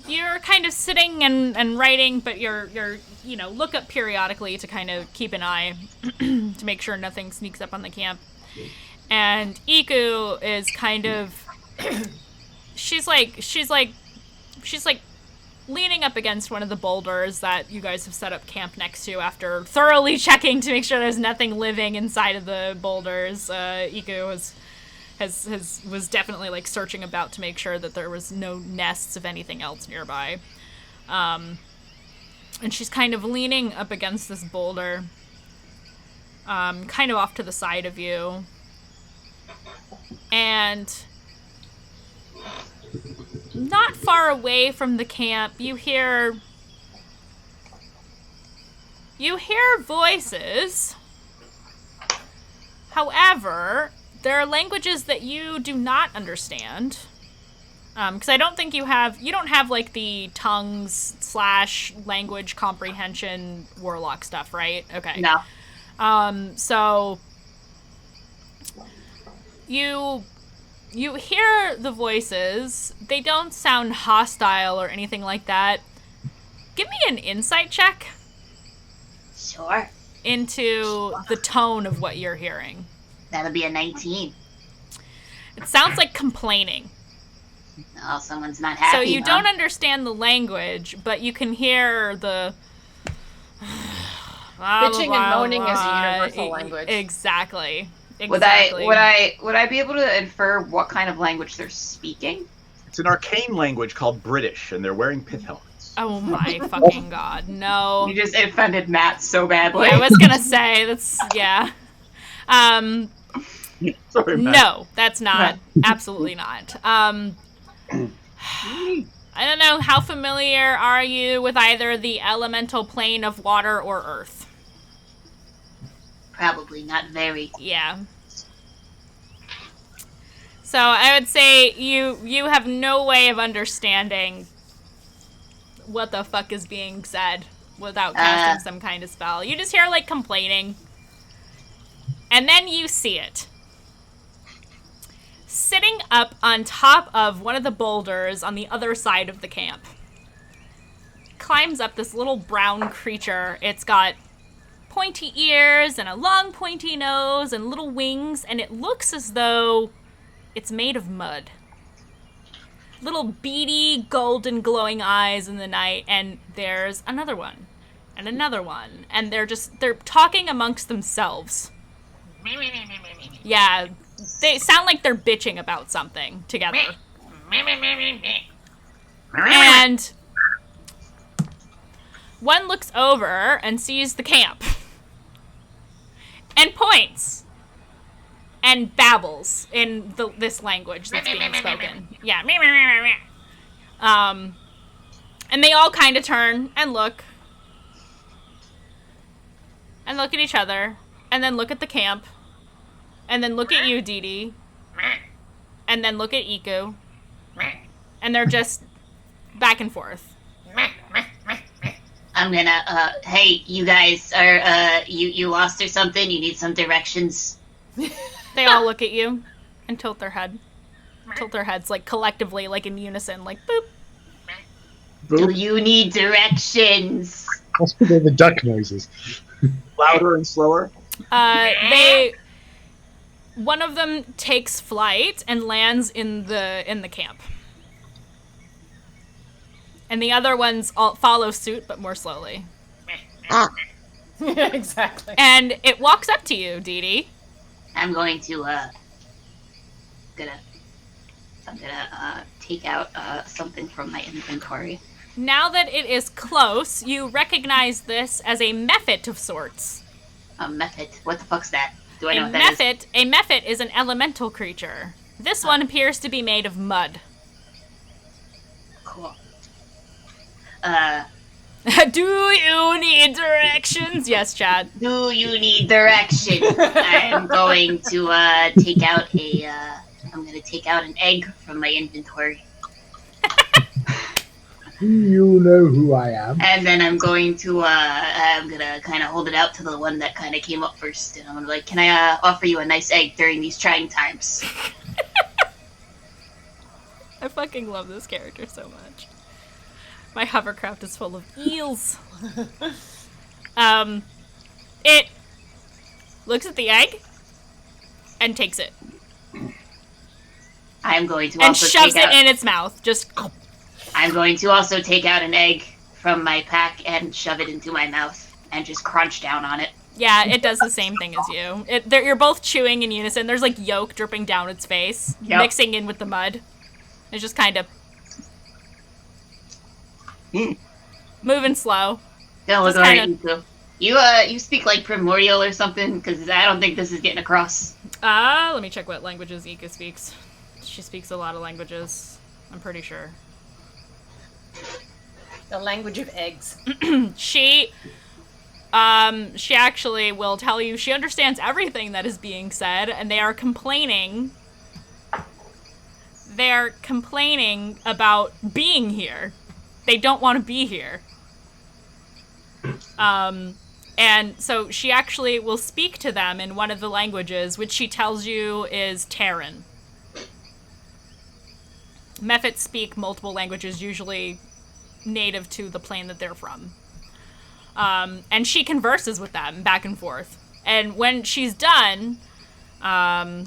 You're kind of sitting and writing, but you're look up periodically to kind of keep an eye to make sure nothing sneaks up on the camp. And Iku is kind of she's like leaning up against one of the boulders that you guys have set up camp next to after thoroughly checking to make sure there's nothing living inside of the boulders. Iku was definitely like searching about to make sure that there was no nests of anything else nearby. And she's kind of leaning up against this boulder, kind of off to the side of you. And not far away from the camp, you hear voices. However, there are languages that you do not understand. Because I don't think you don't have like the tongues / language comprehension warlock stuff, right? Okay. No. So you hear the voices. They don't sound hostile or anything like that. Give me an insight check. Sure. Into the tone of what you're hearing. That'll be a 19. It sounds like complaining. Oh, someone's not happy. So you don't understand the language, but you can hear the bitching and moaning is a universal language. Exactly. Would I be able to infer what kind of language they're speaking? It's an arcane language called British, and they're wearing pith helmets. Oh my fucking god, no. You just offended Matt so badly. Yeah, I was gonna say, that's, yeah. Sorry, Matt. No, that's not. Absolutely not. I don't know, how familiar are you with either the elemental plane of water or earth? Probably not very. Yeah. So I would say you have no way of understanding what the fuck is being said without casting some kind of spell. You just hear like complaining. And then you see it. Sitting up on top of one of the boulders on the other side of the camp climbs up, this little brown creature. It's got pointy ears and a long pointy nose and little wings, and it looks as though it's made of mud. Little beady, golden glowing eyes in the night, and there's another one. And another one. And they're talking amongst themselves. Yeah, they sound like they're bitching about something together. And one looks over and sees the camp. And points. And babbles in this language that's being spoken. Yeah. And they all kind of turn and look. And look at each other. And then look at the camp. And then look at you, Dee Dee. And then look at Iku. And they're just back and forth. I'm gonna, hey, you guys are, you lost or something? You need some directions? They all look at you and tilt their head. Tilt their heads, like, collectively, like, in unison, like, boop. Do you need directions? Let's put in the duck noises. Louder and slower. One of them takes flight and lands in the camp. And the other ones all follow suit, but more slowly. Yeah, exactly. And it walks up to you, Dee Dee. I'm going to, take out, something from my inventory. Now that it is close, you recognize this as a mephit of sorts. A mephit? What the fuck's that? Do I know what that is? A mephit is an elemental creature. This one appears to be made of mud. Cool. Do you need directions? Yes, Chad. Do you need direction? I'm going to take out an egg from my inventory. Do you know who I am? And then I'm going to kind of hold it out to the one that kind of came up first, and I'm gonna be like, can I offer you a nice egg during these trying times? I fucking love this character so much. My hovercraft is full of eels. It looks at the egg and takes it. I'm going to and also shoves take it out, in its mouth. Just. I'm going to also take out an egg from my pack and shove it into my mouth and just crunch down on it. Yeah, it does the same thing as you. You're both chewing in unison. There's like yolk dripping down its face, mixing in with the mud. It's just kind of moving slow. Don't look Just alright, Iku. You speak like primordial or something, because I don't think this is getting across. Let me check what languages Iku speaks. She speaks a lot of languages, I'm pretty sure. The language of eggs. She actually will tell you she understands everything that is being said, and they are complaining. They're complaining about being here. They don't want to be here. And so she actually will speak to them in one of the languages, which she tells you is Terran. Mephits speak multiple languages, usually native to the plane that they're from. And she converses with them back and forth. And when she's done, she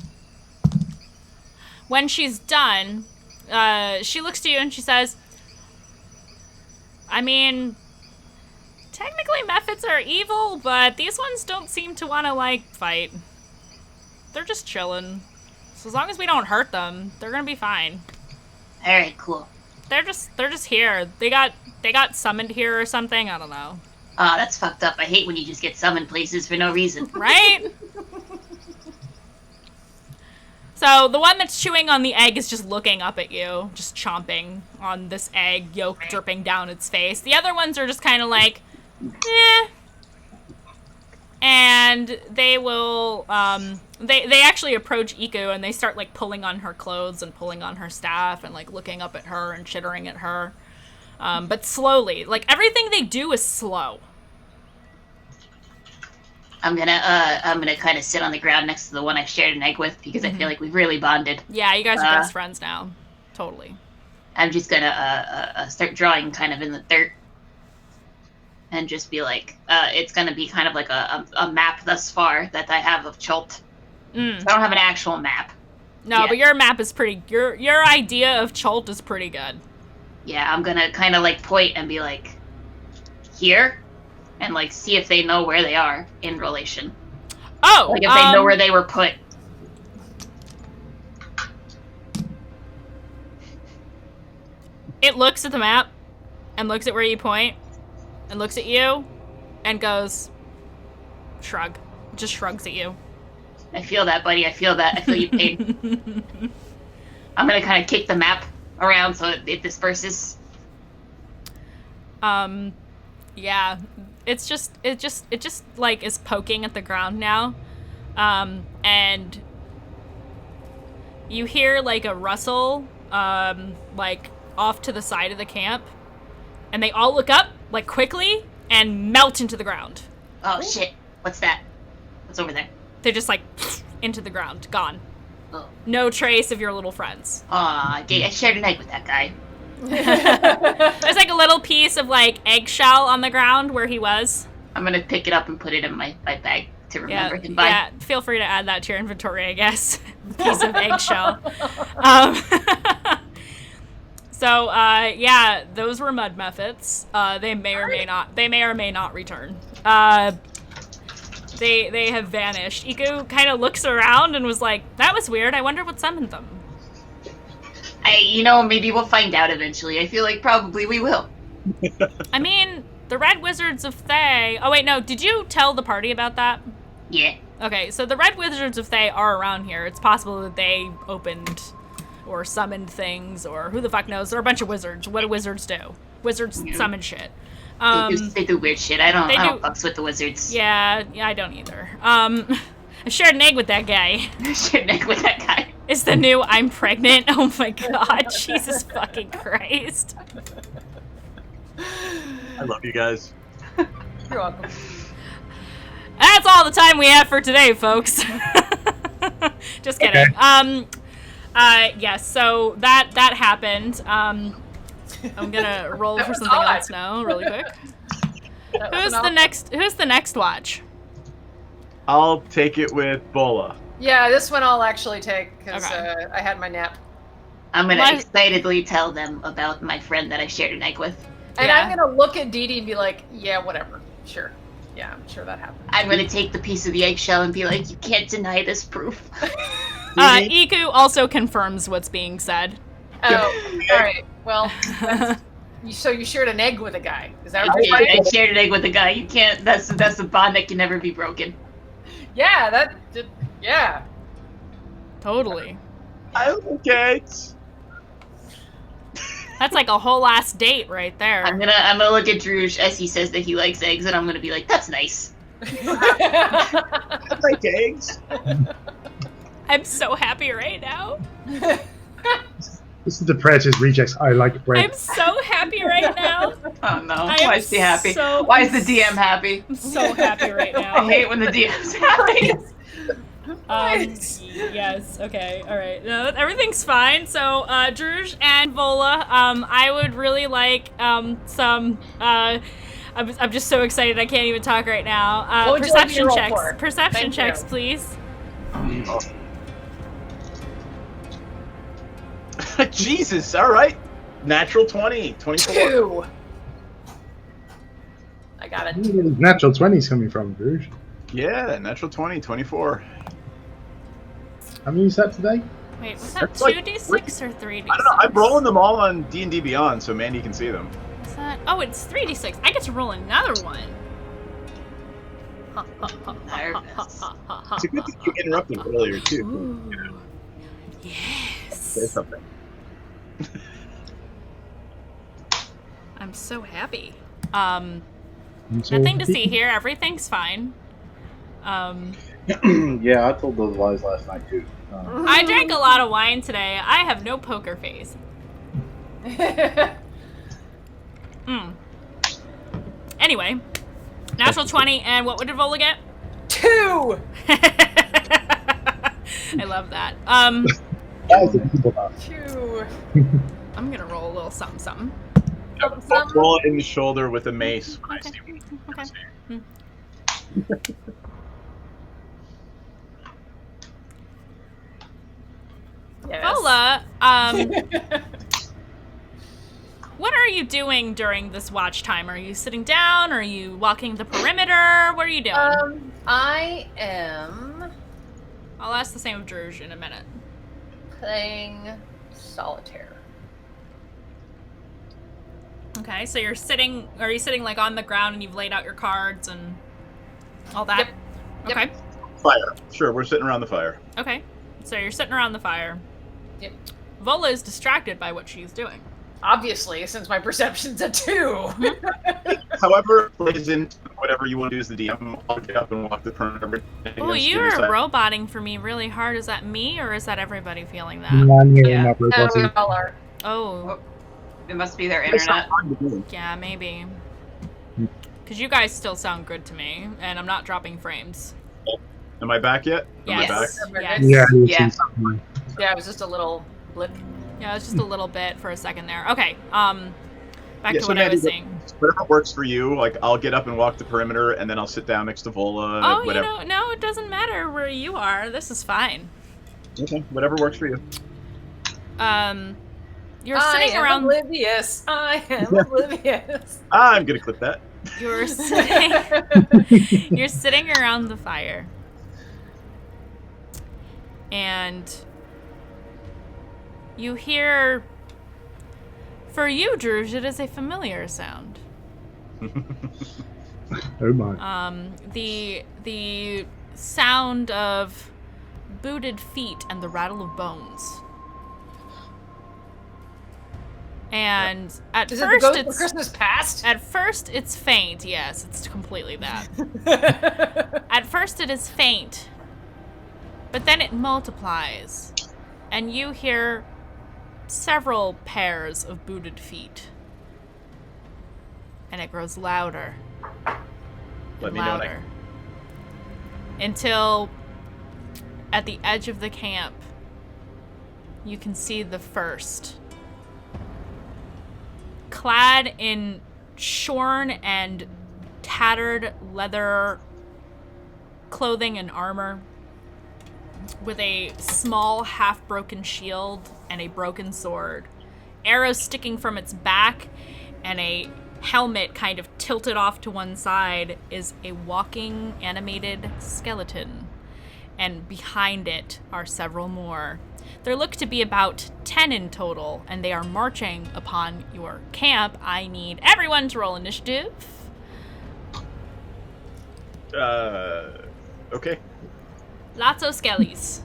looks to you and she says, I mean, technically Mephits are evil, but these ones don't seem to want to, like, fight. They're just chilling. So as long as we don't hurt them, they're gonna be fine. Alright, cool. They're just here. They got summoned here or something, I don't know. Oh, that's fucked up. I hate when you just get summoned places for no reason. Right? So the one that's chewing on the egg is just looking up at you, just chomping on this egg, yolk dripping down its face. The other ones are just kind of like, eh. And they will, they actually approach Iku and they start, like, pulling on her clothes and pulling on her staff and, like, looking up at her and chittering at her. But slowly. Like, everything they do is slow. I'm gonna kind of sit on the ground next to the one I shared an egg with because I feel like we've really bonded. Yeah, you guys are best friends now. Totally. I'm just gonna start drawing kind of in the dirt and just be like, it's gonna be kind of like a map thus far that I have of Chult. Mm. So I don't have an actual map. No, yet. but your map is pretty. Your idea of Chult is pretty good. Yeah, I'm gonna kind of like point and be like, here, and like see if they know where they are in relation. Oh, like if they know where they were put. It looks at the map, and looks at where you point, and looks at you, and goes, shrug. Just shrugs at you. I feel that, buddy. I feel that. I feel you pain. I'm gonna kind of kick the map around so it disperses. Yeah. It just like is poking at the ground now. And you hear like a rustle, like off to the side of the camp, and they all look up like quickly and melt into the ground. Oh shit! What's that? What's over there? They're just like into the ground, gone. Oh. No trace of your little friends. Aw, I shared an egg with that guy. There's like a little piece of like eggshell on the ground where he was. I'm gonna pick it up and put it in my bag to remember him by. Yeah, feel free to add that to your inventory, I guess. Piece of eggshell. So, yeah, those were mud methods. They may or may not return. They have vanished. Iku kind of looks around and was like, that was weird. I wonder what summoned them. Maybe we'll find out eventually. I feel like probably we will. I mean, the Red Wizards of Thay... Oh, wait, no. Did you tell the party about that? Yeah. Okay, so the Red Wizards of Thay are around here. It's possible that they opened or summoned things, or who the fuck knows. They're a bunch of wizards. What do wizards do? Wizards summon shit. They do weird shit. I don't fucks with the wizards. Yeah, I don't either. I shared an egg with that guy. Shared an egg with that guy. It's the new I'm pregnant. Oh my god, Jesus fucking Christ. I love you guys. You're welcome. That's all the time we have for today, folks. Just kidding. Okay. Yes, so that happened. I'm gonna roll for something else now, really quick. Who's the next watch? I'll take it with Bola. Yeah, this one I'll actually take because I had my nap. I'm gonna excitedly tell them about my friend that I shared an egg with. And I'm gonna look at Dee Dee and be like, yeah, whatever. Sure. Yeah, I'm sure that happened. I'm gonna take the piece of the eggshell and be like, you can't deny this proof. Iku also confirms what's being said. Oh, alright. Well, so you shared an egg with a guy. Is that what you're saying? I shared an egg with a guy. You can't, that's a bond that can never be broken. Yeah, yeah. Totally. Okay. That's like a whole ass date right there. I'm gonna look at Druge as he says that he likes eggs, and I'm gonna be like, that's nice. I like eggs. I'm so happy right now. This is the Predator's Rejects. I like bread. I'm so happy right now. Oh no, why is he happy? So, why is the DM happy? I'm so happy right now. I hate when the DM's happy. Yes, okay, alright. No, everything's fine. So, Druge and Vola, I would really like, some, I'm just so excited I can't even talk right now. Perception checks. Perception checks, please. Jesus, alright. Natural 20, 24. 2. I got it. Where are these natural 20s coming from, Bruce? Yeah, natural 20, 24. How many is that today? Wait, was that 2d6 or 3d6? I don't know, I'm rolling them all on D&D Beyond so Mandii can see them. Is that... Oh, it's 3d6. I get to roll another one. It's a good thing you interrupted earlier, too. Yes. Say something. I'm so happy. Nothing to see here. Everything's fine. Yeah, I told those lies last night too. I drank a lot of wine today. I have no poker face. Anyway, natural 20, and what did Vola get? 2. I love that. 2. I'm gonna roll a little something. I'll roll it in the shoulder with a mace when I see Okay. Vola, what are you doing during this watch time? Are you sitting down? Are you walking the perimeter? What are you doing? I am I'll ask the same of Druge in a minute. playing solitaire. Okay, so you're sitting. Are you sitting like on the ground and you've laid out your cards and all that? Yep. Okay. fire. Sure, we're sitting around the fire. Okay. So you're sitting around the fire. Yep. Vola is distracted by what she's doing. Obviously, since my perception's a 2. However, it plays into whatever you want to do as the DM. I'll get up and walk the perimeter. Oh, you are roboting for me really hard. Is that me or is that everybody feeling that? Yeah. we all are. Oh. It must be their internet. Yeah, maybe. Because you guys still sound good to me, and I'm not dropping frames. Am I back yet? Yes. Am I back? Yes. Yeah, it was just a little blip. Yeah, it was just a little bit for a second there. Okay, back to So what I was Mandii, saying. whatever works for you, like I'll get up and walk the perimeter, and then I'll sit down next to Vola. Oh, whatever. you know, no, it doesn't matter where you are. This is fine. Okay, whatever works for you. You're sitting around. Oblivious. I am oblivious. I'm gonna clip that. You're sitting. You're sitting around the fire, and you hear. For you, Druge, it is a familiar sound. Oh my. The sound of booted feet and the rattle of bones. And at Is it the first ghost of it's Christmas past? At first it's faint, yes, it's completely that. At first it is faint. But then it multiplies. And you hear several pairs of booted feet. And it grows louder. Let me know when louder. Until at the edge of the camp you can see the first. Clad in shorn and tattered leather clothing and armor, with a small half-broken shield and a broken sword, arrows sticking from its back, and a helmet kind of tilted off to one side, is a walking animated skeleton. And behind it are several more. There look to be about 10 in total, and they are marching upon your camp. I need everyone to roll initiative. Okay. Lots of skellies.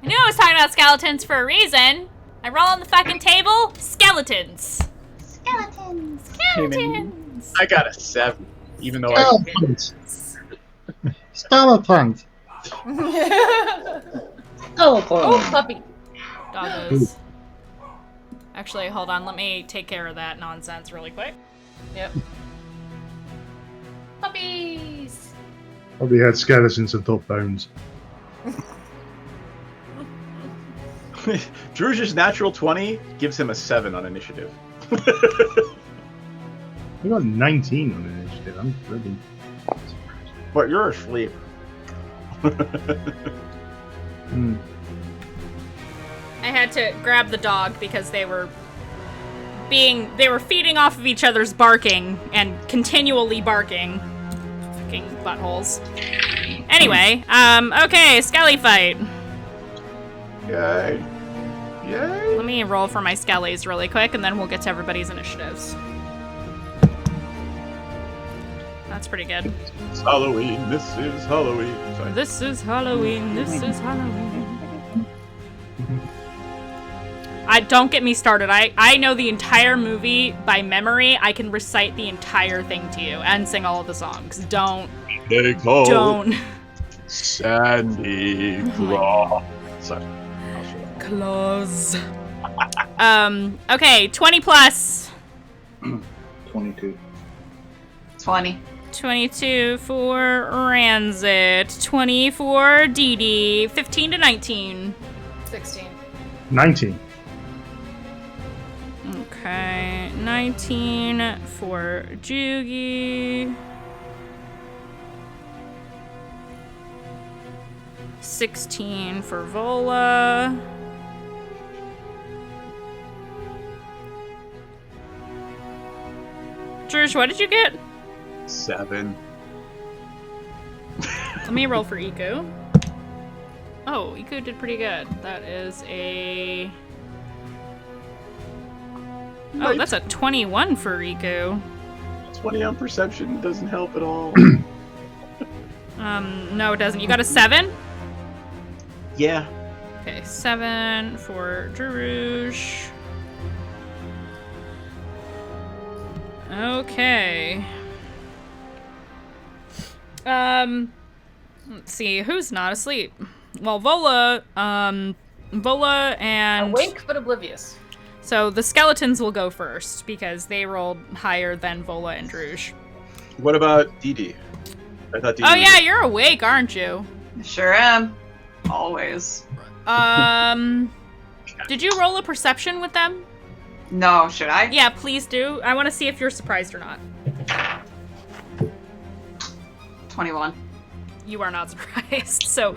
I knew I was talking about skeletons for a reason. I roll on the fucking table. Skeletons. Skeletons. Skeletons. I got a 7, even though Skeletons. Skeletons. Oh, puppy. Doggos. Actually, hold on. Let me take care of that nonsense really quick. Yep. Puppies. Probably had skeletons and thought bones. Druge's natural 20 gives him a 7 on initiative. I got 19 on initiative. I'm really. But you're asleep. I had to grab the dog because they were feeding off of each other's barking and continually barking. Fucking buttholes. Anyway, okay, skelly fight. Yay. Yay. Let me roll for my skellies really quick and then we'll get to everybody's initiatives. That's pretty good. It's Halloween. This is Halloween. Sorry. This is Halloween. This is Halloween. Don't get me started. I know the entire movie by memory. I can recite the entire thing to you and sing all of the songs. Don't. They call Don't. Sandy Claw. Sorry. Claws. Okay, 20 plus. 22. 20. 22 for Ranzit. 20 for Dee Dee. 15 to 19. 16. 19. Okay, 19 for Jugi. 16 for Vola. Druge, what did you get? 7. Let me roll for Iku. Oh, Iku did pretty good. That is a... Oh, that's a 21 for Iku. 20 on perception doesn't help at all. No, it doesn't. You got a 7? Yeah. Okay, 7 for Druge. Okay. Let's see, who's not asleep? Well, Vola and... Awake but oblivious. So the skeletons will go first, because they rolled higher than Vola and Druge. What about Didi? I thought Didi Oh was- yeah, you're awake, aren't you? Sure am. Always. Did you roll a perception with them? No, should I? Yeah, please do. I want to see if you're surprised or not. 21. You are not surprised. So,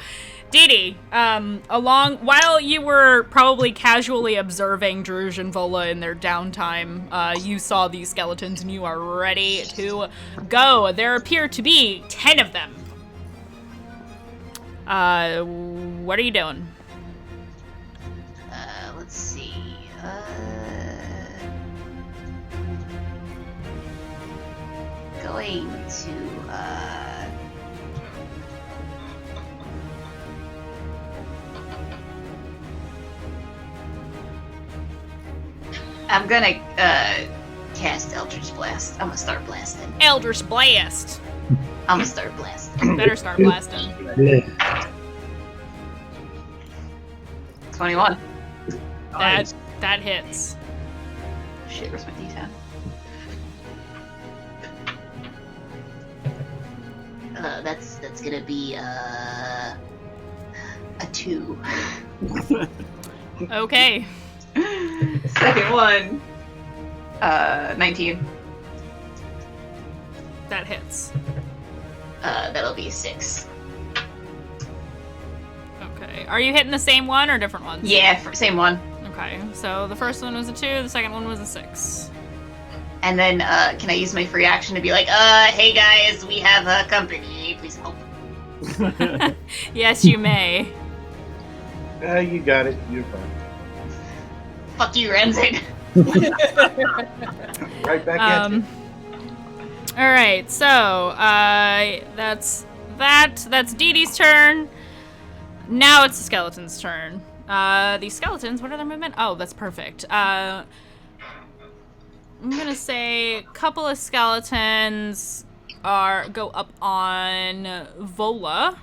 Didi, while you were probably casually observing Druge and Vola in their downtime, you saw these skeletons and you are ready to go. There appear to be 10 of them. What are you doing? Let's see. Going to, I'm gonna, cast Eldritch Blast. I'm gonna start blasting. Eldritch Blast. I'm gonna start blasting. Better start blasting. 21. That hits. Shit, where's my D10? That's gonna be, a 2. Okay. Second one. 19. That hits. That'll be a 6. Okay. Are you hitting the same one or different ones? Yeah, same one. Okay. So the first one was a 2, the second one was a 6. And then, can I use my free action to be like, hey guys, we have a company, please help. Yes, you may. You got it. You're fine. Fuck you, Renzen. Right back at you. All right, so that's Didi's turn. Now it's the skeleton's turn. These skeletons, what are their movement? Oh, that's perfect. I'm gonna say a couple of skeletons go up on Vola.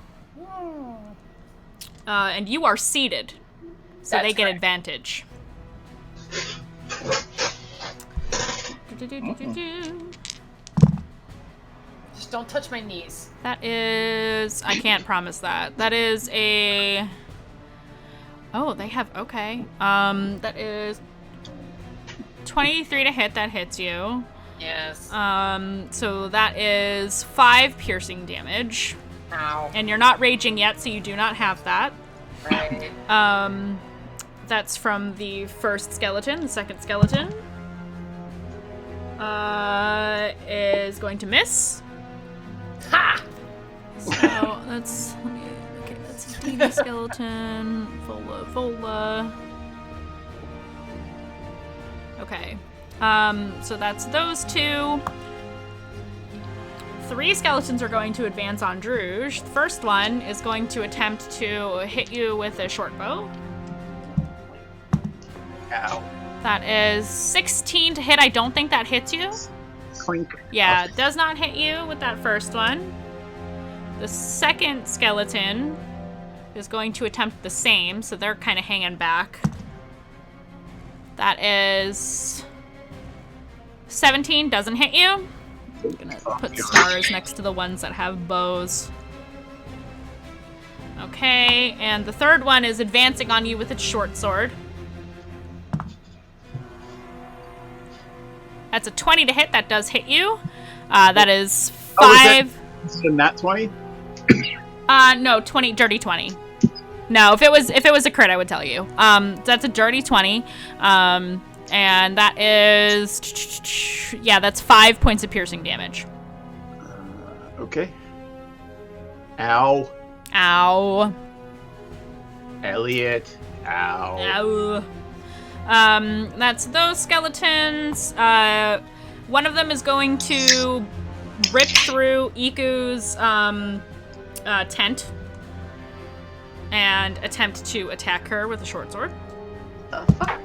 And you are seated, so they get advantage. Just don't touch my knees. That is... I can't promise that. That is a... Oh, they have... Okay. That is 23 to hit. That hits you. Yes. So that is 5 piercing damage. Ow. And you're not raging yet, so you do not have that. Right. That's from the first skeleton. The second skeleton is going to miss. Ha! So that's Didi skeleton, Vola. Okay. So that's those 2. 3 skeletons are going to advance on Druge. The first one is going to attempt to hit you with a short bow. Ow. That is 16 to hit. I don't think that hits you. Clink. Yeah, it does not hit you with that first one. The second skeleton is going to attempt the same, so they're kind of hanging back. That is 17, doesn't hit you. I'm gonna put stars next to the ones that have bows. Okay, and the third one is advancing on you with its short sword. That's a 20 to hit. That does hit you. That is 5. Oh, is that nat 20? No, 20, dirty 20. No, if it was a crit, I would tell you. That's a dirty 20. And that is, yeah, that's 5 points of piercing damage. Okay. Ow. Ow. Elliot. Ow. Ow. That's those skeletons. One of them is going to rip through Iku's tent and attempt to attack her with a short sword. The fuck?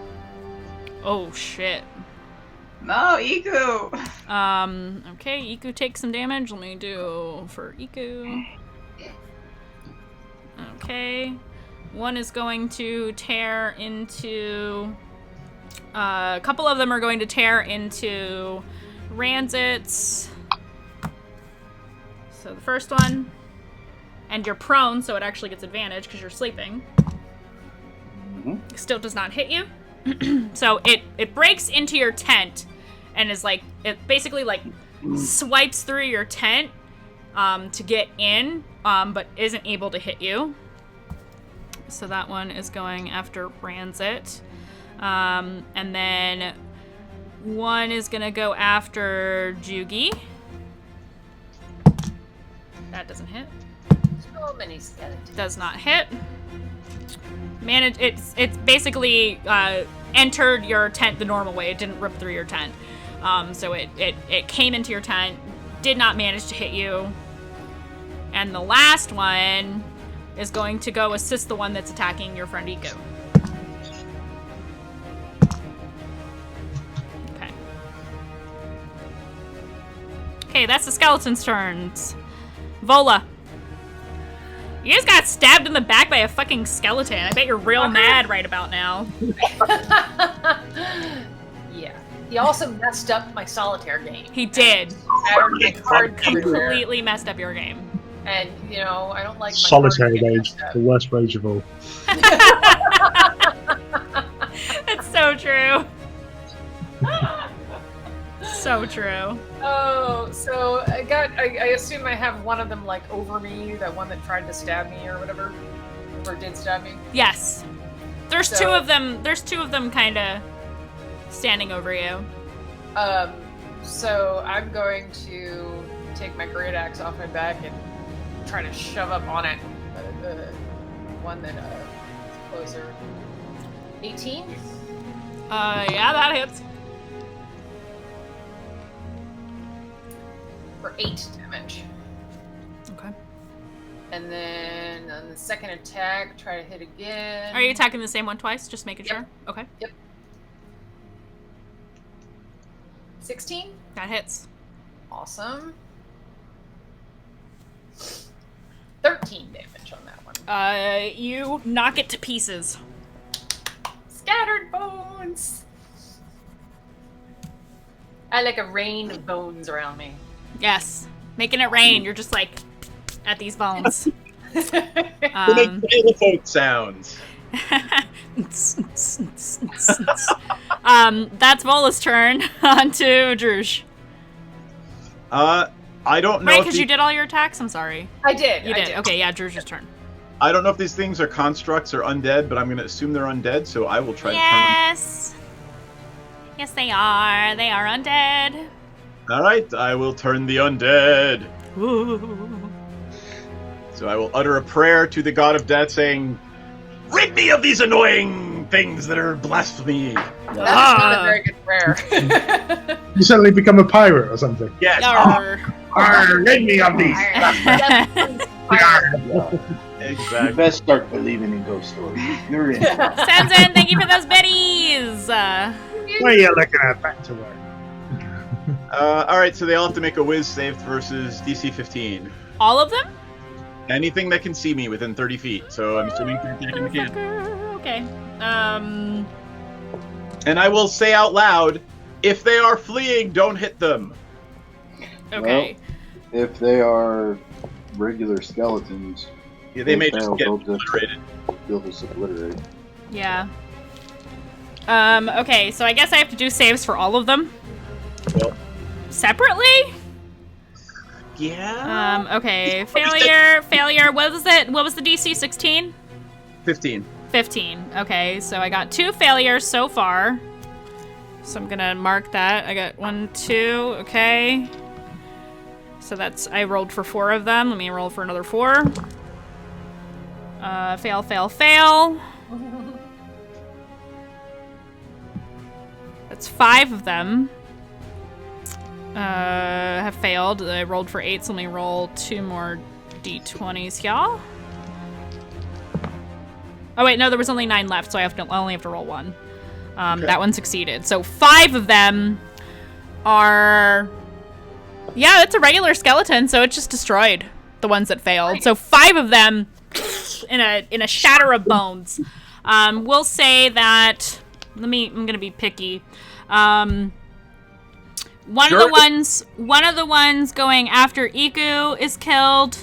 Oh shit. No, Iku. Okay, Iku takes some damage. Let me do for Iku. Okay. One is going to tear into... a couple of them are going to tear into Ranzit's. So the first one. And you're prone, so it actually gets advantage because you're sleeping. Still does not hit you. So it breaks into your tent and is like, it basically like swipes through your tent to get in, but isn't able to hit you. So that one is going after Ranzit. And then one is gonna go after Jugi. That doesn't hit. So many skeletons. Does not hit. It's basically entered your tent the normal way. It didn't rip through your tent. So it came into your tent, did not manage to hit you. And the last one is going to go assist the one that's attacking your friend Iku. Okay. Okay, that's the skeleton's turns. Vola. You guys got stabbed in the back by a fucking skeleton. I bet you're real mad right about now. Yeah. He also messed up my solitaire game. He did. Completely messed up your game. And, you know, I don't like my Solitary cards rage, the worst rage of all. That's so true. So true. Oh, so I assume I have one of them like over me, that one that tried to stab me or whatever, or did stab me. Yes. There's two of them. There's two of them kind of standing over you. So I'm going to take my great axe off my back and try to shove up on it. The one that is closer. 18? Yeah, that hits. For 8 damage. Okay. And then on the second attack, try to hit again. Are you attacking the same one twice? Just making sure? Okay. Yep. 16? That hits. Awesome. 13 damage on that one. You knock it to pieces. Scattered bones! I like a rain of bones around me. Yes. Making it rain. You're just like at these bones. They make telephone sounds. That's Vola's turn. On to Drush. I don't know. Right, because you did all your attacks? I'm sorry. I did. You did. Okay, yeah, Drush's turn. I don't know if these things are constructs or undead, but I'm going to assume they're undead, so I will try to turn Yes. Yes, they are. They are undead. them. Alright, I will turn the undead. So I will utter a prayer to the god of death saying, rid me of these annoying things that are blasphemy. That's not a very good prayer. You suddenly become a pirate or something. Yes. Rid me of these. Exactly. You best start believing in ghost stories. You're in. Senzen, thank you for those biddies. What are you looking at? Back to work. Alright, so they all have to make a whiz save versus DC 15. All of them? Anything that can see me within 30 feet, so I'm assuming they can. Okay. And I will say out loud, if they are fleeing, don't hit them. Okay. Well, if they are regular skeletons, yeah, they may just get they'll obliterated. They'll just obliterate. Yeah. Okay, so I guess I have to do saves for all of them. separately? Yeah. Okay. Failure. What was it? What was the DC? 16? 15. 15. Okay, so I got 2 failures so far. So I'm gonna mark that. I got 1, 2. Okay. So I rolled for 4 of them. Let me roll for another 4. Fail, fail, fail. That's 5 of them. Have failed. I rolled for 8, so let me roll 2 more d20s, y'all. Oh wait, no, there was only 9 left, so I only have to roll 1. Okay. That one succeeded. So 5 of them are... Yeah, it's a regular skeleton, so it just destroyed the ones that failed. So 5 of them in a shatter of bones. We'll say that... I'm gonna be picky. One of the ones going after Iku is killed.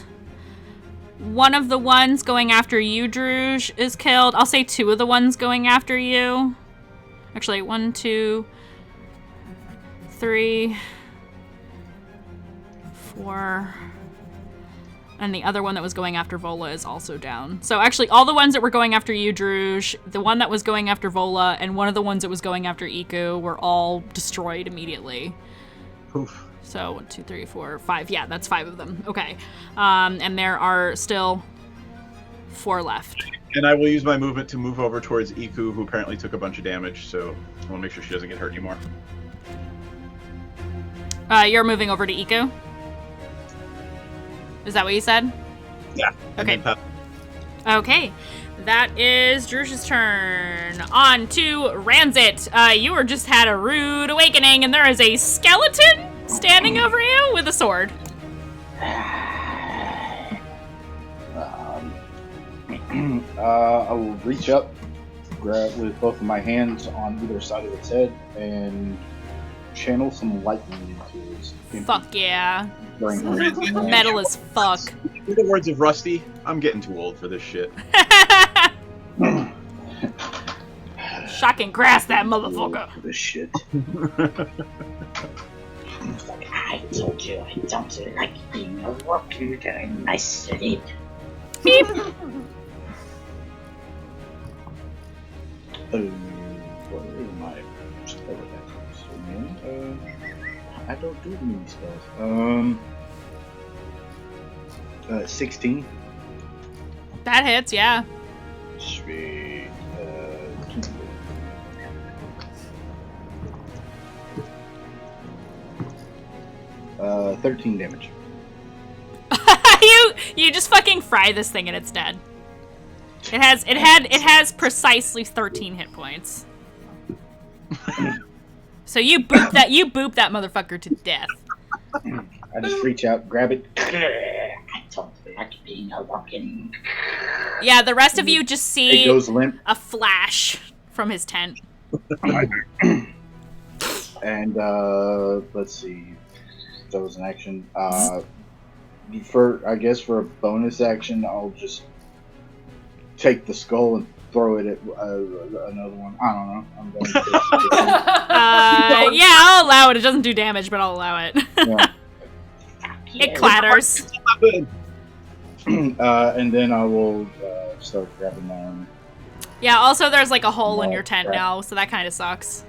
One of the ones going after you, Druge, is killed. I'll say 2 of the ones going after you. Actually, 1, 2, 3, 4. And the other one that was going after Vola is also down. So actually, all the ones that were going after you, Druge, the one that was going after Vola, and one of the ones that was going after Iku were all destroyed immediately. Poof. So 1, 2, 3, 4, 5. Yeah, that's 5 of them. Okay. And there are still 4 left. And I will use my movement to move over towards Iku, who apparently took a bunch of damage, so I want to make sure she doesn't get hurt anymore. You're moving over to Iku? Is that what you said? Yeah. Okay. Okay. That is Druge's turn. On to Ranzit. You were just had a rude awakening, and there is a skeleton standing over you with a sword. I will reach up, grab with both of my hands on either side of its head, and channel some lightning into its... Fuck yeah. Metal Metal as fuck. In the words of Rusty, I'm getting too old for this shit. Shock and grass that motherfucker. For this shit. I told you I don't like being a worker during my sleep. Beep. What is my spell attack? I don't do many spells. 16. That hits, yeah. Sweet. 13 damage. You just fucking fry this thing and it's dead. It has precisely 13 hit points. So you boop that motherfucker to death. I just reach out, grab it. I don't like being a walking. Yeah, the rest of you just see it goes limp. A flash from his tent. And let's see. That was an action. For a bonus action, I'll just take the skull and throw it at another one. I don't know. I'm going to yeah, I'll allow it. It doesn't do damage, but I'll allow it. Yeah. It clatters. And then I will start grabbing my armor. Yeah, also there's like a hole in your tent now, so that kind of sucks.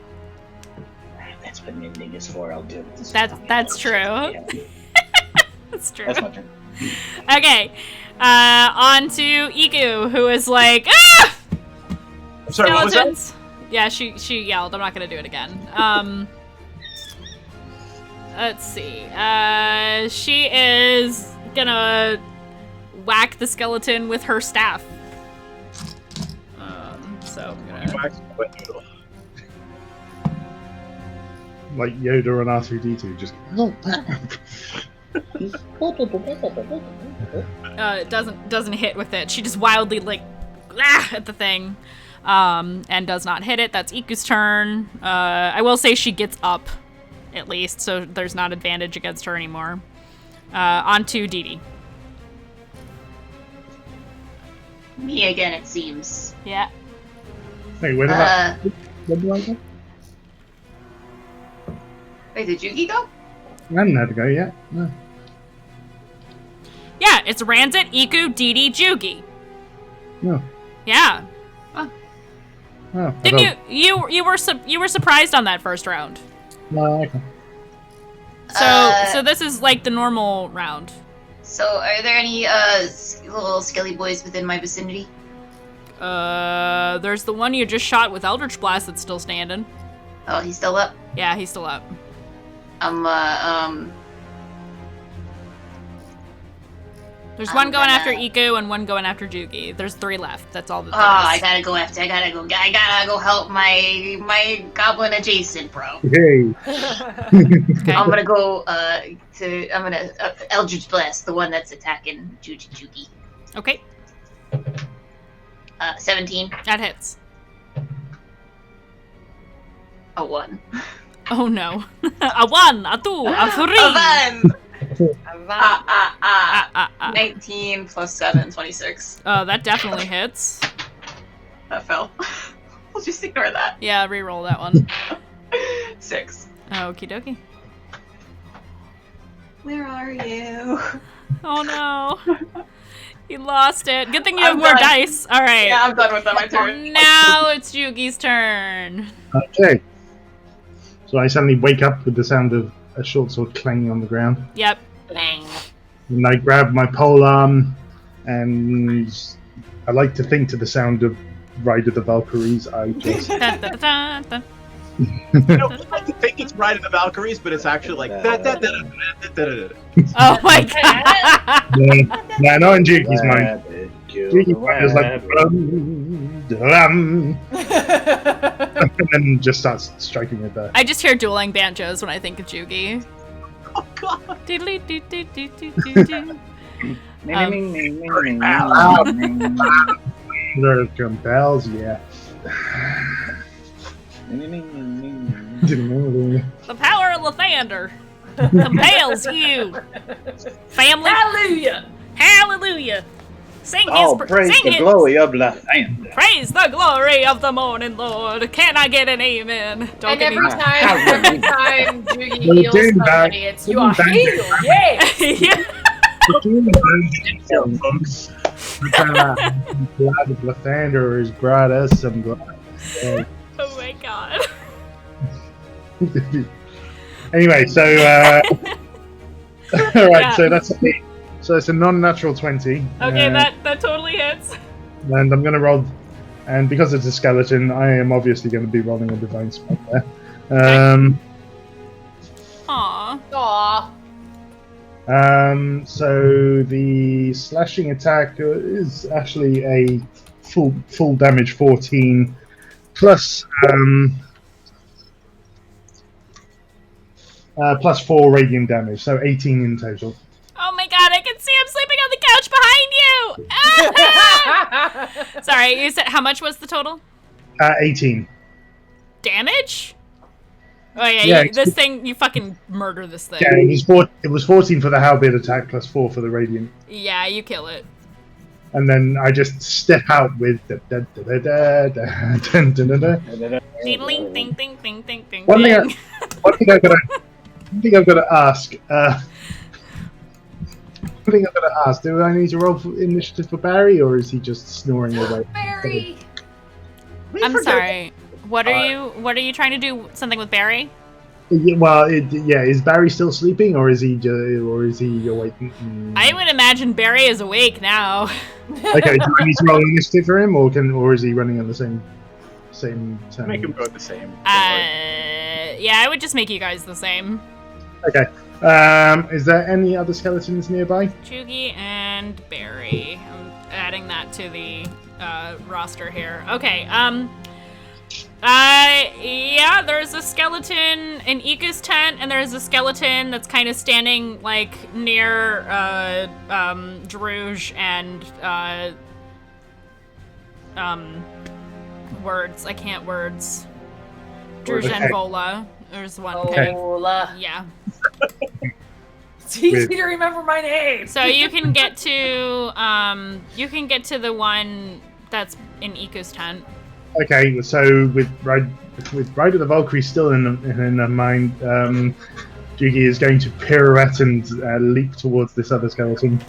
That's what mending is for. I'll do it. That's true. That's true. That's my turn. Okay. On to Iku, who is like, ah! Sorry, what was Skeletons. Yeah, she yelled. I'm not gonna do it again. Let's see. She is gonna whack the skeleton with her staff. So I'm gonna... Like Yoda and R2-D2, just... It doesn't hit with it. She just wildly like at the thing, and does not hit it. That's Iku's turn. I will say she gets up, at least, so there's not advantage against her anymore. On to Dee Dee. Me again, it seems. Yeah. Hey, where did that... Wait, did Yugi go? I haven't had to go yet. No. Yeah, it's Ranzit, Iku, Didi, Jugi. No. Yeah. Oh, Didn't you were surprised on that first round. No, okay. So this is like the normal round. So, are there any little skelly boys within my vicinity? There's the one you just shot with Eldritch Blast that's still standing. Oh, he's still up? Yeah, he's still up. There's one going after Iku and one going after Jugi. There's 3 left. That's all that there is. I gotta go help my goblin adjacent, bro. Hey. Okay. I'm gonna go Eldritch Blast, the one that's attacking Jugi. Okay. 17. That hits. A 1. Oh no. A 1, a 2, a 3. A 1. 19 plus 7, 26. Oh, that definitely hits. That fell. We'll just ignore that. Yeah, re-roll that one. 6. Okie dokie. Where are you? Oh no. You lost it. Good thing you have I'm more done. dice. Alright. Yeah, I'm done with that. My turn. Now it's Jugi's turn. Okay. So I suddenly wake up with the sound of a short sword clanging on the ground. Yep. Bang. And I grab my polearm, and I like to think to the sound of Ride of the Valkyries. I just. Dun, dun, dun, dun. I like to think it's Ride of the Valkyries, but it's actually like Oh my god! Yeah, not in Juki's mind. Juki's mind is like. And then just starts striking at the. I just hear dueling banjos when I think of Jugi. Oh god! Drum bells, yeah. The power of Lathander compels you. Family. Hallelujah! Hallelujah! Sing Oh, his praise sing the it. glory of Lathander. Praise the glory of the morning Lord. Can I get an amen? Don't And get every me time Jugi Well, heals dude, somebody, it's you are healed, yes! The blood of Lathander has brought us some blood. Oh my god. Anyway, so alright, Yeah. so that's a non-natural 20. Okay, that totally hits. And I'm gonna roll, and because it's a skeleton, I am obviously going to be rolling a divine spell there. Aww. Aww. So the slashing attack is actually a full damage 14 plus plus 4 radiant damage, so 18 in total. Oh my god, I can see him sleeping on the couch behind you! Sorry, you said how much was the total? 18. Damage? Oh yeah, Yeah, this thing, you fucking murder this thing. Yeah, it was 14 for the halberd attack plus 4 for the radiant. Yeah, you kill it. And then I just step out with the Ding, ding, ding, ding, ding, ding, One thing ding. I've got to ask. One thing I've got to ask: do I need to roll for initiative for Barry, or is he just snoring away? Barry. I'm sorry. What are you trying to do? Something with Barry? Yeah, well, is Barry still sleeping, or is he awake? I would imagine Barry is awake now. Okay, do I need to roll initiative for him, or is he running on the same turn? Make him go the same. Yeah, I would just make you guys the same. Okay. Is there any other skeletons nearby? Chugi and Barry. I'm adding that to the roster here. Okay. Yeah, there's a skeleton in Ika's tent, and there's a skeleton that's kind of standing like near Druge and words. I can't words. Druge and Vola. There's one. Vola. Yeah. It's easy to remember my name. So you can get to the one that's in Ika's tent. Okay, so with Ride of the Valkyrie still in the mind, Jugi is going to pirouette and leap towards this other skeleton.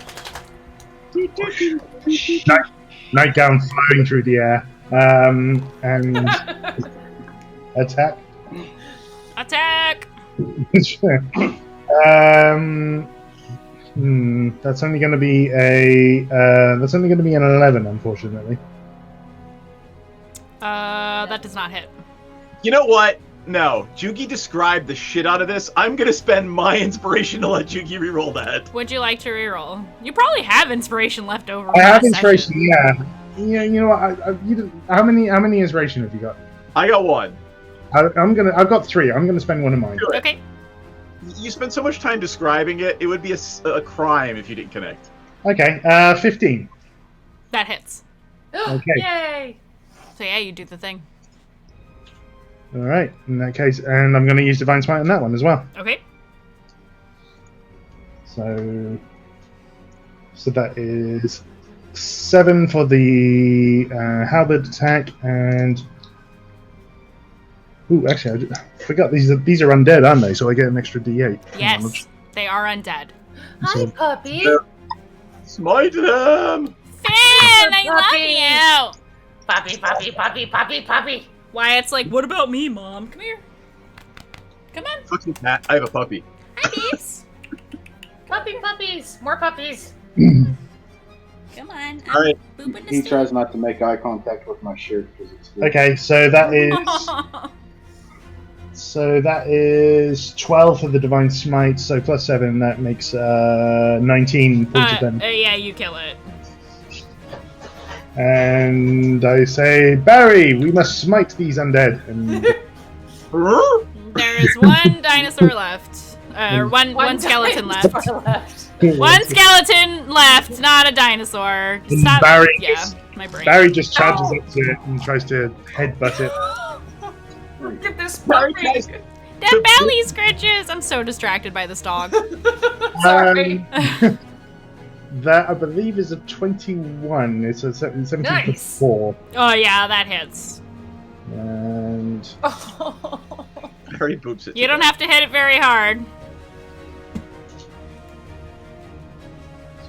Nightgown flying through the air. And attack. Attack! That's only going to be an 11, unfortunately. That does not hit. You know what? No. Jugi described the shit out of this. I'm gonna spend my inspiration to let Jugi reroll that. Would you like to reroll? You probably have inspiration left over. I have from last inspiration, session. yeah. Yeah, you know what? How many inspiration have you got? I got one. I've got 3. I'm gonna spend one of mine. Okay. You spent so much time describing it, it would be a crime if you didn't connect. Okay, 15. That hits. Okay. Yay! So yeah, you do the thing. All right. In that case, and I'm going to use Divine Smite on that one as well. Okay. So that is 7 for the halberd attack, and actually, I forgot these are undead, aren't they? So I get an extra D8. Yes, they are undead. Hi, puppy. Smite them. Finn, I love you. Puppy, puppy, puppy, puppy, puppy. Wyatt's like, what about me, Mom? Come here. Come on. Fucking cat. I have a puppy. Hi, babes. Puppies. More puppies. Come on. All right. He tries not to make eye contact with my shirt because it's good. Okay, so that is 12 for the Divine Smite. So plus 7, that makes 19 points of damage. Yeah, you kill it. And I say, Barry, we must smite these undead. And there is one dinosaur left. One skeleton left. One skeleton left, not a dinosaur. Stop. Barry, my brain. Barry just charges up to it and tries to headbutt it. Look at this puppy. That belly scratches. I'm so distracted by this dog. Sorry. That I believe is a 21. It's a 17 Nice. 4. Oh yeah, that hits. And Barry boops it. You don't have to hit it very hard.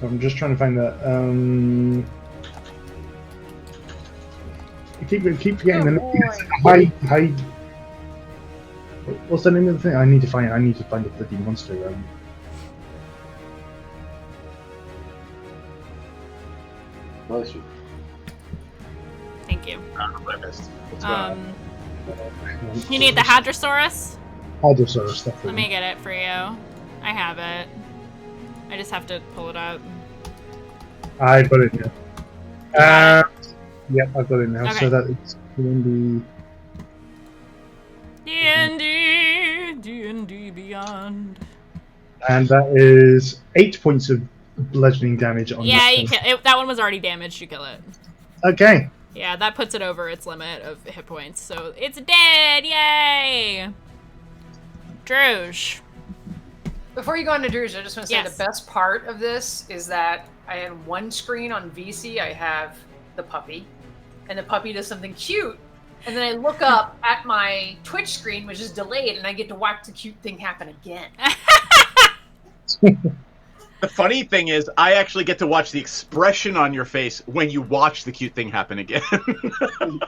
so I'm just trying to find that. I keep forgetting the name. High. What's the name of the thing? I need to find the bloody monster. Bless you. Thank you. What's You need the Hadrosaurus? Hadrosaurus, definitely. Let me get it for you. I have it. I just have to pull it up. I got it now. Yep, I've got it now. Okay. So that is D&D. D&D Beyond. And that is 8 points of bludgeoning damage on Yeah, that you thing. kill it. That one was already damaged. You kill it. Okay. Yeah, that puts it over its limit of hit points. So it's dead. Yay! Droge. Before you go on to Druge, I just want to say Yes. the best part of this is that I have one screen on VC. I have the puppy, and the puppy does something cute, and then I look up at my Twitch screen, which is delayed, and I get to watch the cute thing happen again. The funny thing is, I actually get to watch the expression on your face when you watch the cute thing happen again. All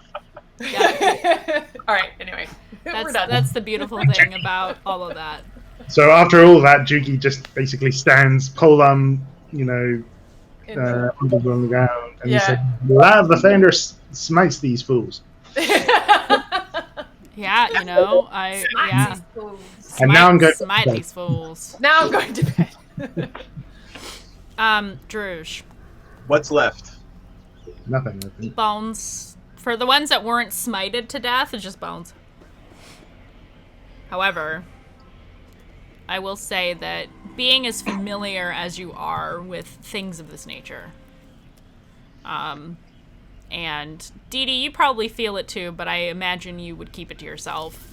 right. Anyway, we're done. That's the beautiful thing about all of that. So after all that, Jugi just basically stands, polearm, on the ground, and he said, "Love the Thunder smites these fools." Yeah, yeah. And now I'm going to smite bed. these fools. Now I'm going to bed. Druge. What's left? Nothing. I think. Bones. For the ones that weren't smited to death, it's just bones. However, I will say that being as familiar as you are with things of this nature, and Dee Dee, you probably feel it too, but I imagine you would keep it to yourself,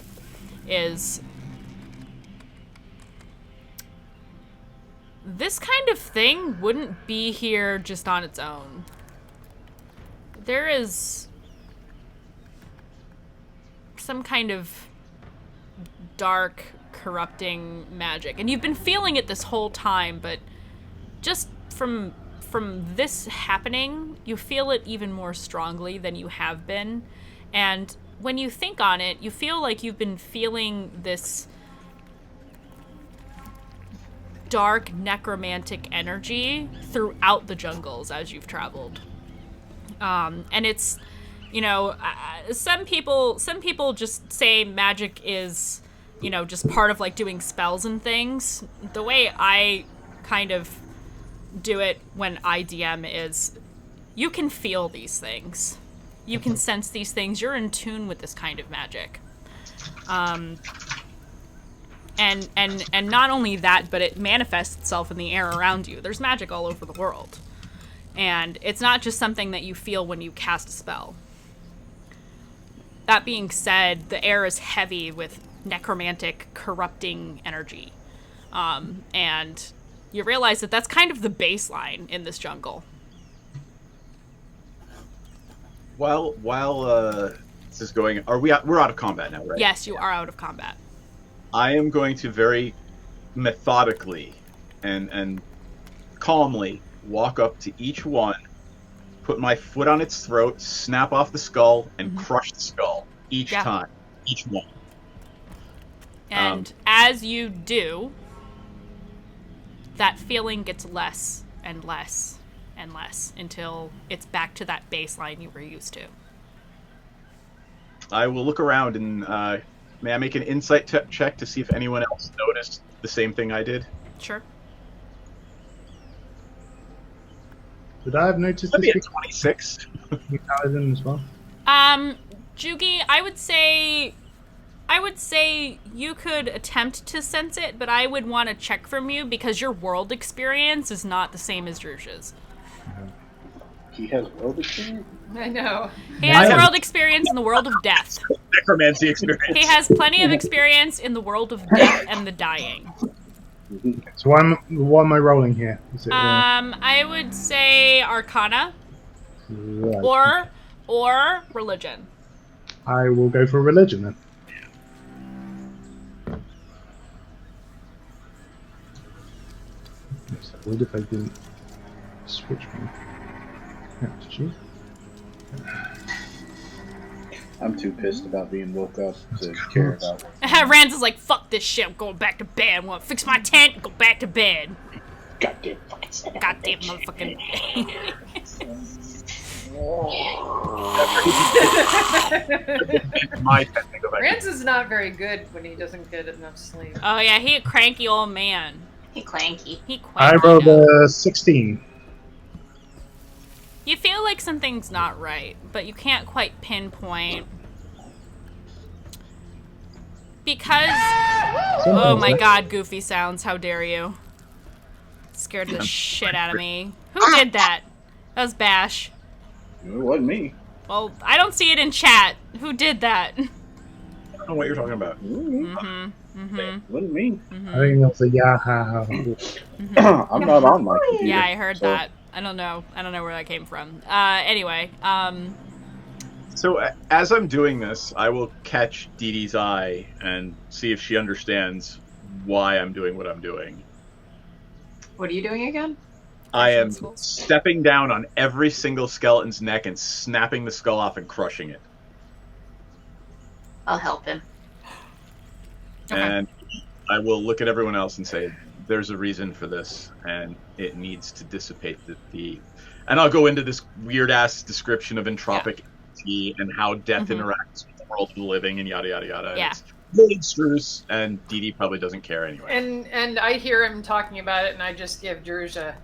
is this kind of thing wouldn't be here just on its own. There is some kind of dark corrupting magic. And you've been feeling it this whole time, but just from this happening, you feel it even more strongly than you have been. And when you think on it, you feel like you've been feeling this dark necromantic energy throughout the jungles as you've traveled. And it's, you know, some people just say magic is, you know, just part of like doing spells and things. The way I kind of do it when I DM is you can feel these things. You can sense these things. You're in tune with this kind of magic. And not only that, but it manifests itself in the air around you. There's magic all over the world. And it's not just something that you feel when you cast a spell. That being said, the air is heavy with necromantic, corrupting energy. And you realize that that's kind of the baseline in this jungle. While this is going, we're out of combat now, right? Yes, you are out of combat. I am going to very methodically and calmly walk up to each one, put my foot on its throat, snap off the skull, and crush the skull each time. Each one. And as you do, that feeling gets less and less and less until it's back to that baseline you were used to. I will look around and may I make an insight check to see if anyone else noticed the same thing I did? Sure. Would I have noticed That'd be this? a 26. Paladin as well. Jugi, I would say you could attempt to sense it, but I would want to check from you because your world experience is not the same as Druz's. He has world experience? I know. He has world experience in the world of death. Necromancy experience. He has plenty of experience in the world of death and the dying. So what am I rolling here? Is it, I would say Arcana right. or Religion. I will go for religion then. So what if I didn't switch me? Did I'm too pissed about being woke up to care about it. Rand's is like, fuck this shit, I'm going back to bed. I want to fix my tent and go back to bed. Goddamn fucking Goddamn motherfucking. Rance is not very good when he doesn't get enough sleep. Oh yeah, he a cranky old man. He clanky. He cranky. I rolled a 16. You feel like something's not right, but you can't quite pinpoint. Because... Oh my god, goofy sounds, how dare you. Scared the shit out of me. Who did that? That was Bash. It wasn't me. Well, I don't see it in chat. Who did that? I don't know what you're talking about. It wasn't me. I think that's a Yaha. I'm not on my computer. Yeah, I heard that. I don't know where that came from. Anyway, So as I'm doing this, I will catch Dee Dee's eye and see if she understands why I'm doing what I'm doing. What are you doing again? I am stepping down on every single skeleton's neck and snapping the skull off and crushing it. I'll help him. And I will look at everyone else and say, there's a reason for this, and it needs to dissipate the and I'll go into this weird-ass description of entropic energy and how death interacts with the world of the living and yada, yada, yada. Yeah. It's really abstruse, and Dee Dee probably doesn't care anyway. And I hear him talking about it, and I just give Druge a...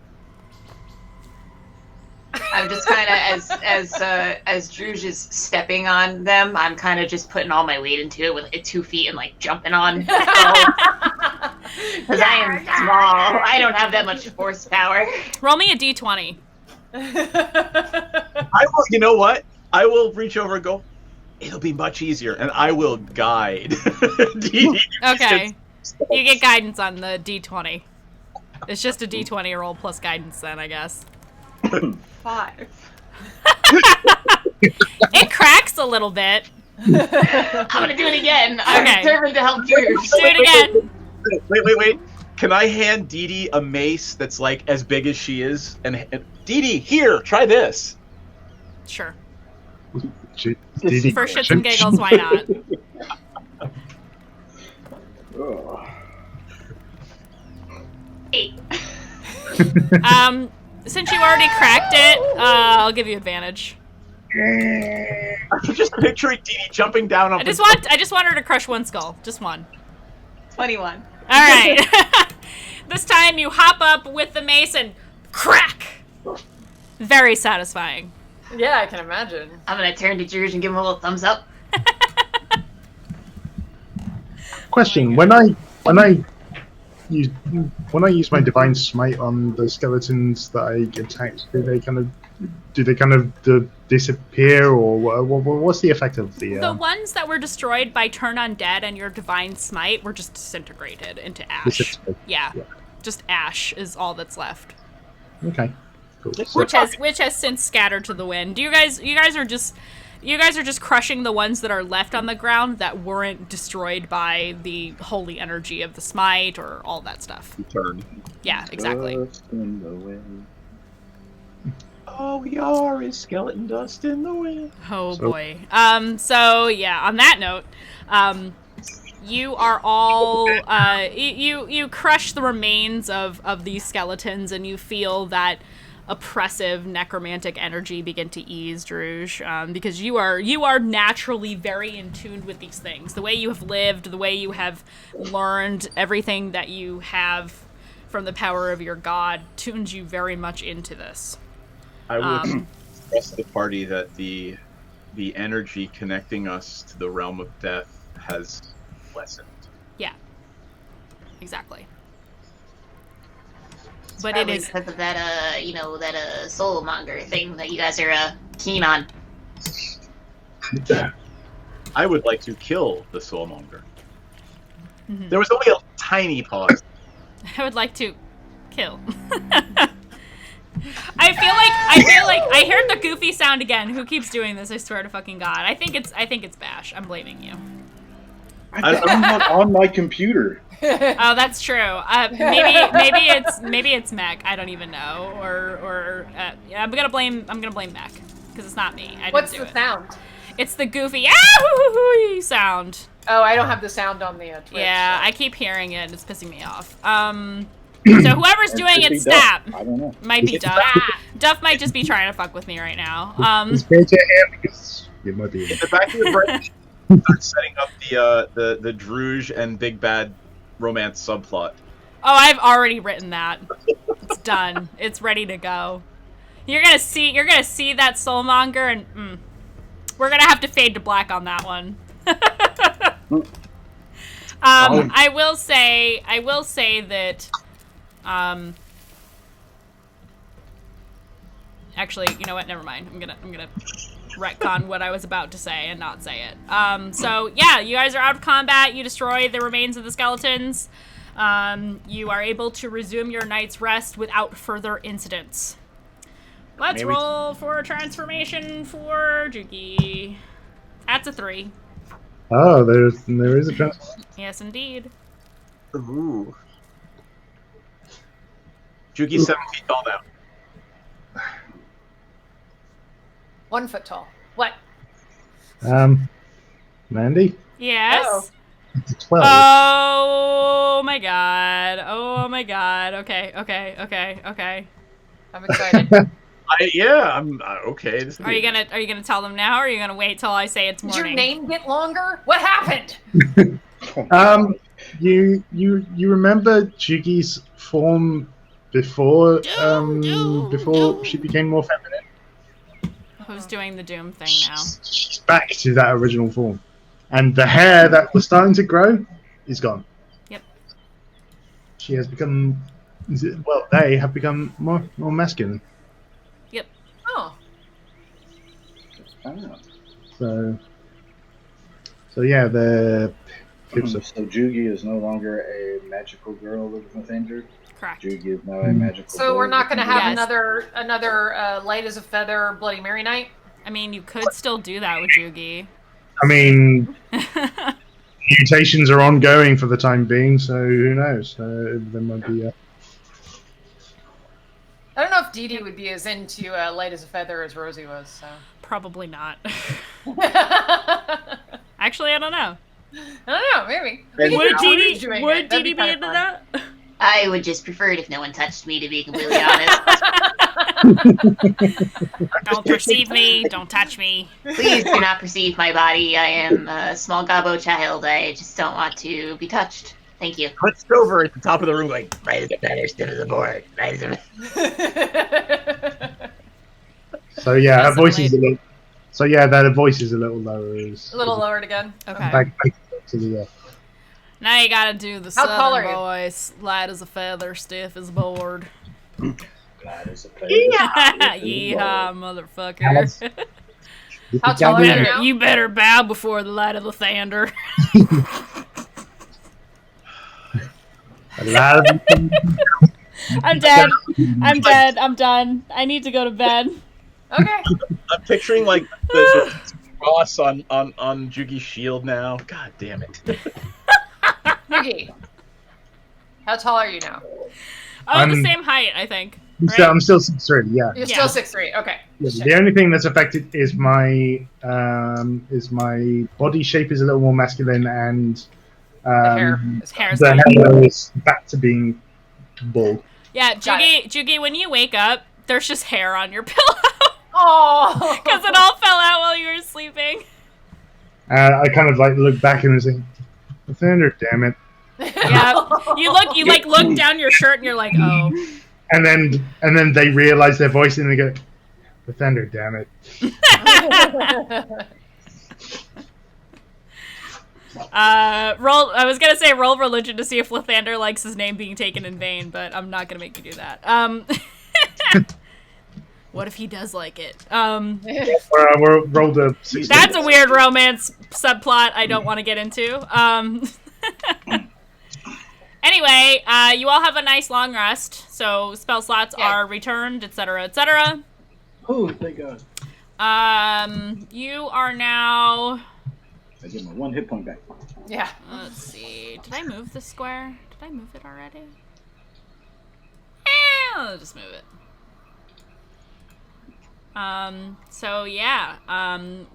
I'm just kind of, as Druge is stepping on them, I'm kind of just putting all my weight into it with 2 feet and like jumping on. Because I am small. I don't have that much horsepower. Roll me a d20. I will, you know what? I will reach over and go, it'll be much easier, and I will guide Dee Dee. Okay. You get guidance on the d20. It's just a d20 roll plus guidance then, I guess. 5. It cracks a little bit. I'm gonna do it again. I'm determined to help Drew. Do it again. Wait. Can I hand Dee Dee a mace that's like as big as she is? And Dee Dee, here, try this. Sure. Dee Dee. For shits and giggles, why not? Since you already cracked it, I'll give you advantage. I'm just picturing Dee Dee jumping down on. I just want her to crush one skull, just one. 21. All right. This time you hop up with the mace and crack. Very satisfying. Yeah, I can imagine. I'm gonna turn to George and give him a little thumbs up. Question: When I use my divine smite on the skeletons that I attacked, do they kind of disappear, or what's the effect of the? The ones that were destroyed by Turn Undead and your divine smite were just disintegrated into ash. Yeah, just ash is all that's left. Okay. Cool. Which has since scattered to the wind. You guys are just crushing the ones that are left on the ground that weren't destroyed by the holy energy of the smite or all that stuff. Turn. Yeah, exactly. All we are is skeleton dust in the wind. Oh boy. So yeah, on that note, you are all you crush the remains of these skeletons, and you feel that oppressive necromantic energy begin to ease, Druge, because you are naturally very in tune with these things. The way you have lived, the way you have learned everything that you have from the power of your god tunes you very much into this. I would stress the party that the energy connecting us to the realm of death has lessened. Yeah, exactly. It's But probably it is because of that that soulmonger thing that you guys are keen on. I would like to kill the soulmonger. Mhm. There was only a tiny pause. I would like to kill. I feel like I heard the goofy sound again. Who keeps doing this? I swear to fucking God. I think it's Bash. I'm blaming you. I'm not on my computer. Oh, that's true. Maybe it's Mech. I don't even know. Or yeah, I'm gonna blame Mech because it's not me. I What's didn't do the it. sound? It's the goofy ah-hoo-hoo-hoo sound. Oh, I don't have the sound on the Twitch. Yeah, I keep hearing it. It's pissing me off. So whoever's doing it, snap. I don't know. Might be Duff. Duff might just be trying to fuck with me right now. It's fair to him because it might be. In the back of your brain, start setting up the Druge and Big Bad romance subplot. Oh, I've already written that. It's done. It's ready to go. You're gonna see that soulmonger, and we're gonna have to fade to black on that one. I will say that. Actually, you know what? Never mind. I'm gonna retcon what I was about to say and not say it. So yeah, you guys are out of combat. You destroy the remains of the skeletons. You are able to resume your night's rest without further incidents. Let's roll for a transformation for Juki. That's a 3. Oh, there is a transformation. Yes, indeed. Ooh. Juki's 7 feet tall now. 1 foot tall. What? Mandy? Yes. Oh. It's a 12. Oh my god. Oh my god. Okay. I'm excited. I'm okay. This Are you gonna tell them now, or are you gonna wait till I say it's Did morning? your name get longer? What happened? You remember Jugi's form before she became more feminine? Who's doing the Doom thing now? She's back to that original form, and the hair that was starting to grow is gone. Yep. She has become. They have become more masculine. Yep. Oh. So yeah, the. So Jugi is no longer a magical girl living with Andrew? Correct. Jugi is now a magical So we're not going to have Yes. another light as a feather Bloody Mary night? I mean, you could still do that with Jugi. I mean, mutations are ongoing for the time being, so who knows? There might be. I don't know if Dee Dee would be as into Light as a Feather as Rosie was. So. Probably not. Actually, I don't know. I don't know, maybe. Would Dee Dee be into that? I would just prefer it if no one touched me, to be completely honest. Don't perceive me. Don't touch me. Please do not perceive my body. I am a small gobbo child. I just don't want to be touched. Thank you. Hunched over at the top of the room, like, right as a feather, stiff as a board. Right as a... So yeah, her voice is a little. So yeah, that voice is a little lower. A little lowered again. Okay. Back to the. Now you gotta do the How tall are southern you? voice. Light as a feather, stiff as a board. Light as a feather. Yeehaw, motherfucker. How tall are you now? You better bow before the light of the thunder. I'm dead. I'm dead. I'm done. I need to go to bed. Okay. I'm picturing like the cross on Jugi's shield now. God damn it. Yugi, how tall are you now? Oh, the same height, I think. I'm still 6'3", yeah. You're still 6'3", okay. Yeah, the only thing that's affected is my body shape is a little more masculine, and hair's the hair is back to being bald. Yeah, Jugi, when you wake up, there's just hair on your pillow. Oh, because it all fell out while you were sleeping. I kind of like look back and was like, "Thunder, damn it!" Yeah, you look down your shirt and you're like, "Oh." And then they realize their voice and they go, "The thunder, damn it!" I was gonna say roll religion to see if Lathander likes his name being taken in vain, but I'm not gonna make you do that. What if he does like it? We're rolled a 16. That's a weird romance subplot I don't want to get into. Anyway, you all have a nice long rest, so spell slots are returned, etc., etc. Oh, thank God. You are now... I get my 1 hit point back. Yeah. Let's see. Did I move the square? Did I move it already? I'll just move it. So yeah,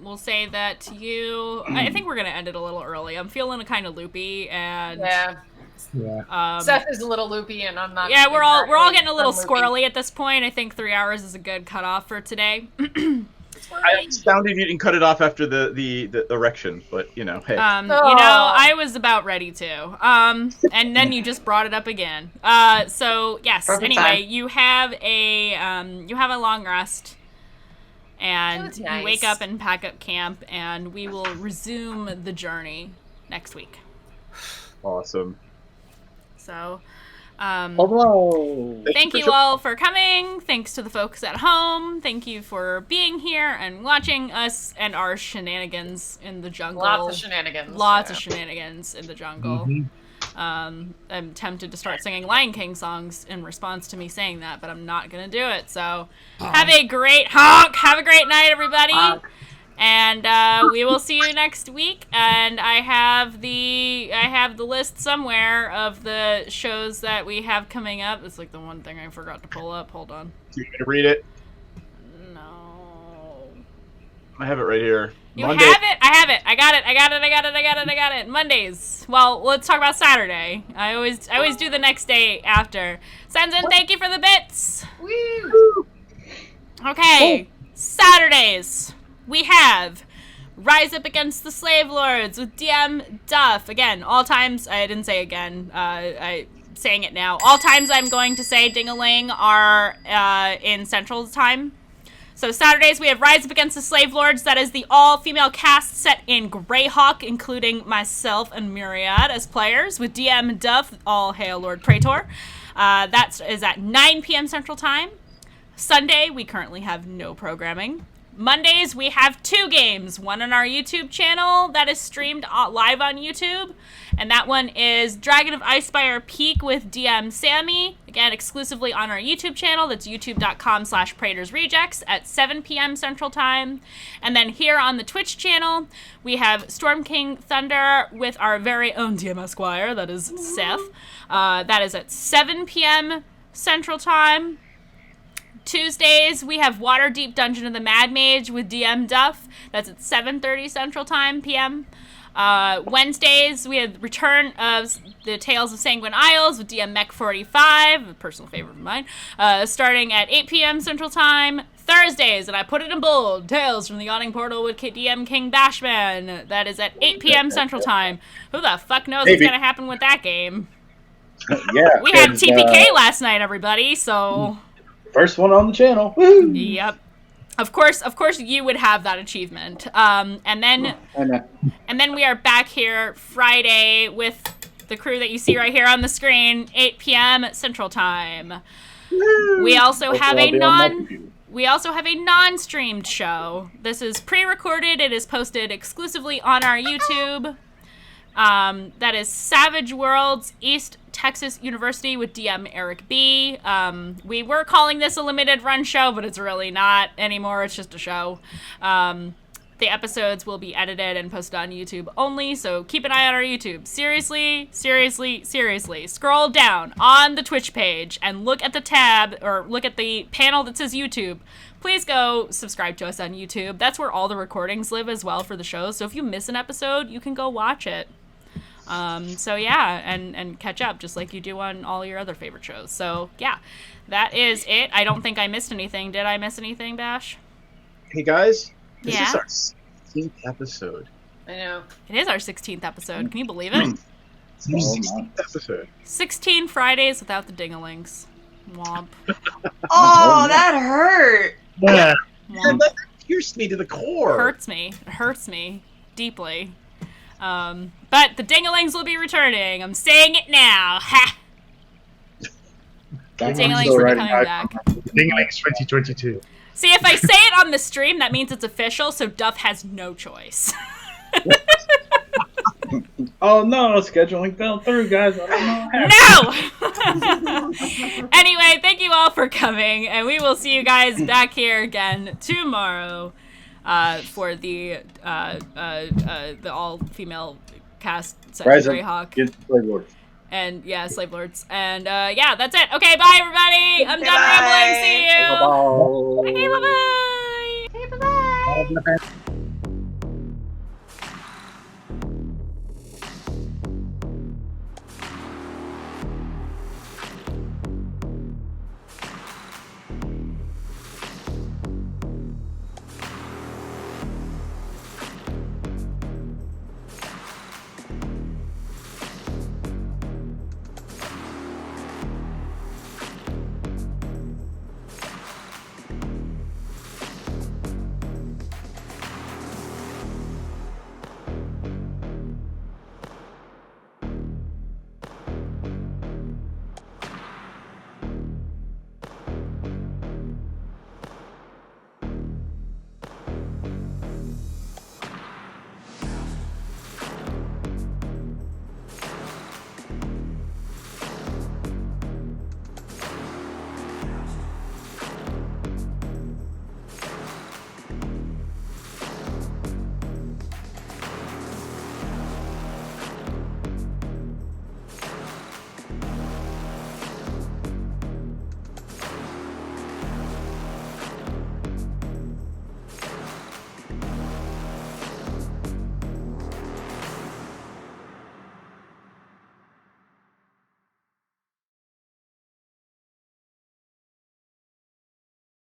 we'll say that you... I think we're gonna end it a little early. I'm feeling kind of loopy, and... Yeah. Seth is a little loopy, and I'm not... Yeah, we're all getting a little squirrely at this point. I think 3 hours is a good cutoff for today. I'm astounded you didn't cut it off after the erection, but you know, hey. You know, I was about ready to. And then you just brought it up again. So yes. Perfect anyway, time. you have a long rest, and nice. you wake up and pack up camp, and we will resume the journey next week. Awesome. So. Hello. Thank you all for coming. Thanks to the folks at home. Thank you for being here and watching us and our shenanigans in the jungle. Lots of shenanigans. Lots of shenanigans in the jungle. Mm-hmm. I'm tempted to start singing Lion King songs in response to me saying that, but I'm not gonna do it. So have a great Have a great night, everybody. And we will see you next week. And I have the list somewhere of the shows that we have coming up. It's like the one thing I forgot to pull up. Hold on. Do you want me to read it? No. I have it right here. You have it? I have it. I got it. Mondays. Well, let's talk about Saturday. I always do the next day after. Senzin, thank you for the bits. Woo! Okay. Saturdays. We have Rise Up Against the Slave Lords with DM Duff. Again, all times, I didn't say again, I saying it now. All times I'm going to say ding-a-ling are in Central Time. So Saturdays we have Rise Up Against the Slave Lords. That is the all-female cast set in Greyhawk, including myself and Myriad as players, with DM Duff, all hail Lord Praetor. That is at 9 p.m. Central Time. Sunday, we currently have no programming. Mondays, we have 2 games. One on our YouTube channel that is streamed live on YouTube. And that one is Dragon of Icespire Peak with DM Sammy. Again, exclusively on our YouTube channel. That's youtube.com/PradersRejects at 7 p.m. Central Time. And then here on the Twitch channel, we have Storm King Thunder with our very own DM Esquire. That is Seth. That is at 7 p.m. Central Time. Tuesdays, we have Waterdeep Dungeon of the Mad Mage with DM Duff. That's at 7:30 Central Time p.m. Wednesdays, we have Return of the Tales of Sanguine Isles with DM Mech 45, a personal favorite of mine, starting at 8 p.m. Central Time. Thursdays, and I put it in bold, Tales from the Yawning Portal with DM King Bashman. That is at 8 p.m. Central Time. Who the fuck knows what's going to happen with that game? Yeah. We had TPK last night, everybody, so... First one on the channel. Woo! Yep. Of course, you would have that achievement. And then we are back here Friday with the crew that you see right here on the screen, 8 p.m. Central Time. We also have a non-streamed show. This is pre-recorded. It is posted exclusively on our YouTube. That is Savage Worlds East Texas University with DM Eric B. We were calling this a limited run show, but it's really not anymore. It's just a show. The episodes will be edited and posted on YouTube only, so keep an eye on our YouTube. Seriously, seriously, seriously. Scroll down on the Twitch page and look at the tab, or look at the panel that says YouTube. Please go subscribe to us on YouTube. That's where all the recordings live as well for the shows, so if you miss an episode, you can go watch it. So yeah, and catch up just like you do on all your other favorite shows. So yeah, that is it. I don't think I missed anything. Did I miss anything, Bash? Hey guys, this Yeah? is our 16th episode. I know. It is our 16th episode. Can you believe it? 16th episode. 16 Fridays without the dingalings. Womp. Oh, that hurt. Yeah. Womp. That pierced me to the core. Hurts me. It hurts me deeply. But the dingalings will be returning. I'm saying it now. Ha! Dingalings will be coming back. Dingalings 2022. See, if I say it on the stream, that means it's official, so Duff has no choice. Oh no, scheduling fell through, guys. I don't know. No! Anyway, thank you all for coming, and we will see you guys back here again tomorrow for the all-female cast set of Greyhawk. And yeah, Slave Lords. And yeah, that's it. Okay, bye everybody. I'm done rambling. See you. Bye. Okay, bye-bye. Okay, bye-bye.